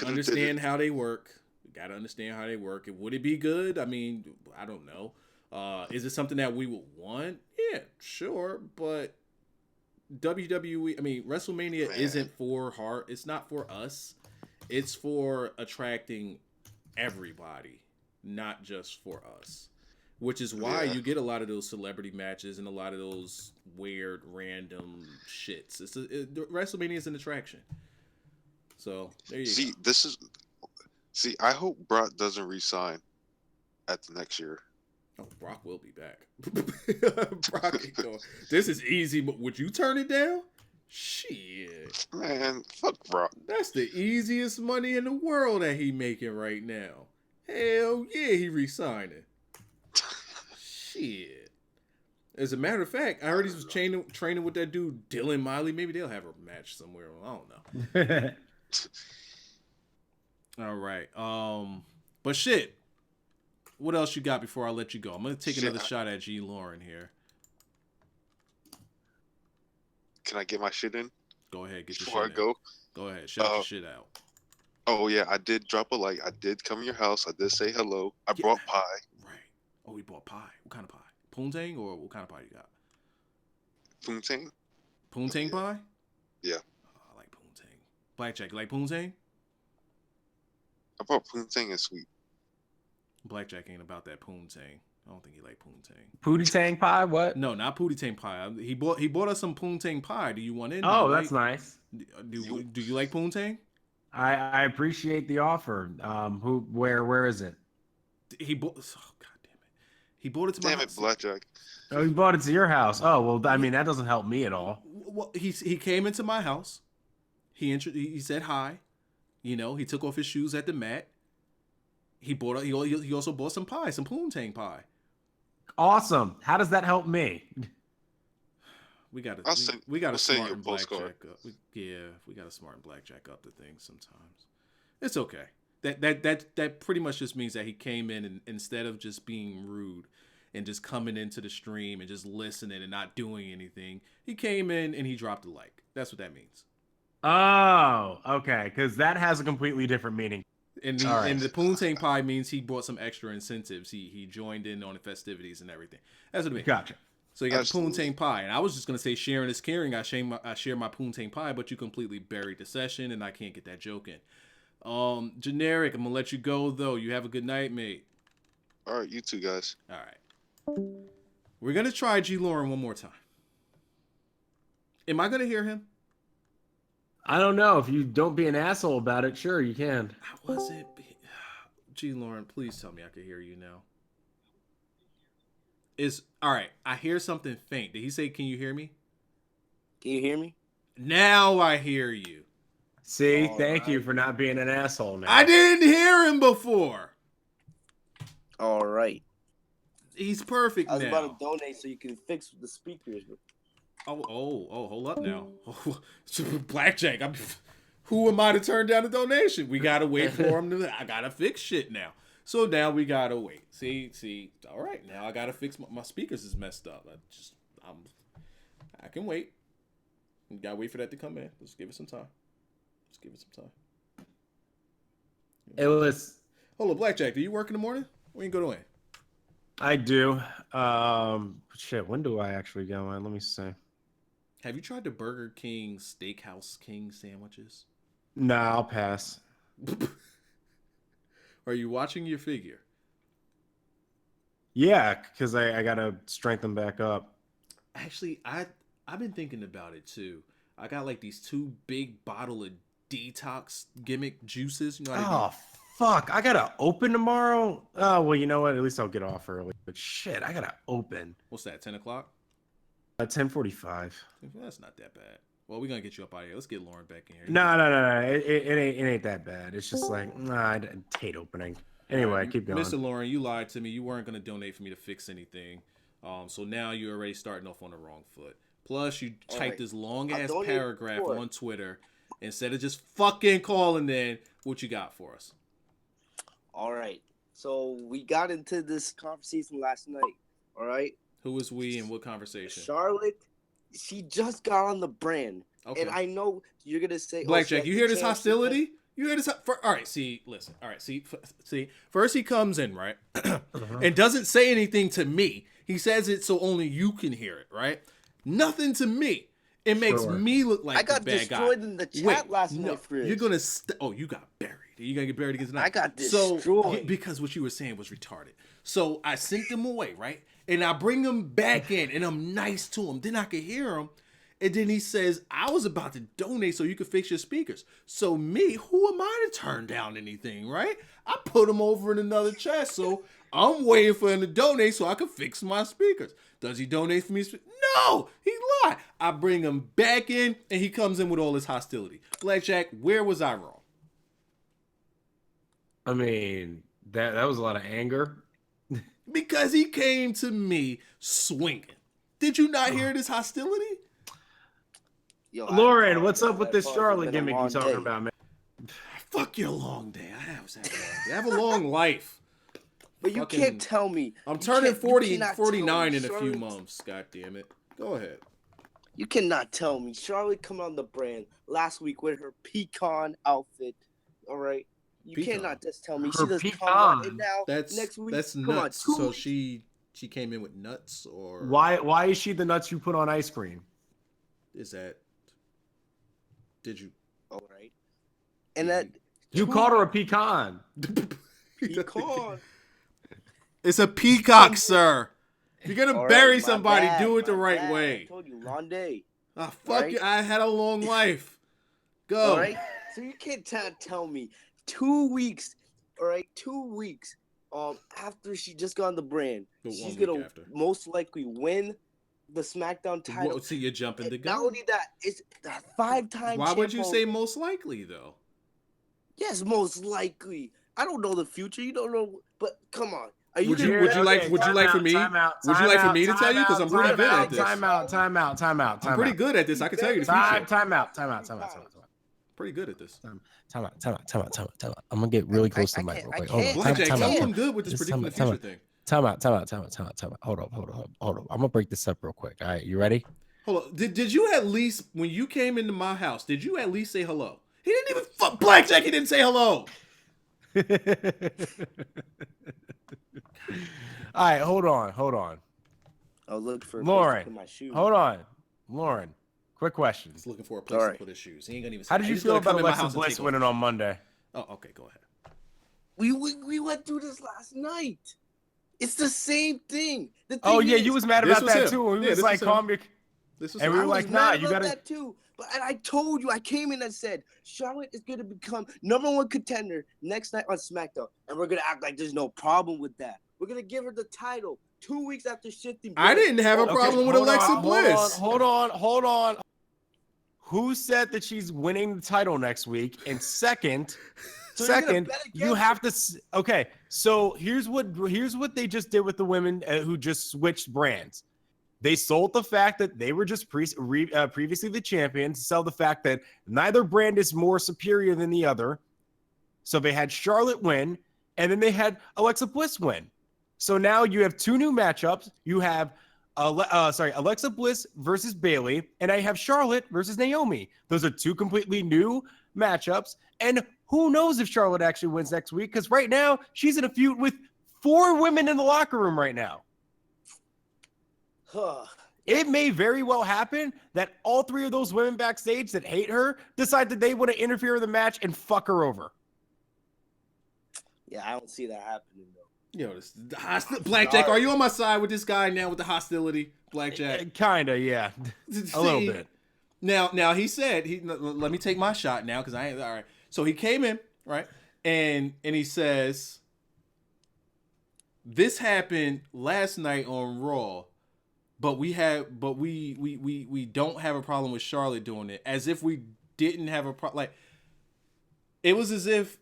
understand how they work. We gotta understand how they work. And would it be good? I mean, I don't know. Is it something that we would want? Yeah, sure, but WWE, I mean, WrestleMania isn't for heart. It's not for us. It's for attracting everybody, not just for us. Which is why you get a lot of those celebrity matches and a lot of those weird, random shits. WrestleMania is an attraction. So there you go. I hope Brock doesn't resign at the next year. Oh, Brock will be back. Brock ain't going. This is easy, but would you turn it down? Shit. Man, fuck Brock. That's the easiest money in the world that he making right now. Hell yeah, he resigning. Shit. As a matter of fact, I heard he was training with that dude, Dylan Miley. Maybe they'll have a match somewhere. I don't know. All right. But shit. What else you got before I let you go? I'm going to take another shot at G. Lauren here. Can I get my shit in? Go ahead. Get before your shit I go. In. Go ahead. Shout your shit out. Oh, yeah. I did drop a like. I did come to your house. I did say hello. I brought pie. Right. Oh, we bought pie. What kind of pie? Poontang or what kind of pie you got? Poontang. Poontang pie? Yeah. Oh, I like poontang. Blackjack, you like poontang? I bought poontang and sweet. Blackjack ain't about that poontang. I don't think he like poontang. Pootie Tang pie? What? No, not pootie tang pie. He bought us some poontang pie. Do you want in? Oh, that's nice. Do you like poontang? I appreciate the offer. Where is it? He bought. Oh, God damn it! He bought it to my Damn house. it, Blackjack. Oh, you bought it to your house. Oh, well, I mean, that doesn't help me at all. Well, he came into my house. He said hi. You know, he took off his shoes at the mat. He also bought some pie, some poontang pie. Awesome. How does that help me? We got I'll to send smarten you a postcard. Blackjack up. We got to smarten Blackjack up to things sometimes. It's okay. That pretty much just means that he came in and instead of just being rude and just coming into the stream and just listening and not doing anything, he came in and he dropped a like. That's what that means. Oh, okay. Because that has a completely different meaning. And the poontang pie means he brought some extra incentives. He joined in on the festivities and everything. That's what it means. Gotcha. So you got the poontang pie, and I was just gonna say sharing is caring. I share my poontang pie, but you completely buried the session, and I can't get that joke in. Generic, I'm gonna let you go though. You have a good night, mate. All right, you two guys. All right, we're gonna try G. Lauren one more time. Am I gonna hear him? I don't know. If you don't be an asshole about it, sure, you can. I wasn't. G. Lauren, please tell me I can hear you now. All right. I hear something faint. Did he say, "Can you hear me"? Can you hear me? Now I hear you. See, thank you for not being an asshole now. I didn't hear him before. All right. He's perfect now. I was about to donate so you can fix the speakers. Oh, hold up now. Blackjack, who am I to turn down a donation? We gotta wait for him I gotta fix shit now. So now we gotta wait. See. All right, now I gotta fix my speakers is messed up. I can wait. We gotta wait for that to come in. Let's give it some time. It was. Hold up, Blackjack. Do you work in the morning? When you go to in? I do. Shit. When do I actually go in? Let me see. Have you tried the Burger King Steakhouse King sandwiches? No, I'll pass. Are you watching your figure? Yeah, because I gotta strengthen back up. Actually, I've been thinking about it too. I got like these 2 big bottle of detox gimmick juices. You know how fuck! I gotta open tomorrow. Oh well, you know what? At least I'll get off early. But shit, I gotta open. What's that? 10 o'clock? 10:45. That's not that bad. Well, we're gonna get you up out of here. Let's get Lauren back in here. No. It ain't that bad. It's just like I hate opening. Anyway, right, keep going. Mr. Lauren, you lied to me. You weren't gonna donate for me to fix anything. So now you're already starting off on the wrong foot. Plus, you typed this long ass paragraph on Twitter instead of just fucking calling in. What you got for us? All right. So we got into this conversation last night. All right. Who was we and what conversation? Charlotte, she just got on the brand. Okay. And I know you're going to say... Blackjack, you hear this hostility? You hear this? All right, see, listen. All right, see. First he comes in, right? And doesn't say anything to me. He says it so only you can hear it, right? Nothing to me. It makes me look like the bad guy. I got destroyed in the chat last night, Frizz. You're going to... you got buried. You're going to get buried against the night. I got destroyed. Because what you were saying was retarded. So I sent them away, right? And I bring him back in, and I'm nice to him. Then I can hear him. And then he says, I was about to donate so you could fix your speakers. So me, who am I to turn down anything, right? I put him over in another chat, so I'm waiting for him to donate so I can fix my speakers. Does he donate for me? No, he lied. I bring him back in, and he comes in with all this hostility. Blackjack, where was I wrong? I mean, that was a lot of anger. Because he came to me swinging. Did you not hear this hostility? Yo, Lauren, what's up with this Charlotte gimmick you talking about, man? Fuck your long day. I have a long life. But you can't tell me. I'm turning 49 in a few months. God damn it. Go ahead. You cannot tell me. Charlotte come on the brand last week with her pecan outfit. All right. You cannot just tell me she does come on and now next week. That's nuts. So she came in with nuts, or why is she the nuts you put on ice cream? is that did you? All right. And that you called her a pecan. Pecan. It's a peacock, sir. If you're gonna All bury right, somebody, bad, do it the my right bad. way. I told you, long day. Ah, fuck you. I had a long life. Go. All right. So you can't tell me 2 weeks. All right, 2 weeks. After she just got on the brand, she's gonna most likely win the SmackDown title. Well, see, you're jumping the gun. Not only that, it's a 5-time. Why would you say most likely though? Yes, most likely. I don't know the future. You don't know, but come on. Would you like for me to tell you? Because I'm pretty good at this. Time out. I'm pretty good at this. I can tell you the future. Time out. Pretty good at this. Time out. I'm gonna get really close to the mic real quick. Hold on. Blackjack, I'm good with this predicting the future thing. Time out. Hold up. I'm gonna break this up real quick. All right, you ready? Hold on. Did you at least, when you came into my house, did you at least say hello? He didn't even Blackjack. He didn't say hello. All right, hold on. I'll look for Lauren. my shoes. Hold on, Lauren. Quick question. He's looking for a place to put his shoes. He ain't gonna even. How did you feel about Alexa Bliss winning on Monday? Oh, okay, go ahead. We went through this last night. It's the same thing. Oh yeah, you was mad about that too. We was like, calm your. And we were like, nah, you gotta. That too. But and I told you, I came in and said, Charlotte is gonna become #1 contender next night on SmackDown, and we're gonna act like there's no problem with that. We're gonna give her the title 2 weeks after shifting. I didn't have a problem with Alexa Bliss. Hold on. Who said that she's winning the title next week? And second, you have to. Okay, so here's what they just did with the women who just switched brands. They sold the fact that they were just previously the champions, sell the fact that neither brand is more superior than the other. So they had Charlotte win, and then they had Alexa Bliss win. So now you have 2 new matchups. You have Alexa Bliss versus Bayley, and I have Charlotte versus Naomi. Those are 2 completely new matchups. And who knows if Charlotte actually wins next week? Because right now she's in a feud with 4 women in the locker room right now. It may very well happen that all 3 of those women backstage that hate her decide that they want to interfere in the match and fuck her over. Yeah, I don't see that happening though. Yo, Blackjack, are you on my side with this guy now with the hostility, Blackjack? Kinda, yeah. A little bit. Now he said let me take my shot now because I ain't all right. So he came in, right? And he says this happened last night on Raw. But we don't have a problem with Charlotte doing it. As if we didn't have a problem. Like, it was as if,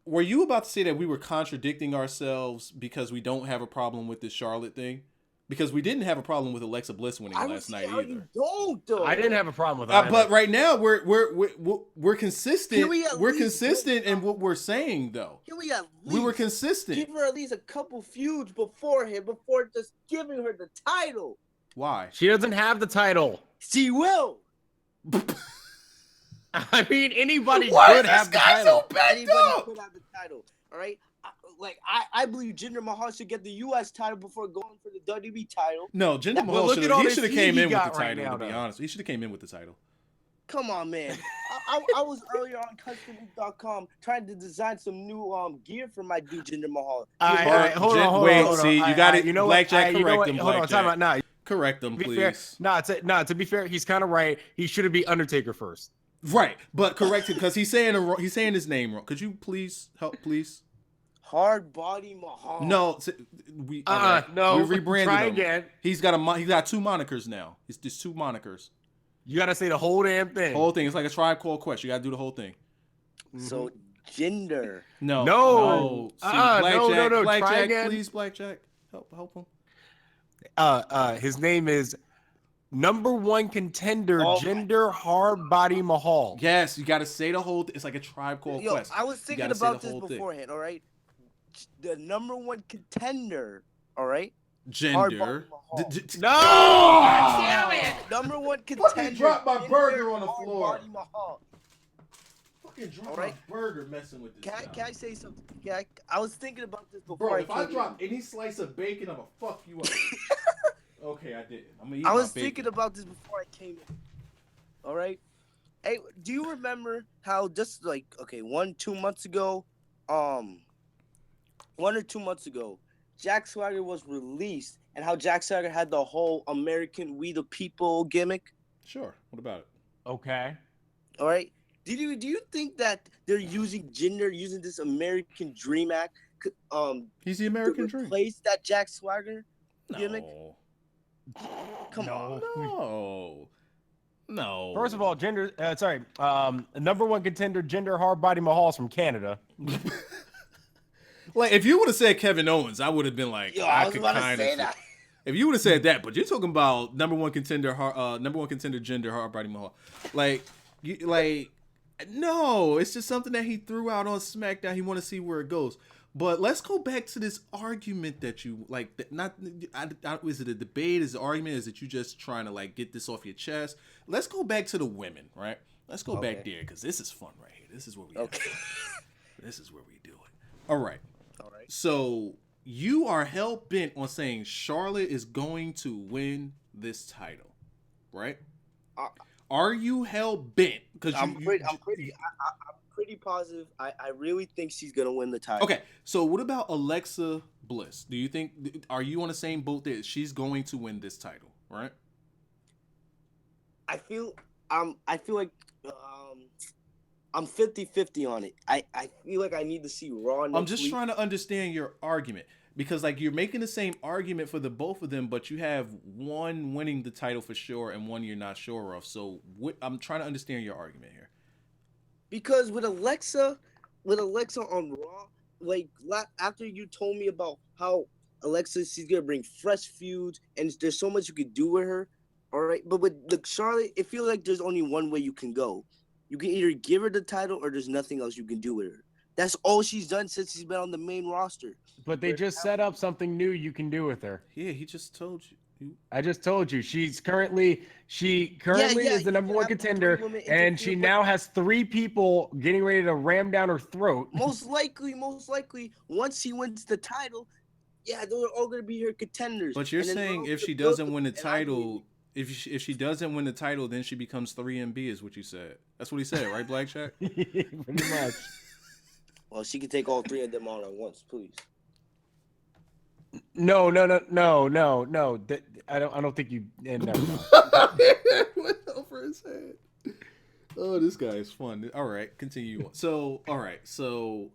were you about to say that we were contradicting ourselves because we don't have a problem with this Charlotte thing? Because we didn't have a problem with Alexa Bliss winning last night either. You don't, though. I didn't have a problem with that. But right now we're consistent. We're consistent in what we're saying, though. Can we we were consistent. Give her at least a couple feuds beforehand before just giving her the title. Why? She doesn't have the title. She will. I mean, anybody could have the title. Anybody could have the title. All right. I believe Jinder Mahal should get the U.S. title before going for the WWE title. No, Jinder Mahal should have came in with the title. To be honest, he should have came in with the title. Come on, man. I was earlier on CustomLeague.com trying to design some new gear for my dude Jinder Mahal. Hold on. See, you got it. You know, Blackjack, correct him. Hold on, time out. Nah, correct them, please. To be fair, he's kind of right. He should be Undertaker first. Right, but correct him because he's saying his name wrong. Could you please help, please? Hard Body Mahal. No, we rebranded Try him. again. He got 2 monikers now. It's just 2 monikers. You gotta say the whole damn thing. Whole thing. It's like a Tribe Called Quest. You gotta do the whole thing. So Jinder. No. No. Blackjack, please, Blackjack, help him. His name is #1 contender Jinder Hard Body Mahal. Yes, you got to say the whole thing. It's like a Tribe Called Quest. I was thinking about this beforehand, all right? The #1 contender, all right? Jinder. No! Damn it! #1 contender. Fucking dropped my burger on the floor. Body Mahal. Fucking dropped my burger messing with this guy. Can I say something? I was thinking about this before. Bro, if I drop any slice of bacon, I'm gonna fuck you up. Okay, I didn't. I'm gonna eat I was thinking about this before I came in. All right. Hey, do you remember how just like 1 or 2 months ago, 1 or 2 months ago, Jack Swagger was released, and how Jack Swagger had the whole American We the People gimmick? Sure. What about it? Okay. All right. Do you think that they're using this American Dream Act He's the to American Dream. replace that Jack Swagger gimmick? No. Come on. No. First of all, number one contender, Jinder Hardbody Mahal from Canada. Like, if you would have said Kevin Owens, I would have been like, Yo, I was could about to kinda say see- that. If you would have said that, but you're talking about number one contender Jinder Hardbody Mahal. No, it's just something that he threw out on SmackDown. He want to see where it goes. But let's go back to this argument that you like. Is it a debate? Is it an argument? Is it you just trying to like get this off your chest? Let's go back to the women, right? Let's go back there because this is fun right here. This is where we. This is where we do it. All right. So you are hell bent on saying Charlotte is going to win this title, right? Are you hell bent? Because I'm pretty positive. I really think she's gonna win the title. Okay, so what about Alexa Bliss? Do you think? Are you on the same boat that she's going to win this title? Right? I feel like I'm 50-50 on it. I feel like I need to see Raw next I'm just week. trying to understand your argument because like you're making the same argument for the both of them, but you have one winning the title for sure and one you're not sure of. So I'm trying to understand your argument here. Because with Alexa on Raw, like after you told me about how Alexa, she's gonna bring fresh feuds and there's so much you could do with her. All right, but with the Charlotte, it feels like there's only one way you can go. You can either give her the title or there's nothing else you can do with her. That's all she's done since she's been on the main roster. But they just set up something new you can do with her. Yeah, he just told you. I just told you. She currently is the number one contender, and she now has 3 people getting ready to ram down her throat. Most likely, once she wins the title, yeah, they're all gonna be her contenders. But you're saying if she doesn't win the title, if she doesn't win the title, then she becomes 3MB, is what you said. That's what he said, right, Blackjack? Pretty much. Well, she can take all 3 of them on at once, please. No. I don't think you. Never mind. Went over his head. Oh, this guy is fun. All right, continue on. So, all right, so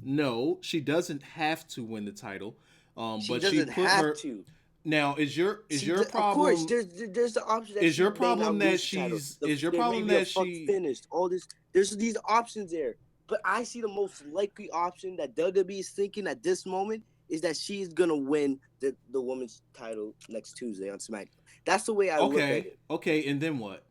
no, she doesn't have to win the title. But she put her. To. Now, is your problem? Of course, there's the option. Is your problem that she's? Is your problem that she finished all this? There's these options there, but I see the most likely option that WWE is thinking at this moment is that she's gonna win the women's title next Tuesday on SmackDown. That's the way I look at it. Okay, and then what?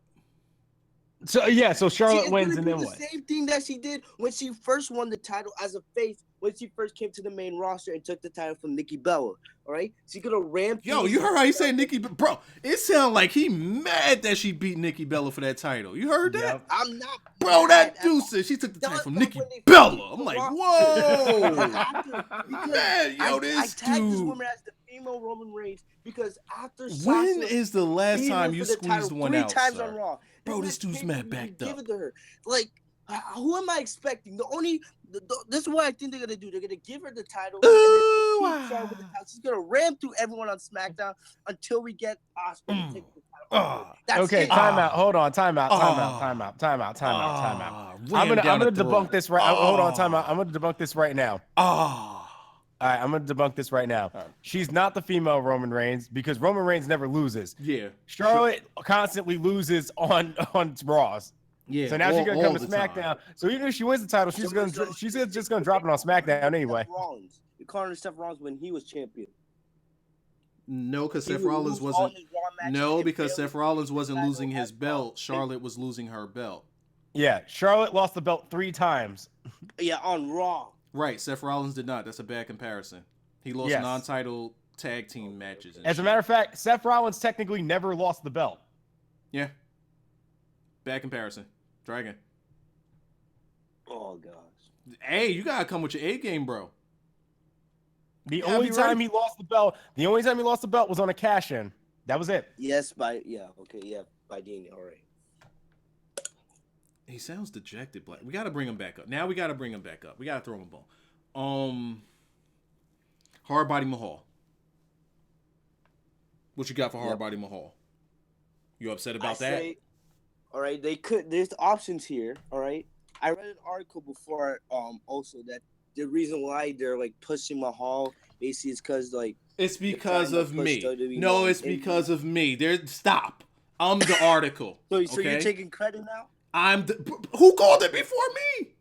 So Charlotte wins, and then what? The same thing that she did when she first won the title as a face when she first came to the main roster and took the title from Nikki Bella. All right, she's gonna ramp. Yo, you heard how he said Nikki, bro? It sounded like he mad that she beat Nikki Bella for that title. You heard that? Yep. I'm not. Bro, that dude said she took the title from Nikki Bella. I'm like, whoa, man, yo, I tagged this woman as the female Roman Reigns because after when Sasha is the last time you for the squeezed title one 3 out, times sir? on Raw. Bro, this dude's mad backed up. Give it to her. Like, who am I expecting? This is what I think they're gonna do. They're gonna give her the title. And then with the title. She's gonna ram through everyone on SmackDown until we get Asuka to take the title. Okay, time out. Hold on, time out. I'm gonna debunk this right. Hold on, time out. I'm gonna debunk this right now. All right, I'm gonna debunk this right now. She's not the female Roman Reigns because Roman Reigns never loses. Yeah, Charlotte constantly loses on Raws. Yeah. So now she's gonna come to SmackDown. So even if she wins the title, she's just gonna drop it on SmackDown anyway. You're calling her Seth Rollins when he was champion. No, because Seth Rollins wasn't. No, because Seth Rollins wasn't losing his belt. Charlotte was losing her belt. Yeah, Charlotte lost the belt 3 times. Yeah, on Raw. Right, Seth Rollins did not. That's a bad comparison. He lost non-title tag team matches. As a matter of fact, Seth Rollins technically never lost the belt. Yeah. Bad comparison. Try again. Oh gosh. Hey, you gotta come with your A game, bro. The only time he lost the belt was on a cash-in. That was it. Yes, by Dean. All right. He sounds dejected. Black. We got to bring him back up. Now we got to bring him back up. We got to throw him a bone. Hardbody Mahal. What you got for Hardbody Mahal? You upset about that? All right, there's options here. All right, I read an article before. Also, that the reason why they're like pushing Mahal basically is because like it's because of me. No, it's because of me. Stop. I'm the article. So you're taking credit now? Who called it before me?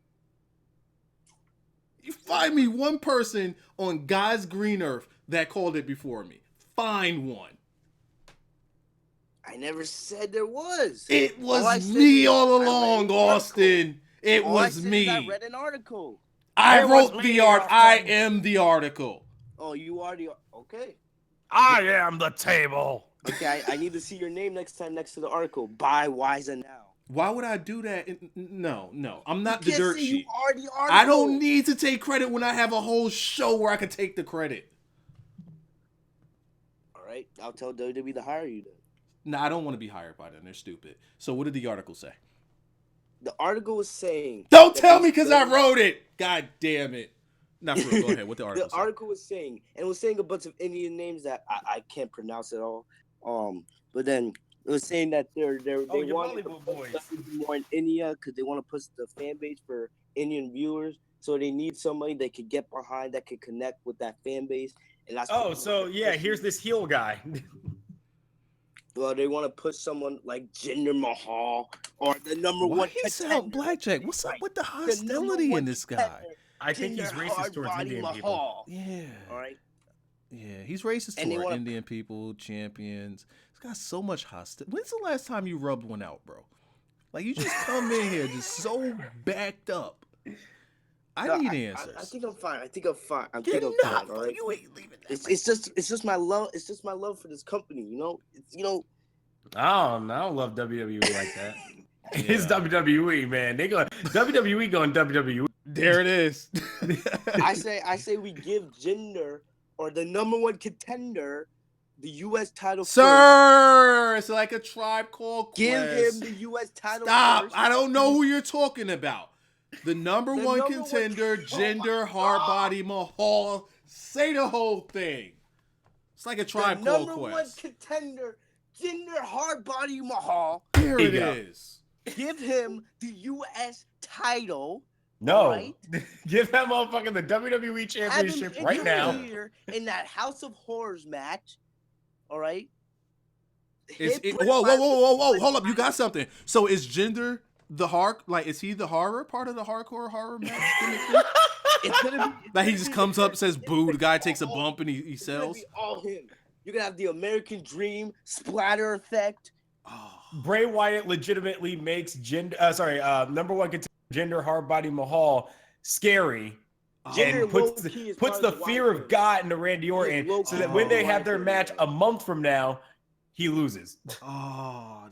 You find me one person on God's green earth that called it before me. Find one. I never said there was. It was me all along, Austin. It was me. I read an article. I wrote the art. I am the article. Oh, you are the okay. I am the table. Okay, I need to see your name next time next to the article. By Wyza now. Why would I do that? No. I'm not the dirt sheet. You are the article. I don't need to take credit when I have a whole show where I can take the credit. All right, I'll tell WWE to hire you then. No, I don't want to be hired by them. They're stupid. So what did the article say? The article was saying... Don't tell me because I wrote it! God damn it. Not for real. Go ahead. What the article The article was saying, and it was saying a bunch of Indian names that I can't pronounce at all. But then it was saying that they want to be more in India because they want to push the fan base for Indian viewers. So they need somebody they could get behind that could connect with that fan base. And that's here's this heel guy. Well, they want to push someone like Jinder Mahal or the number one. He sound Blackjack. What's up with the hostility in this guy? I think he's racist towards Indian people. Yeah. All right. Yeah, he's racist toward Indian people, champions. He's got so much hostility. When's the last time you rubbed one out, bro? Like, you just come in here just so backed up. I need answers. I think I'm fine. I think I'm fine. You're not. All right? You ain't leaving that. It's just my love. It's just my love for this company. You know. I don't love WWE like that. It's WWE, man. They go WWE going WWE. There it is. I say we give Jinder or the number one contender the U.S. title. Sir, it's like a Tribe Called Quest. Give him the U.S. title. Stop. First. I don't know who you're talking about. The number one contender, Jinder Hardbody Mahal. Say the whole thing. It's like a Tribe Called Quest. Number one contender, Jinder Hardbody Mahal. Here it is. Give him the U.S. title. No. Right? Give that motherfucker the WWE Championship right now. Here in that House of Horrors match. All right? Whoa. Hold up. You got something. So is Jinder is he the horror part of the horror match? It's gonna be like he just comes up, says boo, the guy takes a bump and he sells. It's gonna be all him. You're gonna have the American Dream splatter effect. Oh. Bray Wyatt legitimately makes number one contender Jinder Hardbody Mahal scary. And puts the fear of God into Randy Orton so that when they have their match a month from now, he loses. Oh,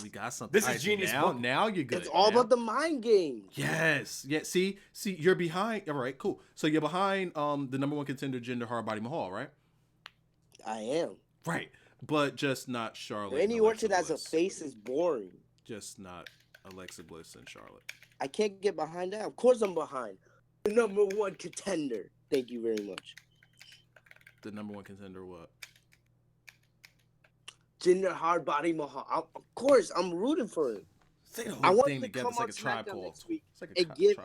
we got something. This is genius. Now you're good. It's all about the mind games. Yes. Yeah. See, you're behind. All right, cool. So you're behind the number one contender, Jinder Hardbody Mahal, right? I am. Right. But just not Charlotte. Randy Orton as a face is boring. Just not Alexa Bliss and Charlotte. I can't get behind that. Of course I'm behind. The number one contender. Thank you very much. The number one contender what? Jinder Hardbody Mahal. Of course, I'm rooting for him. Say the whole I want thing to together. come It's like on a Tribe SmackDown Called next week It's like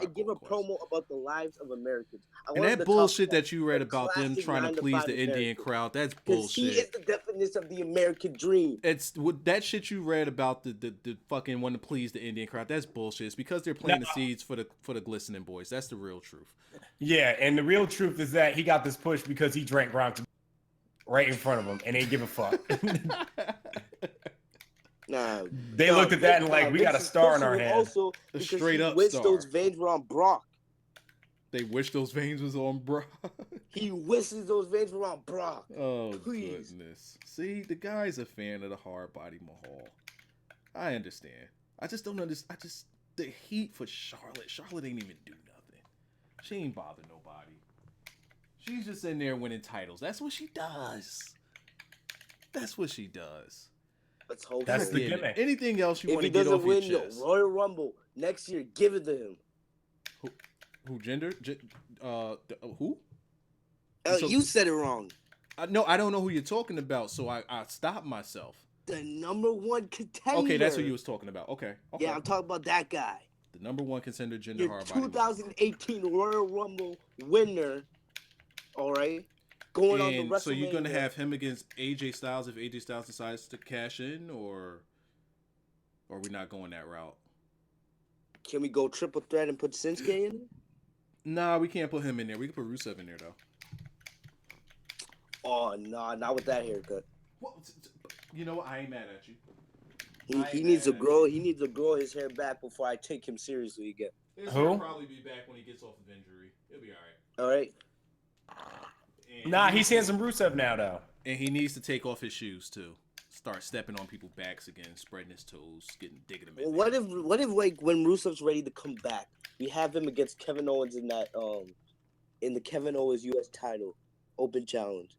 and give a promo about the lives of Americans. And that bullshit that you read about them trying to please the Indian crowd, that's bullshit. He is the definition of the American dream. It's that shit you read about the fucking want to please the Indian crowd. That's bullshit. It's because they're planting the seeds for the glistening boys. That's the real truth. Yeah, and the real truth is that he got this push because he drank Gronk's right in front of him and they give a fuck. They looked at that and like, we got a star in our hand. Also, straight up wish star. those veins were on Brock. They wish those veins was on Brock. He wishes those veins were on Brock. Oh, please. Goodness. See, the guy's a fan of the Hardbody Mahal. I understand. I just don't understand. The heat for Charlotte. Charlotte ain't even do nothing. She ain't bother nobody. She's just in there winning titles. That's what she does. That's what she does. Let's hope That's so. the gimmick. Anything else you If want he to get doesn't off your win, yo, chest? Royal Rumble next year, give it to him. Who? Jinder? Who? So- You said it wrong. No, I don't know who you're talking about, so I stopped myself. The number one contender. Okay, that's who you was talking about. Okay. Yeah, I'm talking about that guy. The number one contender, Jinder Your Mahal. 2018 Royal Rumble winner. All right, going on the WrestleMania. So you're gonna have him against AJ Styles if AJ Styles decides to cash in, or are we not going that route? Can we go triple threat and put Shinsuke in? Nah, we can't put him in there. We can put Rusev in there though. Oh no, not with that haircut. Well, you know what? I ain't mad at you. He needs to grow. He needs to grow his hair back before I take him seriously again. His Who? will probably be back when he gets off of injury. He'll be all All right. right. Nah, he's seeing some Rusev now, though. And he needs to take off his shoes too. Start stepping on people's backs again, spreading his toes, digging them in. Well, what if like when Rusev's ready to come back, we have him against Kevin Owens in that in the Kevin Owens U.S. title open challenge.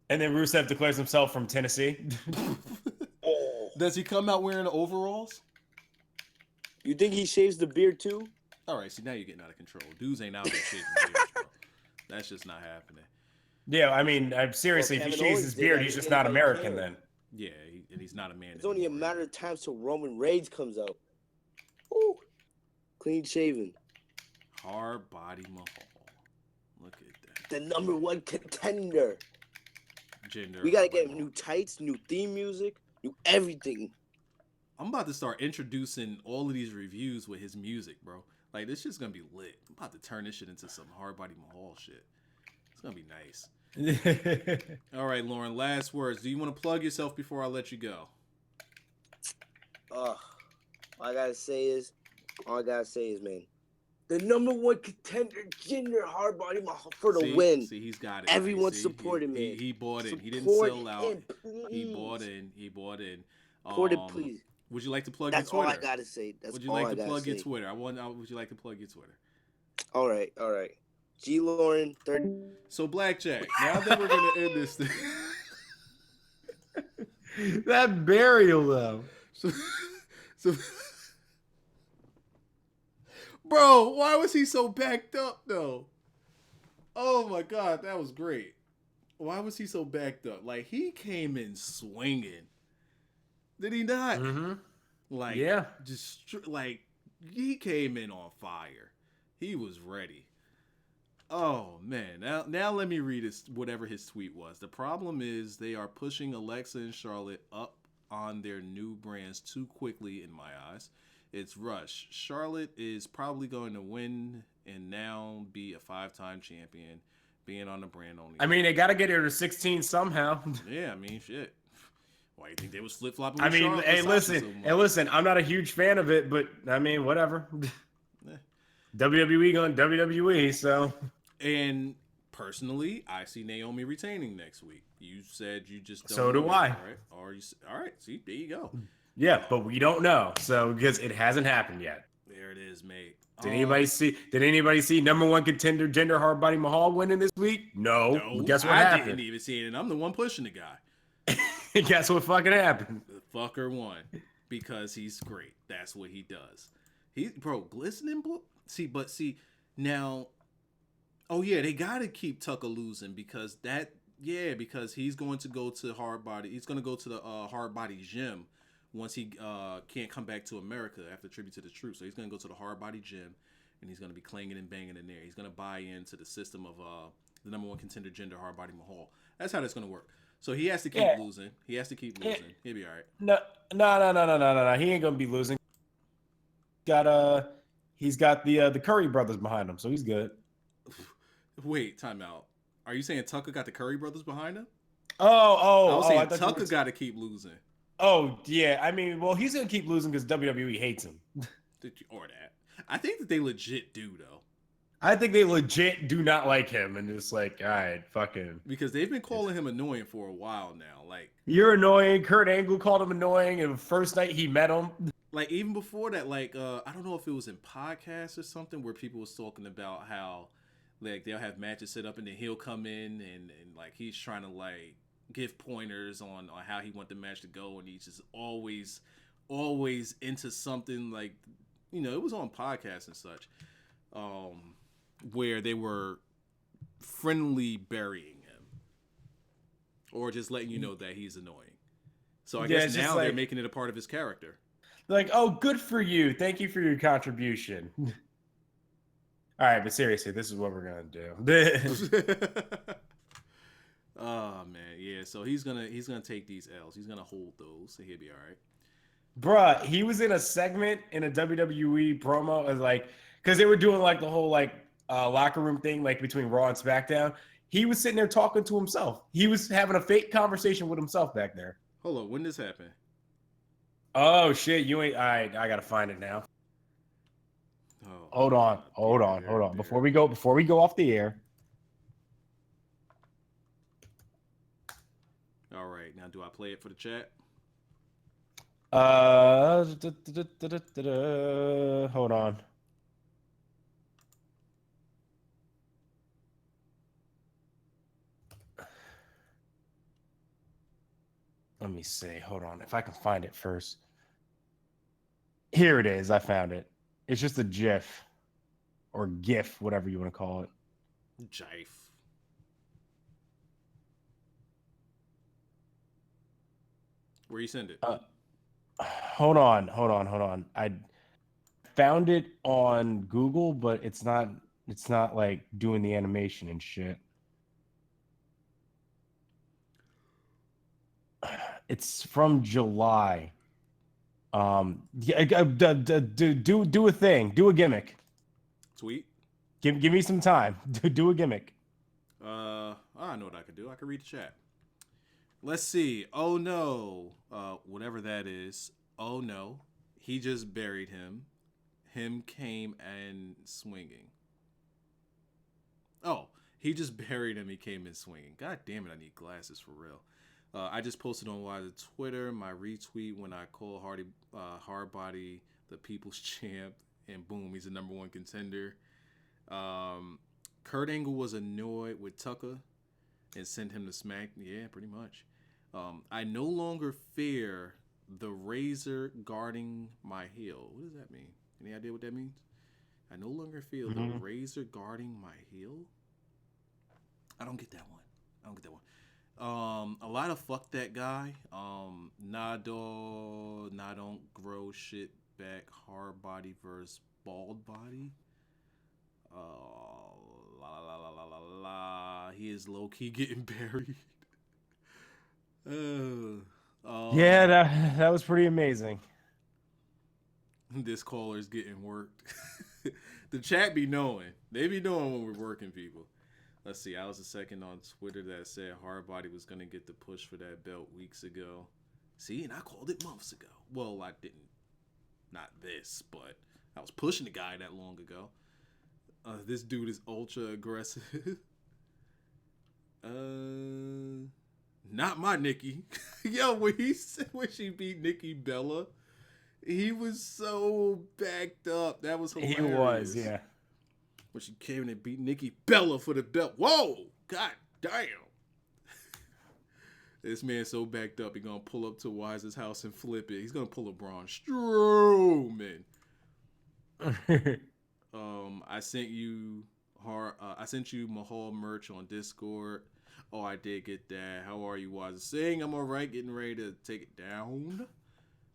And then Rusev declares himself from Tennessee. Oh, Does he come out wearing overalls? you think he shaves the beard too? All right, see now you're getting out of control. Dudes ain't out there shaving beards, bro. That's just not happening. Yeah, I mean, seriously, if he Kevin shaves Owens his did beard, that. he's just Anybody not American care. then. Yeah, and he's not a man. It's only a anymore. matter of time till Roman Reigns comes out. Ooh, clean shaven. Hard body Mahal. Look at that. The number one contender. Jinder. We gotta Hard get Body him new Mahal. tights, new theme music, new everything. I'm about to start introducing all of these reviews with his music, bro. Like this shit's gonna be lit. I'm about to turn this shit into some hard body Mahal shit. It's gonna be nice. All right, Lauren. Last words. Do you want to plug yourself before I let you go? All I gotta say is, man, the number one contender, Jinder Hardbody Mahal for the win. See, he's got it. Everyone See, supported me. He bought in. He didn't Support sell out. him, He please. bought in. He bought in. Support it, please. Would you like to plug That's your all Twitter? I gotta say. That's Would you all like I to gotta plug your say. Twitter? Would you like to plug your Twitter? All right. G Lauren 30. So Blackjack. Now that we're gonna end this thing. That burial, though. So, bro, why was he so backed up though? Oh my god, that was great. Why was he so backed up? Like he came in swinging. Did he not? Mm-hmm. Like Yeah. just like he came in on fire. He was ready. Oh man, now let me read whatever his tweet was. The problem is they are pushing Alexa and Charlotte up on their new brands too quickly in my eyes. It's rush. Charlotte is probably going to win and now be a 5-time champion, being on the brand only. I mean, they got to get her to 16 somehow. Yeah, I mean, shit. Why do you think they was flip flopping? I mean, hey, listen, I'm not a huge fan of it, but I mean, whatever. WWE going WWE, so. And personally, I see Naomi retaining next week. You said you just don't So do know, I. Right? Or all right, see, there you go. Yeah, but we don't know, so because it hasn't happened yet. There it is, mate. Did anybody see number one contender Jinder Hardbody Mahal winning this week? No. No, Guess what I happened? didn't even see it, and I'm the one pushing the guy. Guess what fucking happened? The fucker won because he's great. That's what he does. Glistening blue. See now. Oh yeah, they gotta keep Tucker losing because he's going to go to Hardbody. He's going to go to the Hardbody gym once he can't come back to America after Tribute to the Truth. So he's going to go to the Hardbody gym and he's going to be clanging and banging in there. He's going to buy into the system of the number one contender Jinder Hardbody Mahal. That's how that's going to work. So he has to keep losing. He has to keep losing. He'll be all right. No. He ain't gonna be losing. He's got the Curry brothers behind him, so he's good. Wait, time out. Are you saying Tucker got the Curry brothers behind him? I was saying thought Tucker got to keep losing. Oh yeah, I mean, well, he's gonna keep losing because WWE hates him. Or that. I think that they legit do though. I think they legit do not like him, and it's like, all right, fucking. Because they've been calling him annoying for a while now. Like, you're annoying. Kurt Angle called him annoying, and the first night he met him. Like even before that, like I don't know if it was in podcasts or something where people was talking about how like they'll have matches set up and then he'll come in and like he's trying to like give pointers on how he want the match to go, and he's just always into something like, it was on podcasts and such, where they were friendly burying him or just letting you know that he's annoying. So I guess now they're making it a part of his character. Like, oh, good for you. Thank you for your contribution. All right, but seriously, this is what we're gonna do. Oh man, yeah. So he's gonna take these L's. He's gonna hold those, so he'll be all right. Bruh, he was in a segment in a WWE promo as because they were doing the whole locker room thing between Raw and SmackDown. He was sitting there talking to himself. He was having a fake conversation with himself back there. Hold on, when did this happen? Oh shit, you ain't. All right, I gotta find it now. Oh, hold on. Before we go off the air. All right, now do I play it for the chat? Hold on. Let me see. Hold on. If I can find it first. Here it is. I found it. It's just a GIF or GIF, whatever you want to call it. Jive. Where you send it? Hold on. I found it on Google, but it's not doing the animation and shit. It's from July. Do a thing. Do a gimmick. Tweet. Give me some time. Do a gimmick. I know what I could do. I could read the chat. Let's see. Oh no. Whatever that is. Oh no. He just buried him. Him came and swinging. Oh, he just buried him. He came in swinging. God damn it. I need glasses for real. I just posted on Wyza Twitter my retweet when I call Hardbody the people's champ, and boom, he's the #1 contender. Kurt Angle was annoyed with Tucker and sent him to Smack. Yeah, pretty much. I no longer fear the razor guarding my heel. What does that mean? Any idea what that means? I no longer feel the razor guarding my heel. I don't get that one. A lot of fuck that guy. Nah don't grow shit back. Hard body versus bald body. He is low key getting buried. Yeah, that was pretty amazing. This caller's getting worked. The chat be knowing. They be knowing when we're working people. Let's see. I was the second on Twitter that said Hardbody was going to get the push for that belt weeks ago. See, and I called it months ago. Well, I didn't. Not this, but I was pushing the guy that long ago. This dude is ultra aggressive. Not my Nikki. Yo, when she beat Nikki Bella, he was so backed up. That was hilarious. He was, yeah. When she came in and beat Nikki Bella for the belt. Whoa! God damn. This man's so backed up, he's going to pull up to Wise's house and flip it. He's going to pull a Braun Strowman. I sent you Mahal merch on Discord. Oh, I did get that. How are you, Wise? Saying I'm all right, getting ready to take it down.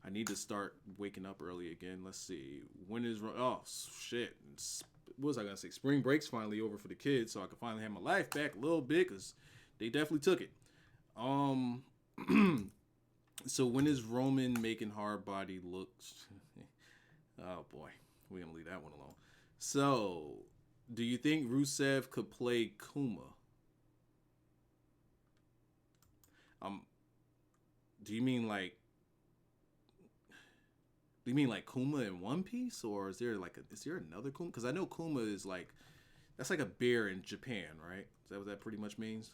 I need to start waking up early again. Let's see. When is... Oh, shit. What was I going to say? Spring break's finally over for the kids, so I can finally have my life back a little bit, because they definitely took it. So when is Roman making Hardbody look... Oh, boy. We're going to leave that one alone. So, do you think Rusev could play Kuma? Do you mean like Kuma in One Piece, or is there another Kuma? Because I know Kuma is that's like a bear in Japan, right? Is that what that pretty much means?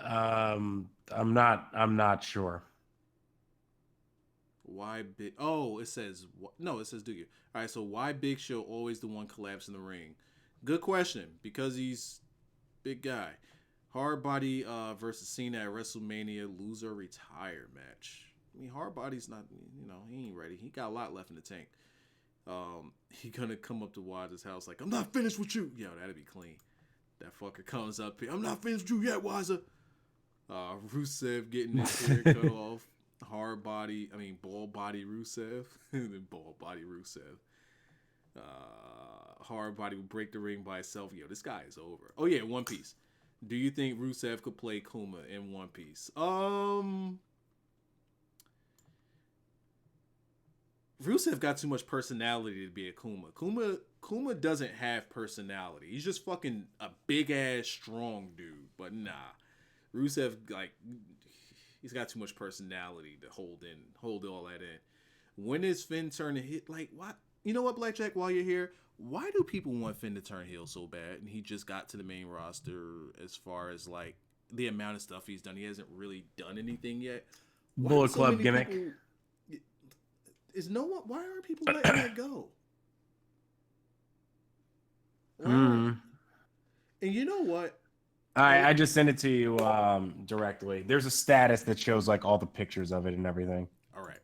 I'm not sure. Why big? Oh, it says no. It says do you? All right. So why Big Show always the one collapse in the ring? Good question. Because he's big guy. Hardbody versus Cena at WrestleMania loser retire match. I mean, Hardbody's not, he ain't ready. He got a lot left in the tank. He gonna come up to Wiza's house like, I'm not finished with you. Yo, that'd be clean. That fucker comes up here. I'm not finished with you yet, Wyza. Rusev getting his hair cut off. Ball body Rusev. Ball body Rusev. Hardbody will break the ring by itself. Yo, this guy is over. Oh yeah, One Piece. Do you think Rusev could play Kuma in One Piece? Rusev got too much personality to be a Kuma. Kuma doesn't have personality. He's just fucking a big ass strong dude. But nah, Rusev, like, he's got too much personality to hold all that in. When is Finn turn to hit? Like, what? You know what, Blackjack? While you're here, why do people want Finn to turn heel so bad? And he just got to the main roster. As far as like the amount of stuff he's done, he hasn't really done anything yet. Bullet Club gimmick. Why aren't people letting that go? Mm. And you know what? I just sent it to you directly. There's a status that shows like all the pictures of it and everything. All right.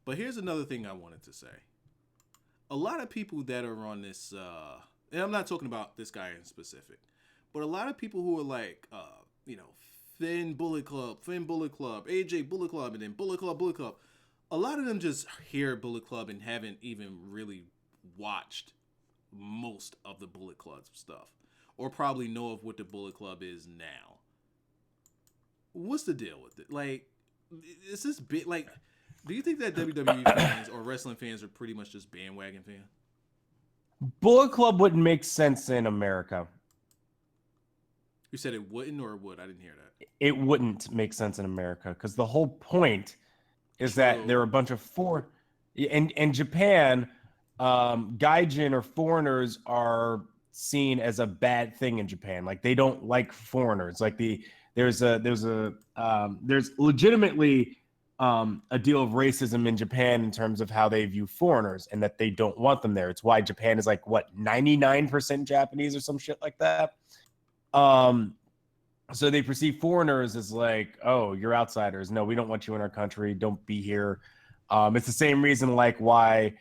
But here's another thing I wanted to say. A lot of people that are on this, and I'm not talking about this guy in specific, but a lot of people who are like, Finn Bullet Club, AJ Bullet Club, and then Bullet Club. A lot of them just hear Bullet Club and haven't even really watched most of the Bullet Club stuff, or probably know of what the Bullet Club is now. What's the deal with it? Like, is this bit like? Do you think that WWE fans or wrestling fans are pretty much just bandwagon fans? Bullet Club wouldn't make sense in America. You said it wouldn't, or it would? I didn't hear that. It wouldn't make sense in America because the whole point is that there are a bunch of in Japan, gaijin or foreigners are seen as a bad thing in Japan. Like they don't like foreigners. Like there's legitimately a deal of racism in Japan in terms of how they view foreigners and that they don't want them there. It's why Japan is like 99% Japanese or some shit like that. So they perceive foreigners as like, oh, you're outsiders. No, we don't want you in our country. Don't be here. It's the same reason like why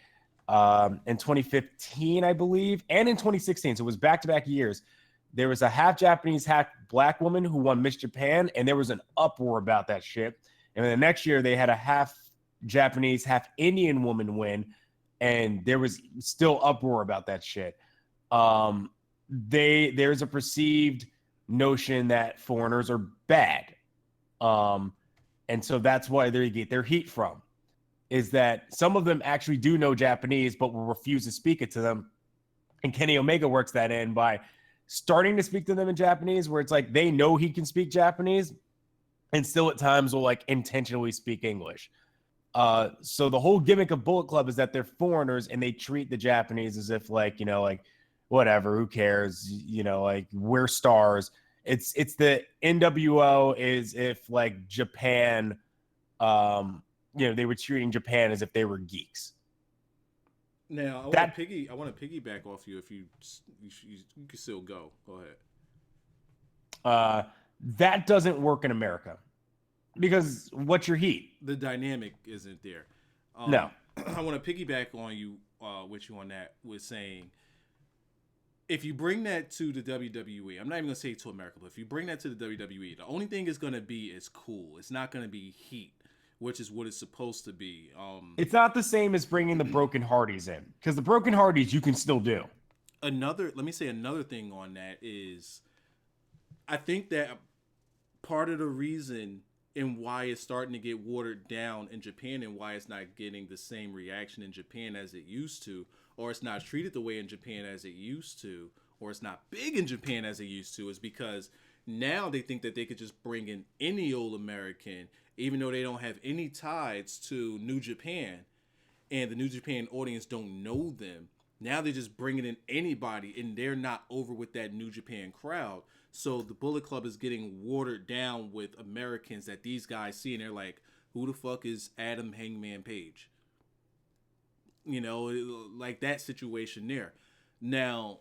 in 2015, I believe, and in 2016, so it was back-to-back years, there was a half Japanese, half black woman who won Miss Japan, and there was an uproar about that shit. And then the next year, they had a half Japanese, half Indian woman win, and there was still uproar about that shit. There's a perceived notion that foreigners are bad. And so that's why they get their heat from, is that some of them actually do know Japanese, but will refuse to speak it to them. And Kenny Omega works that in by starting to speak to them in Japanese, where it's like they know he can speak Japanese and still at times will like intentionally speak English. So the whole gimmick of Bullet Club is that they're foreigners and they treat the Japanese as if like, whatever, who cares? Like we're stars. It's the NWO is if like Japan, they were treating Japan as if they were geeks. Now I want to piggyback off you. If you can still go ahead. That doesn't work in America because what's your heat? The dynamic isn't there. No. I want to piggyback on you, with you on that, with saying, if you bring that to the WWE, I'm not even going to say to America, but if you bring that to the WWE, the only thing it's going to be is cool. It's not going to be heat, which is what it's supposed to be. It's not the same as bringing the Broken Hardys in, because the Broken Hardys you can still do. Let me say another thing on that is, I think that part of the reason and why it's starting to get watered down in Japan and why it's not getting the same reaction in Japan as it used to, or it's not treated the way in Japan as it used to, or it's not big in Japan as it used to, is because now they think that they could just bring in any old American, even though they don't have any ties to New Japan, and the New Japan audience don't know them. Now they're just bringing in anybody, and they're not over with that New Japan crowd. So the Bullet Club is getting watered down with Americans that these guys see, and they're like, who the fuck is Adam Hangman Page? Like that situation there. Now,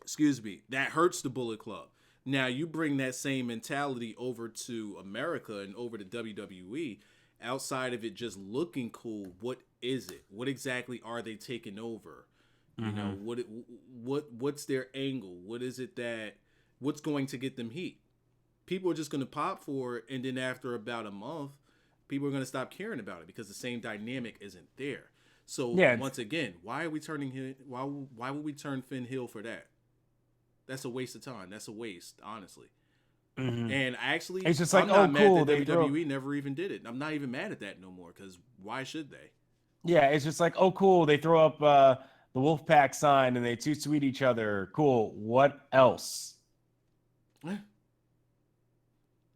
excuse me, that hurts the Bullet Club. Now you bring that same mentality over to America and over to WWE. Outside of it just looking cool, what is it? What exactly are they taking over? You know, what's their angle? What is it what's going to get them heat? People are just going to pop for it, and then after about a month, people are going to stop caring about it because the same dynamic isn't there. So once again, why are we turning why would we turn Finn heel for that? That's a waste of time. That's a waste, honestly. And actually, it's just I'm like, not mad cool. that WWE never even did it. I'm not even mad at that no more because why should they? Yeah, it's just like, oh, cool. They throw up the Wolfpack sign and they too sweet each other. Cool. What else?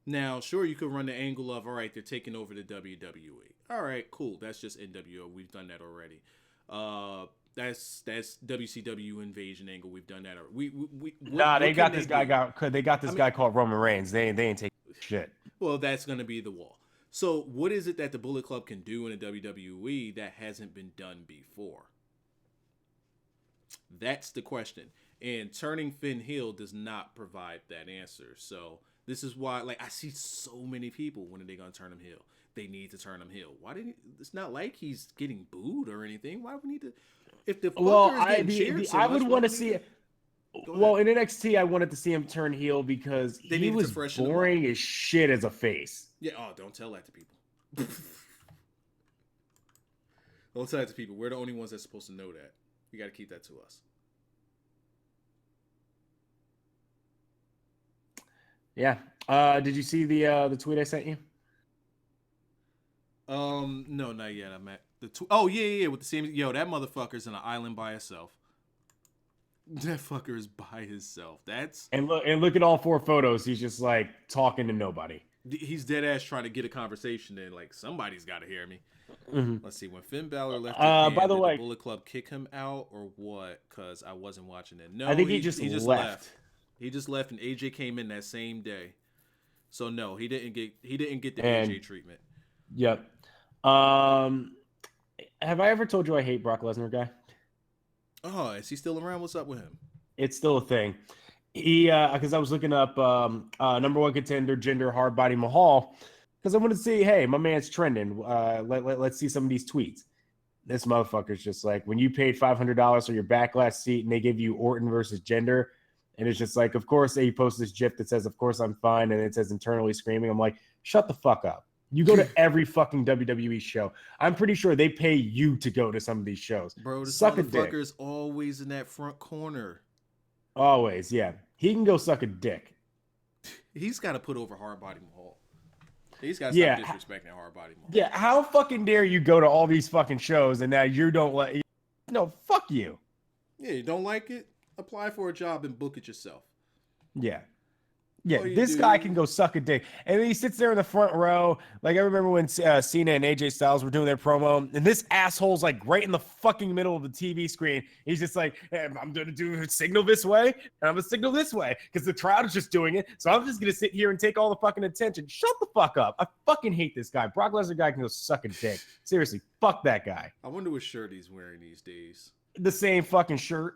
Now, sure, you could run the angle of, all right, they're taking over the WWE. All right, cool. That's just NWO. We've done that already. That's WCW invasion angle. We've done that. They got this guy called Roman Reigns. They ain't taking shit. Well, that's gonna be the wall. So, what is it that the Bullet Club can do in the WWE that hasn't been done before? That's the question. And turning Finn heel does not provide that answer. So this is why, like, I see so many people when are they gonna turn him heel? They need to turn him heel. Why didn't? It's not like he's getting booed or anything. Why would we need to? If the I would want to see it. Well, in NXT, I wanted to see him turn heel because he was boring as shit as a face. Yeah. Oh, don't tell that to people. Don't tell that to people. We're the only ones that's supposed to know that. You got to keep that to us. Yeah. Did you see the tweet I sent you? No, not yet. I'm at the oh yeah, with the same. Yo, that motherfucker's on an island by himself. That fucker is by himself. That's and look at all 4 photos. He's just like talking to nobody. He's dead ass trying to get a conversation in. Like somebody's got to hear me. Let's see. When Finn Balor left, by the way, did the Bullet Club kick him out or what? Because I wasn't watching it. No, I think he just left. He just left, and AJ came in that same day. So no, he didn't get the AJ treatment. Yep. Have I ever told you I hate Brock Lesnar, guy? Oh, is he still around? What's up with him? It's still a thing. He because I was looking up number 1 contender Jinder Hardbody Mahal because I wanted to see, hey, my man's trending. Let's see some of these tweets. This motherfucker's just like, when you paid $500 for your backlash seat and they give you Orton versus Jinder, and it's just like, of course, he posts this GIF that says, of course I'm fine, and it says internally screaming. I'm like, shut the fuck up. You go to every fucking WWE show. I'm pretty sure they pay you to go to some of these shows. Bro, this suck a dick. Motherfucker's always in that front corner. Always, yeah. He can go suck a dick. He's got to put over Hardbody Mahal. He's got to stop disrespecting Hardbody Mahal. Yeah, how fucking dare you go to all these fucking shows and now you don't let... No, fuck you. Yeah, you don't like it? Apply for a job and book it yourself. Yeah. Yeah, this guy can go suck a dick. And then he sits there in the front row. Like, I remember when Cena and AJ Styles were doing their promo, and this asshole's like right in the fucking middle of the TV screen. He's just like, hey, I'm going to do a signal this way, and I'm going to signal this way, because the crowd is just doing it. So I'm just going to sit here and take all the fucking attention. Shut the fuck up. I fucking hate this guy. Brock Lesnar guy can go suck a dick. Seriously, fuck that guy. I wonder what shirt he's wearing these days. The same fucking shirt.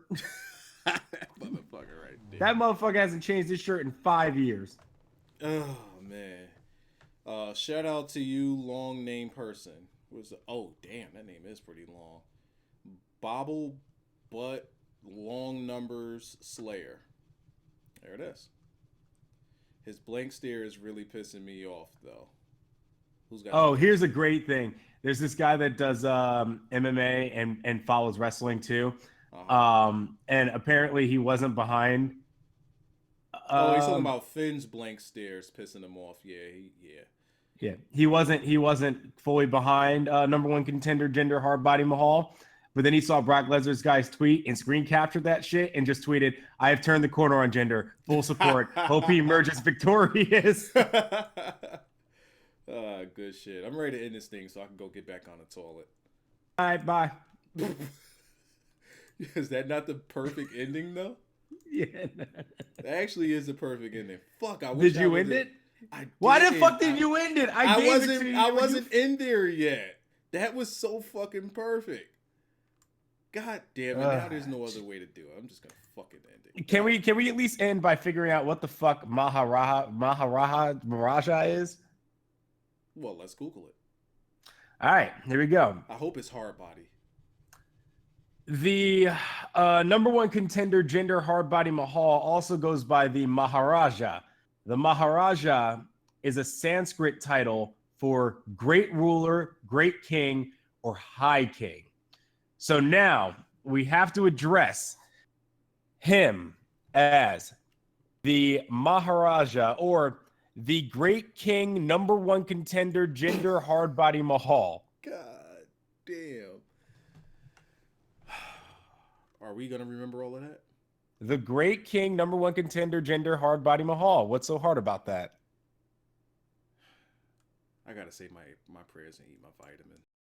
Motherfucker right there. That motherfucker hasn't changed his shirt in 5 years. Oh man. Shout out to you, long name person. Oh damn, that name is pretty long. Bobble Butt Long Numbers Slayer. There it is. His blank stare is really pissing me off though. Who's got here's a great thing. There's this guy that does MMA and follows wrestling too. And apparently he wasn't behind. He's talking about Finn's blank stares pissing him off. Yeah. He wasn't fully behind number 1 contender Jinder Hardbody Mahal, but then he saw Brock Lesnar's guy's tweet and screen captured that shit and just tweeted, "I have turned the corner on Jinder. Full support. Hope he emerges victorious." Good shit. I'm ready to end this thing so I can go get back on the toilet. All right, bye. Is that not the perfect ending though? Yeah. That actually is the perfect ending. Fuck, I wish Did you end it? Why the fuck did you end it? I wasn't in there yet. That was so fucking perfect. God damn it! Now there's no other way to do it. I'm just gonna fucking end it. Can we at least end by figuring out what the fuck Maharaja is? Well, let's Google it. All right, here we go. I hope it's hard body. The number one contender, Jinder Hardbody Mahal, also goes by the Maharaja. The Maharaja is a Sanskrit title for great ruler, great king, or high king. So now we have to address him as the Maharaja or the great king, number one contender, Jinder Hardbody Mahal. God damn. Are we gonna remember all of that? The great king, number one contender, Jinder Hardbody Mahal. What's so hard about that? I gotta say my prayers and eat my vitamin.